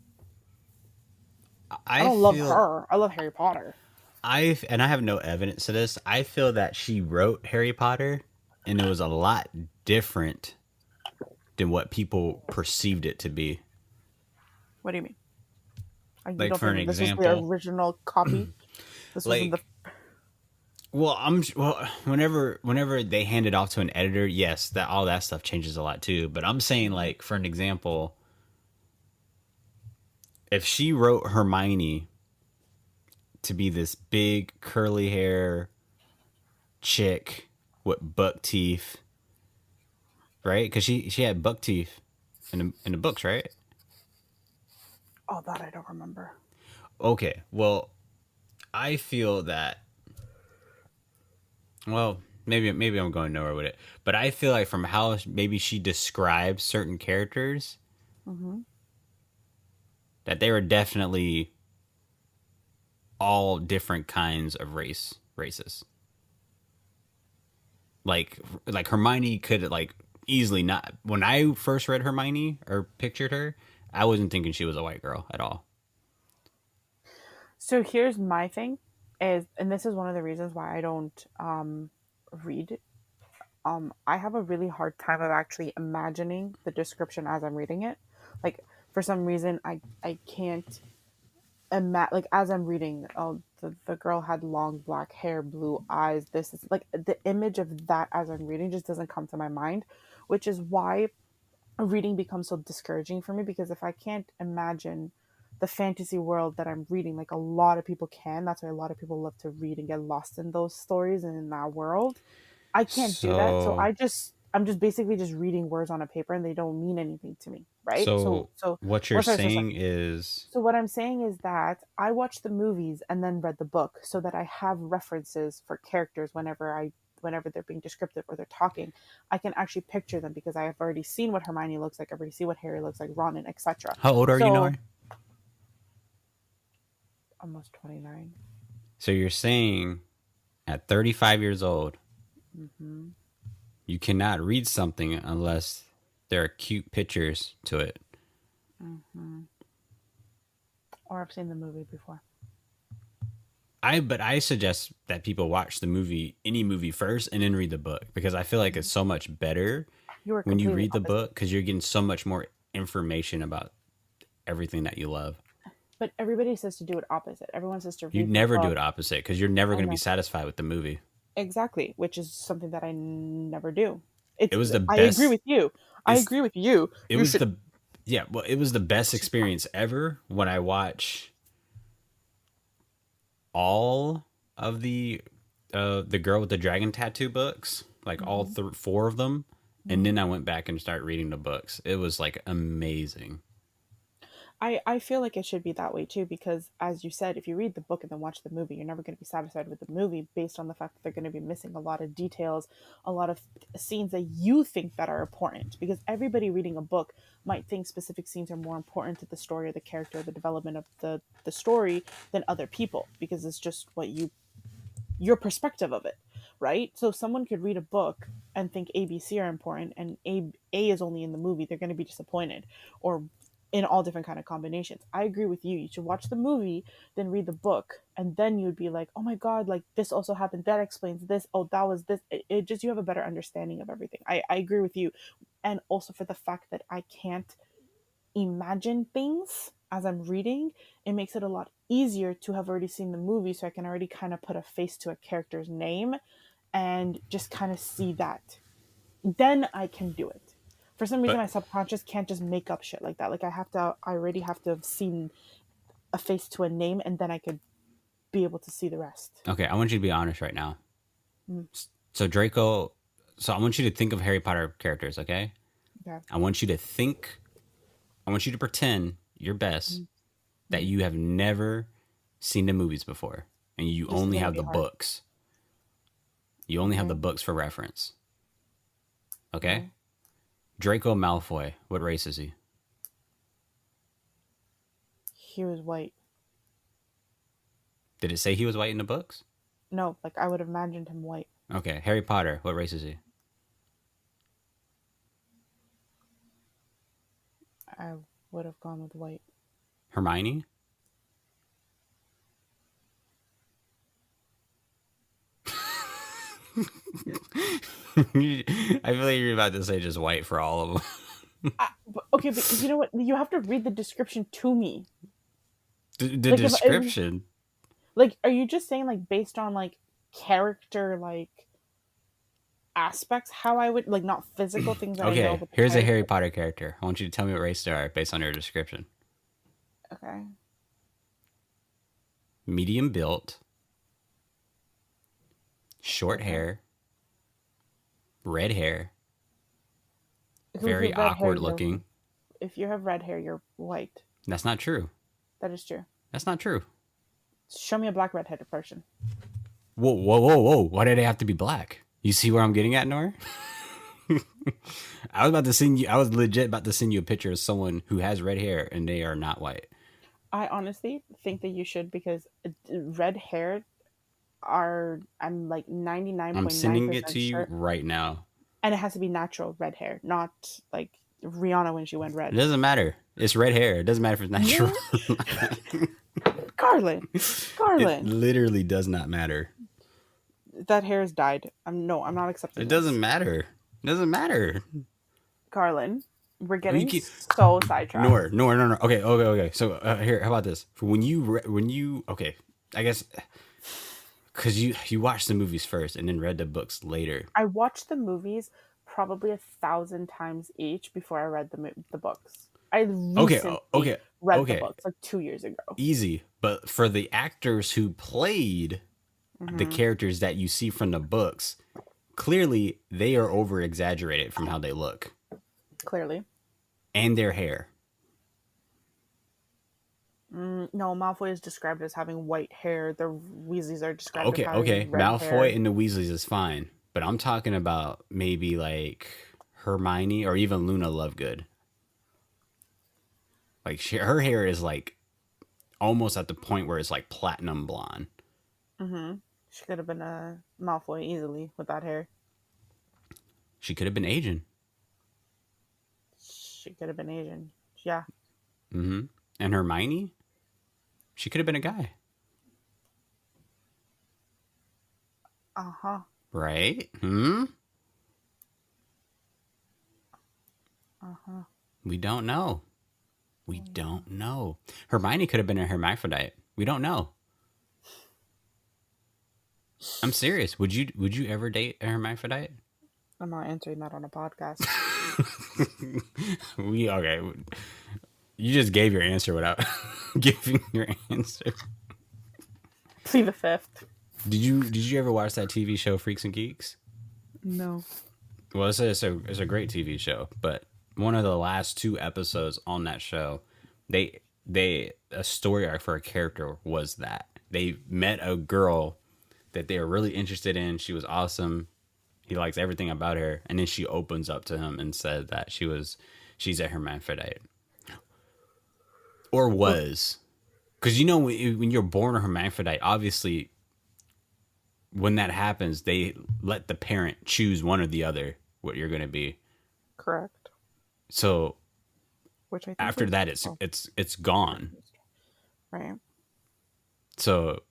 I I don't love feel her. I love Harry Potter. I have no evidence to this. I feel that she wrote Harry Potter, and it was a lot different than what people perceived it to be. What do you mean? You Like don't for an think this was the example, original copy? This wasn't the. like whenever they hand it off to an editor, yes, that all that stuff changes a lot too. But I'm saying, like, for an example, if she wrote Hermione to be this big curly hair chick with buck teeth, right? Because she had buck teeth in the books, right? Oh, that I don't remember. Okay, well, I feel that. Well, maybe I'm going nowhere with it, but I feel like from how maybe she describes certain characters, Hmm. that they were definitely all different kinds of races. Like Hermione could, like, easily not. When I first read Hermione or pictured her, I wasn't thinking she was a white girl at all. So here's my thing, and this is one of the reasons why I don't read. I have a really hard time of actually imagining the description as I'm reading it. Like, for some reason, I can't imagine, like, as I'm reading. Oh, the girl had long black hair, blue eyes. This is like the image of that as I'm reading just doesn't come to my mind, which is why reading becomes so discouraging for me, because if I can't imagine the fantasy world that I'm reading, like a lot of people can, that's why a lot of people love to read and get lost in those stories and in that world. I can't do that. So So, I'm just basically just reading words on a paper and they don't mean anything to me, right? so what you're Or sorry, sorry, sorry. saying is, So what I'm saying is that I watched the movies and then read the book so that I have references for characters whenever they're being descriptive or they're talking. I can actually picture them because I have already seen what Hermione looks like, I've already seen what Harry looks like, Ron, and etc. how old are you, So Noor? almost 29. So you're saying at 35 years old, Hmm. you cannot read something unless there are cute pictures to it. Hmm. Or I've seen the movie before. But I suggest that people watch any movie first, and then read the book, because I feel like it's so much better You were when you completely read the opposite. book, because you're getting so much more information about everything that you love. But everybody says to do it opposite. Everyone says to You read the never do book. it opposite, because you're never I going to be know. satisfied with the movie. Exactly, which is something that I never do. It It's was the I agree best. with you. I It's agree with you. it You was should the Yeah, well, it was the best experience ever when I watch all of the girl with the dragon tattoo books, like all Mhm. four of them, and Mhm. then I went back and started reading the books. It was like amazing. I feel like it should be that way too, because as you said, if you read the book and then watch the movie, you're never going to be satisfied with the movie based on the fact that they're going to be missing a lot of details, a lot of scenes that you think that are important. Because everybody reading a book might think specific scenes are more important to the story or the character or the development of the story than other people, because it's just what you your perspective of it, right? So someone could read a book and think A, B, C are important, and A is only in the movie. They're going to be disappointed, or in all different kind of combinations. I agree with you. You should watch the movie, then read the book, and then you'd be like, oh my god, like this also happened. That explains this. Oh, that was this. It just, you have a better understanding of everything. I agree with you, and also for the fact that I can't imagine things as I'm reading, it makes it a lot easier to have already seen the movie, so I can already kind of put a face to a character's name and just kind of see that. Then I can do it. For some reason, But my subconscious can't just make up shit like that. Like I already have to have seen a face to a name, and then I could be able to see the rest. okay, I want you to be honest right now. Mm. So Draco, so I want you to think of Harry Potter characters, okay? Okay. I want you to think, I want you to pretend your best that you have never seen the movies before and you This is only gonna have be the hard. books. You only have Okay. the books for reference. Okay? Okay. Draco Malfoy, what race is he? He was white. Did it say he was white in the books? No, like I would have imagined him white. Okay, Harry Potter, what race is he? I would have gone with white. Hermione? I feel like you're about to say just white for all of them. Okay, but you know what? You have to read the description to me. The Like description. like, are you just saying like based on like character like aspects? How I would like, not physical things that I know, Okay, but the here's a character. Harry Potter character. I want you to tell me what race they are based on your description. Okay. Medium built, short hair, red hair, If very you have red hair, awkward you're- looking. If you have red hair, you're white. That's not true. That is true. That's not true. Show me a black redheaded person. Whoa, whoa, whoa, whoa. Why do they have to be black? You see where I'm getting at, Noor? I was legit about to send you a picture of someone who has red hair and they are not white. I honestly think that you should, because red hair are, I'm like 99.9% I'm sending it to you sure. right now. And it has to be natural red hair, not like Rihanna when she went It red. doesn't matter. It's red hair. It doesn't matter if it's natural. Garland. It Garland. literally does not matter. That hair is dyed. I'm not accepting It this. doesn't matter. It doesn't matter. Garland. We're getting keep- so sidetracked. No. Okay. So here, how about this? When you, okay, I guess, because you watched the movies first and then read the books later. I watched the movies probably 1,000 times each before I read the books. I recently read the books like 2 years ago. Easy, but for the actors who played the characters that you see from the books, clearly they are over exaggerated from how they look Clearly. and their hair. No, Malfoy is described as having white hair. The Weasleys are described as having Okay. red Malfoy hair. and the Weasleys is fine, but I'm talking about maybe like Hermione or even Luna Lovegood. Like her hair is like almost at the point where it's like platinum blonde. She could have been a Malfoy easily with that hair. She could have been Asian. She could have been Asian. Yeah. And Hermione, she could have been a guy. Uh-huh. Right? We don't know. We don't know. Hermione could have been a hermaphrodite. We don't know. I'm serious. Would you ever date a hermaphrodite? I'm not answering that on a podcast. Okay. You just gave your answer without giving your answer. Plead the fifth. Did you ever watch that TV show Freaks and Geeks? No. Well, it's a great TV show, but one of the last 2 episodes on that show, a story arc for a character was that they met a girl that they were really interested in. She was awesome. He likes everything about her, and then she opens up to him and said that she's a hermaphrodite, or was, because when you're born a hermaphrodite, obviously when that happens, they let the parent choose one or the other what you're going to be. Correct. So Which I think after is that, it's gone. right. So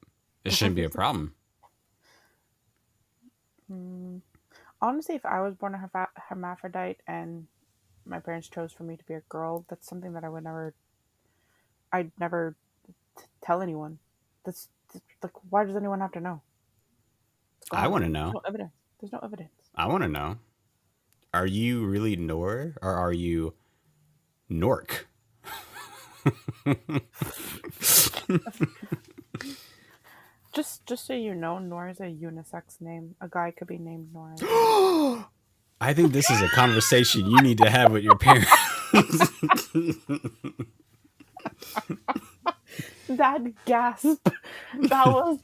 it shouldn't be a problem. Honestly, if I was born a hermaphrodite and my parents chose for me to be a girl, that's something that I'd never tell anyone. That's like, why does anyone have to know? It's I gone. want to There's know. no evidence. There's no evidence. I want to know. Are you really Noor or are you Nork? Just so you know, Noor is a unisex name. A guy could be named Noor. I think this is a conversation you need to have with your parents. That gasp. That was.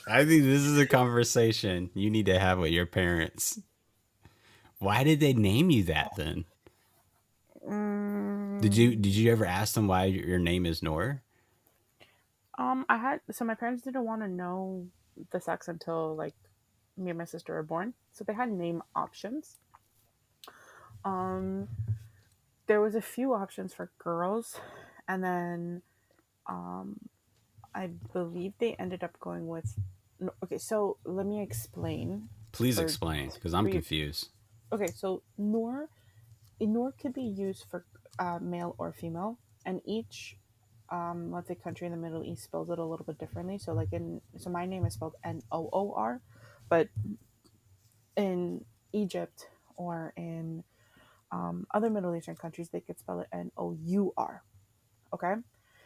I think this is a conversation you need to have with your parents. Why did they name you that then? Did you ever ask them why your name is Noor? My parents didn't want to know the sex until like me and my sister were born, so they had name options. Um, there was a few options for girls, and then I believe they ended up going with. No, okay, so let me explain. Please For, explain, because I'm for you. confused. Okay, so Noor could be used for male or female, and each let's say country in the Middle East spells it a little bit differently. So my name is spelled Noor, but in Egypt or in other Middle Eastern countries they could spell it Nour. Okay,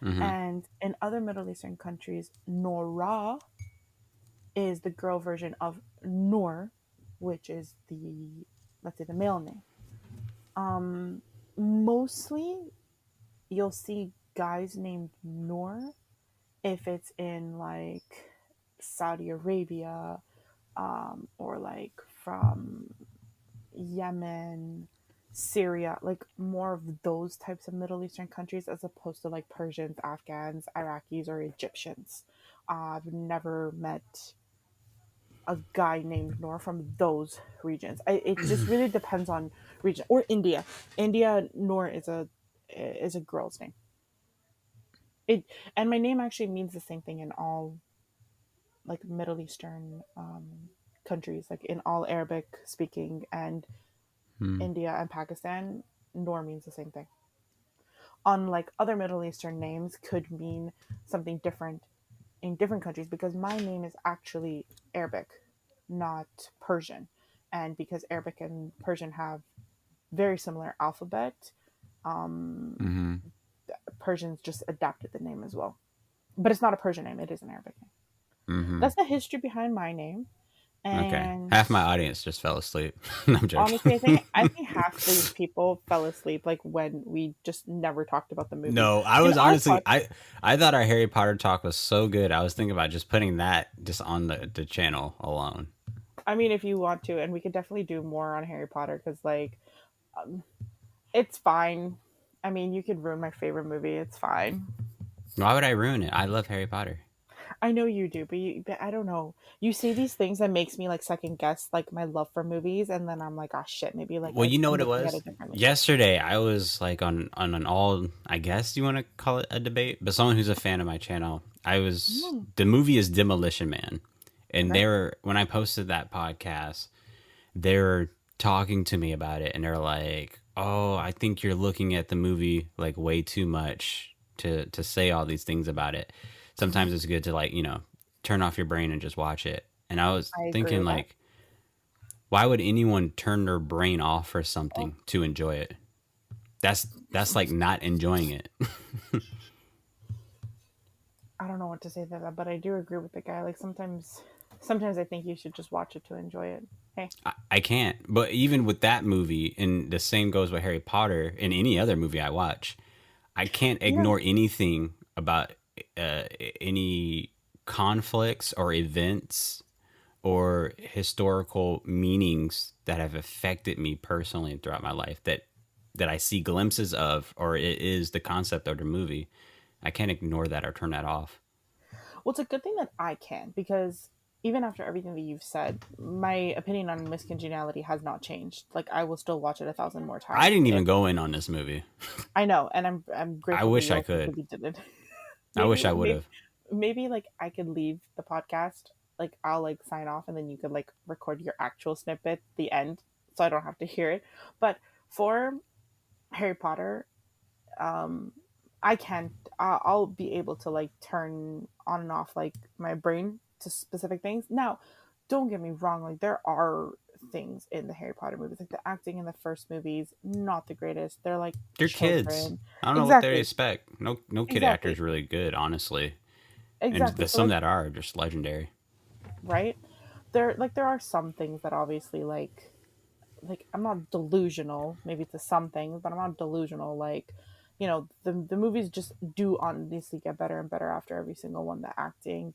Mm-hmm. and in other Middle Eastern countries, Nora is the girl version of Noor, which is the, let's say, the male name. Mostly you'll see guys named Noor if it's in like Saudi Arabia, or like from Yemen, Syria, like more of those types of Middle Eastern countries as opposed to like Persians, Afghans, Iraqis, or Egyptians. I've never met a guy named Noor from those regions. It just really depends on region. Or India. India, Noor is a girl's name. It and my name actually means the same thing in all like Middle Eastern countries, like in all Arabic speaking and Hmm. India and Pakistan, Noor means the same thing. Unlike other Middle Eastern names could mean something different in different countries because my name is actually Arabic, not Persian. And because Arabic and Persian have very similar alphabet, Mm-hmm. Persians just adapted the name as well. But it's not a Persian name, it is an Arabic name. Mm-hmm. That's the history behind my name. Okay. And Half my audience just fell asleep. No, I'm honestly, joking. I think half these people fell asleep like when we just never talked about the movie. No, I In was our honestly pod, I thought our Harry Potter talk was so good. I was thinking about just putting that just on the channel alone. I mean, if you want to, and we could definitely do more on Harry Potter because like um, it's fine. I mean, you could ruin my favorite movie. It's fine. Why would I ruin it? I love Harry Potter. I know you do, but I don't know. You say these things that makes me like second guess like my love for movies, and then I'm like, oh shit, maybe like Well, you know I'm what it looking at was? it differently. Yesterday, I was like on an all, I guess you want to call it a debate, but someone who's a fan of my channel. Mm, The movie is Demolition Man. And okay. when I posted that podcast, they're talking to me about it and they're like, "Oh, I think you're looking at the movie like way too much to say all these things about it. Sometimes it's good to like, turn off your brain and just watch it." And I was I agree thinking with that. like, why would anyone turn their brain off for Oh, something to enjoy it? That's like not enjoying it. I don't know what to say to that, but I do agree with the guy. Like sometimes I think you should just watch it to enjoy it. Hey, I can't. But even with that movie, and the same goes with Harry Potter and any other movie I watch, I can't yeah, ignore anything about uh, any conflicts or events or historical meanings that have affected me personally throughout my life that I see glimpses of, or it is the concept of the movie. I can't ignore that or turn that off. Well, it's a good thing that I can, because even after everything that you've said, my opinion on Miss Congeniality has not changed. Like, I will still watch it a thousand more I times didn't if even go in on this movie. I know, and I'm I grateful that wish you I also could. really didn't. I maybe wish I would maybe have. maybe like I could leave the podcast, like I'll like sign off, and then you could like record your actual snippet at the end, so I don't have to hear it. But for Harry Potter, um I can't, I'll be able to like turn on and off like my brain to specific things. Now, don't get me wrong, like there are things in the Harry Potter movies, like the acting in the first movies, not the greatest. They're like They're kids. children. I don't know what they Exactly. expect. No kid actor is Exactly. really good, honestly. And Exactly. the So some like, that are just legendary. right? There are some things that obviously like I'm not delusional, maybe to some things, but I'm not delusional. Like, the movies just do honestly get better and better after every single one. The acting,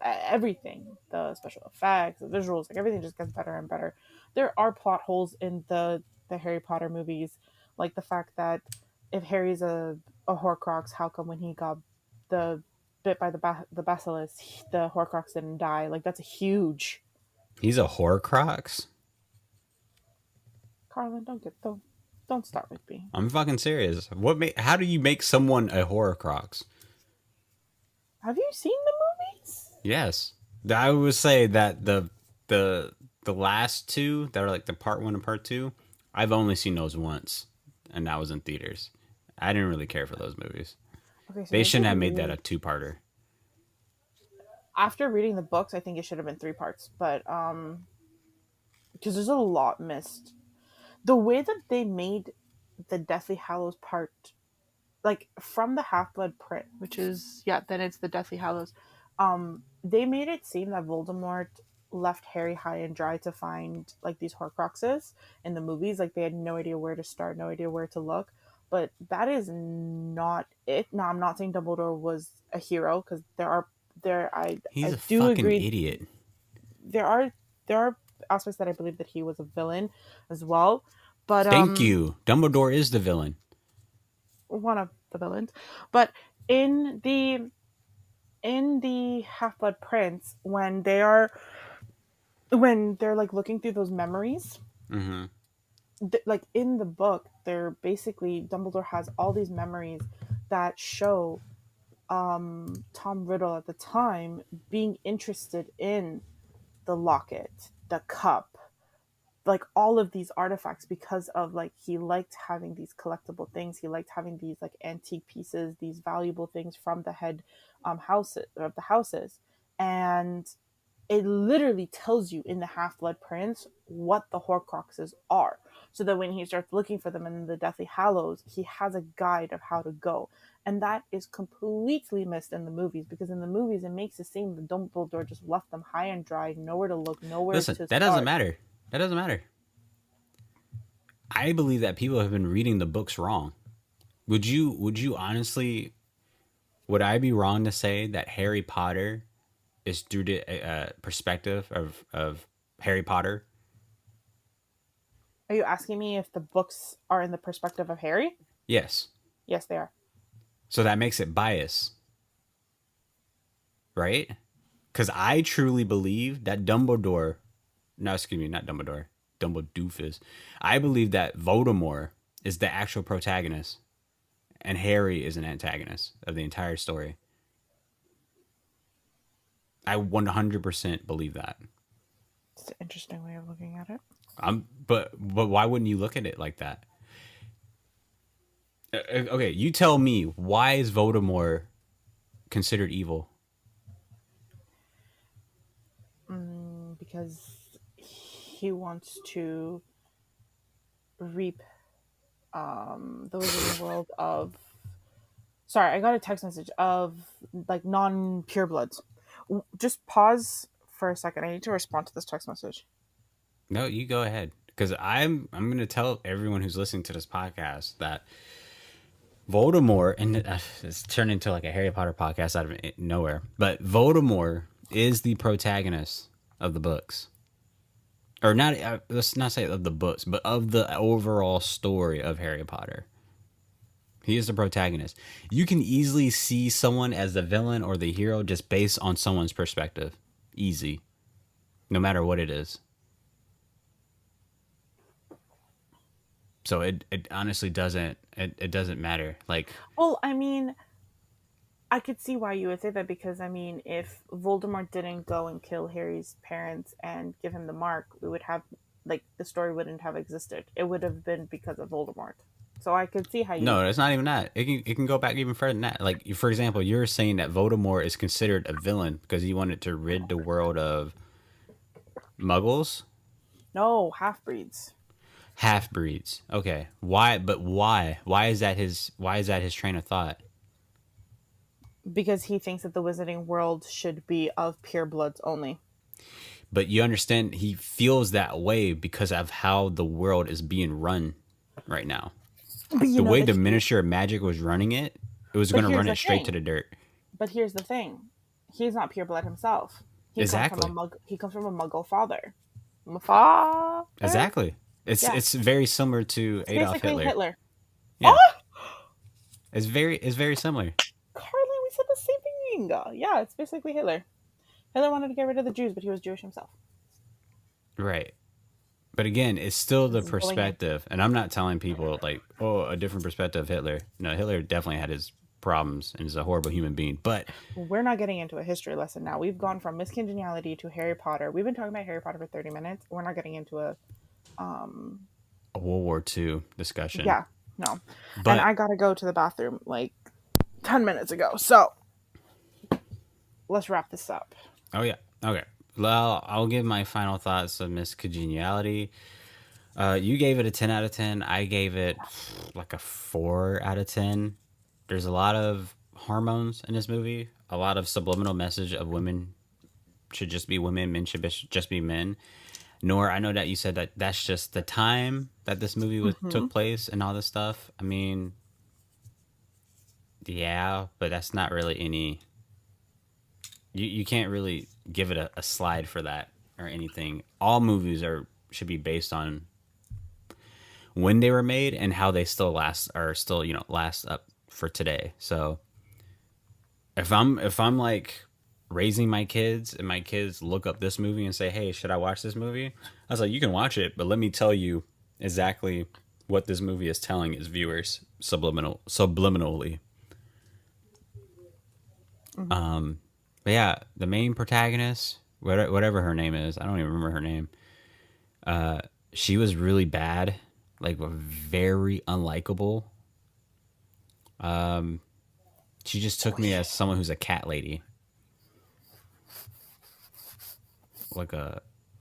everything, the special effects, the visuals, like everything just gets better and better. There are plot holes in the Harry Potter movies, like the fact that if Harry's a Horcrux, how come when he got the bit by the basilisk, the Horcrux didn't die? Like, that's a huge. He's a Horcrux? Carlin, don't start with me. I'm fucking serious. How do you make someone a Horcrux? Have you seen the movies? Yes. I would say that the the last two that are like the part 1 and part 2, I've only seen those once, and that was in theaters. I didn't really care for those movies. Okay, so They maybe shouldn't have made that a two-parter. after reading the books, I think it should have been three parts, but because there's a lot missed. The way that they made the Deathly Hallows part, like from the Half Blood Print, which is, yeah, then it's the Deathly Hallows. They made it seem that Voldemort left Harry high and dry to find like these Horcruxes in the movies. Like, they had no idea where to start, no idea where to look. But that is not it. Now, I'm not saying Dumbledore was a hero, because He's I a do fucking agree idiot. there are aspects that I believe that he was a villain as well. But Thank you. Dumbledore is the villain. one of the villains. But in the Half Blood Prince, when they're like looking through those memories, Mm-hmm. like in the book, they're basically, Dumbledore has all these memories that show Tom Riddle at the time being interested in the locket, the cup, like all of these artifacts, because of like he liked having these collectible things, he liked having these like antique pieces, these valuable things from the head houses of the houses. And it literally tells you in the Half-Blood Prince what the Horcruxes are, so that when he starts looking for them in the Deathly Hallows, he has a guide of how to go. And that is completely missed in the movies, because in the movies it makes it seem that Dumbledore just left them high and dry, nowhere to look, nowhere Listen, to that doesn't start. matter. That doesn't matter. I believe that people have been reading the books wrong. Would you honestly, would I be wrong to say that Harry Potter is through the perspective of Harry Potter? Are you asking me if the books are in the perspective of Harry? Yes. Yes, they are. So that makes it bias, right? Because I truly believe that Dumbledore, no, excuse me, not Dumbledore, Dumbledoofus. I believe that Voldemort is the actual protagonist, and Harry is an antagonist of the entire story. I 100% believe that. It's an interesting way of looking at it. But why wouldn't you look at it like that? Okay, you tell me, why is Voldemort considered evil? Because he wants to reap the wizarding world of. Sorry, I got a text message of like non purebloods. Just pause for a second. I need to respond to this text message. No, you go ahead, because I'm going to tell everyone who's listening to this podcast that Voldemort, and it's turned into like a Harry Potter podcast out of nowhere, but Voldemort is the protagonist of the books, or not. Let's not say of the books, but of the overall story of Harry Potter. He is the protagonist. You can easily see someone as the villain or the hero just based on someone's perspective. Easy. No matter what it is. So it honestly doesn't it doesn't matter. Like, Well, I mean, I could see why you would say that because I mean, if Voldemort didn't go and kill Harry's parents and give him the mark, we would have like the story wouldn't have existed. It would have been because of Voldemort. So I could see how you. no, it's not even that. It can go back even further than that. Like, for example, you're saying that Voldemort is considered a villain because he wanted to rid the world of muggles, No, half breeds. half breeds. Okay. Why, but why? Why is that his train of thought? Because he thinks that the wizarding world should be of pure bloods only. But you understand he feels that way because of how the world is being run right now. But you The know way that the he- Minister of Magic was running it, it was But going to here's run the it straight to thing. the dirt. But here's the thing: he's not pure blood himself. Exactly. He comes from a Muggle father. Father. Exactly. Yeah. It's very similar to It's Adolf basically Hitler. Hitler. Yeah. Oh, It's very similar. Carlin, we said the same thing. Yeah, it's basically Hitler. Hitler wanted to get rid of the Jews, but he was Jewish himself. Right. But again, it's still the This is bullying. perspective. And I'm not telling people like, oh, a different perspective of Hitler. No, Hitler definitely had his problems and is a horrible human being. But We're not getting into a history lesson now. We've gone from Miss Congeniality to Harry Potter. We've been talking about Harry Potter for 30 minutes. We're not getting into a a World War II discussion. yeah, no. But And I gotta go to the bathroom like 10 minutes ago. So let's wrap this up. oh yeah. Okay. Well, I'll give my final thoughts of Miss Congeniality. You gave it a 10 out of 10. I gave it like a 4 out of 10. There's a lot of hormones in this movie, a lot of subliminal message of women should just be women, men should just be men. Noor, I know that you said that that's just the time that this movie took place and all this stuff. I mean, yeah, but that's not really any. You can't really give it a slide for that or anything. All movies should be based on when they were made and how they still last last up for today. So if I'm like raising my kids and my kids look up this movie and say, hey, should I watch this movie? I was like, you can watch it, but let me tell you exactly what this movie is telling its viewers subliminally. But yeah, the main protagonist, whatever her name is, I don't even remember her name. She was really bad, like very unlikable. She just took me as someone who's a cat lady, like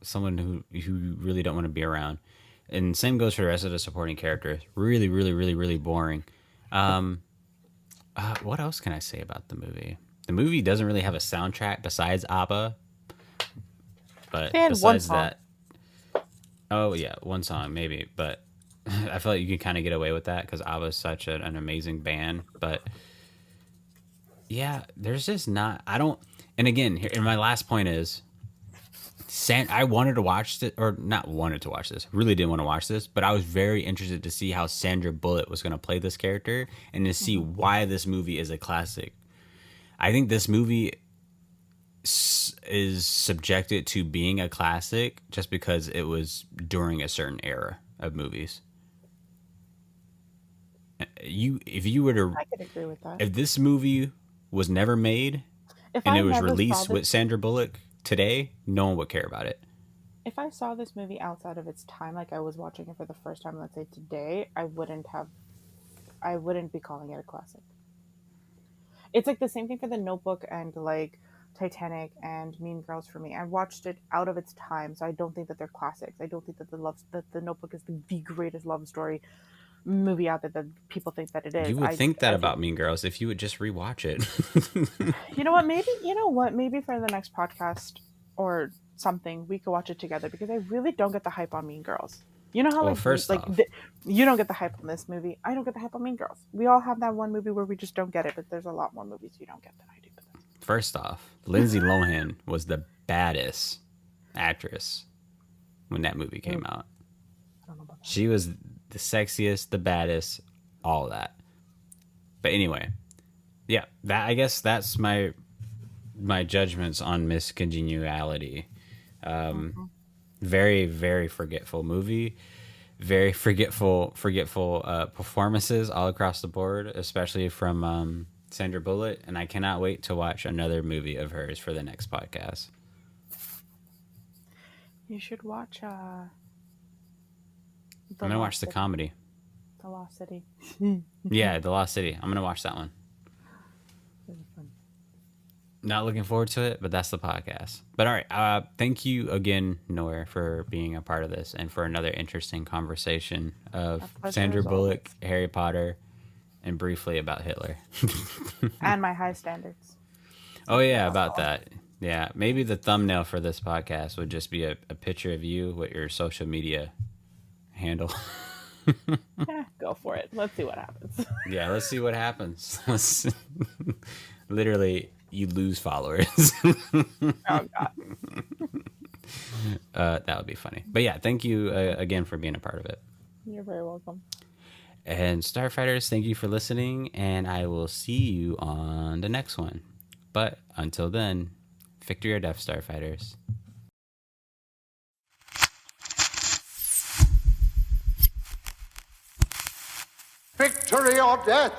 someone who you really don't want to be around. And same goes for the rest of the supporting characters. Really, really, really, really boring. What else can I say about the movie? The movie doesn't really have a soundtrack besides Abba, but They had one besides song. that, oh yeah, one song maybe. But I feel like you can kind of get away with that because Abba is such an amazing band. But yeah, there's just not. I don't. And again, and my last point is, I wanted to watch it, or not wanted to watch this. Really didn't want to watch this, but I was very interested to see how Sandra Bullock was going to play this character and to see why this movie is a classic. I think this movie is subjected to being a classic just because it was during a certain era of movies. If you were to, I could agree with that. if this movie was never made If and I it was never saw released this, with Sandra Bullock today, no one would care about it. if I saw this movie outside of its time, like I was watching it for the first time, let's say today, I wouldn't be calling it a classic. It's like the same thing for The Notebook and like Titanic and Mean Girls for me. I watched it out of its time, so I don't think that they're classics. I don't think that The Notebook is the greatest love story movie out there that people think that it is. You would think that I about Mean Girls if you would just rewatch it. You know what? Maybe for the next podcast or something, we could watch it together because I really don't get the hype on Mean Girls. You know how Well, first off, you don't get the hype on this movie. I don't get the hype on Mean Girls. We all have that one movie where we just don't get it, but there's a lot more movies you don't get than I do. first off, Lindsay Lohan was the baddest actress when that movie came out. I don't know about that. She was the sexiest, the baddest, all of that. But anyway, yeah, that I guess that's my judgments on Miss Congeniality. Mm-hmm. Very, very forgetful movie. Very forgetful performances all across the board, especially from Sandra Bullock. And I cannot wait to watch another movie of hers for the next podcast. You should watch I'm The gonna watch Lost the City. comedy. The Lost City. Yeah, The Lost City. I'm gonna watch that one. Not looking forward to it, but that's the podcast. But all right, thank you again, Noor, for being a part of this and for another interesting conversation A of pleasure Sandra as always. Bullock, Harry Potter, and briefly about Hitler. And my high standards. Oh yeah, about that. Yeah, maybe the thumbnail for this podcast would just be a picture of you with your social media handle. Go for it. Let's see what happens. Yeah, let's see what happens. Literally, you lose followers. Oh God. That would be funny. But yeah, thank you again for being a part of it. You're very welcome. And Starfighters, thank you for listening, and I will see you on the next one. But until then, victory or death, Starfighters. Victory or death!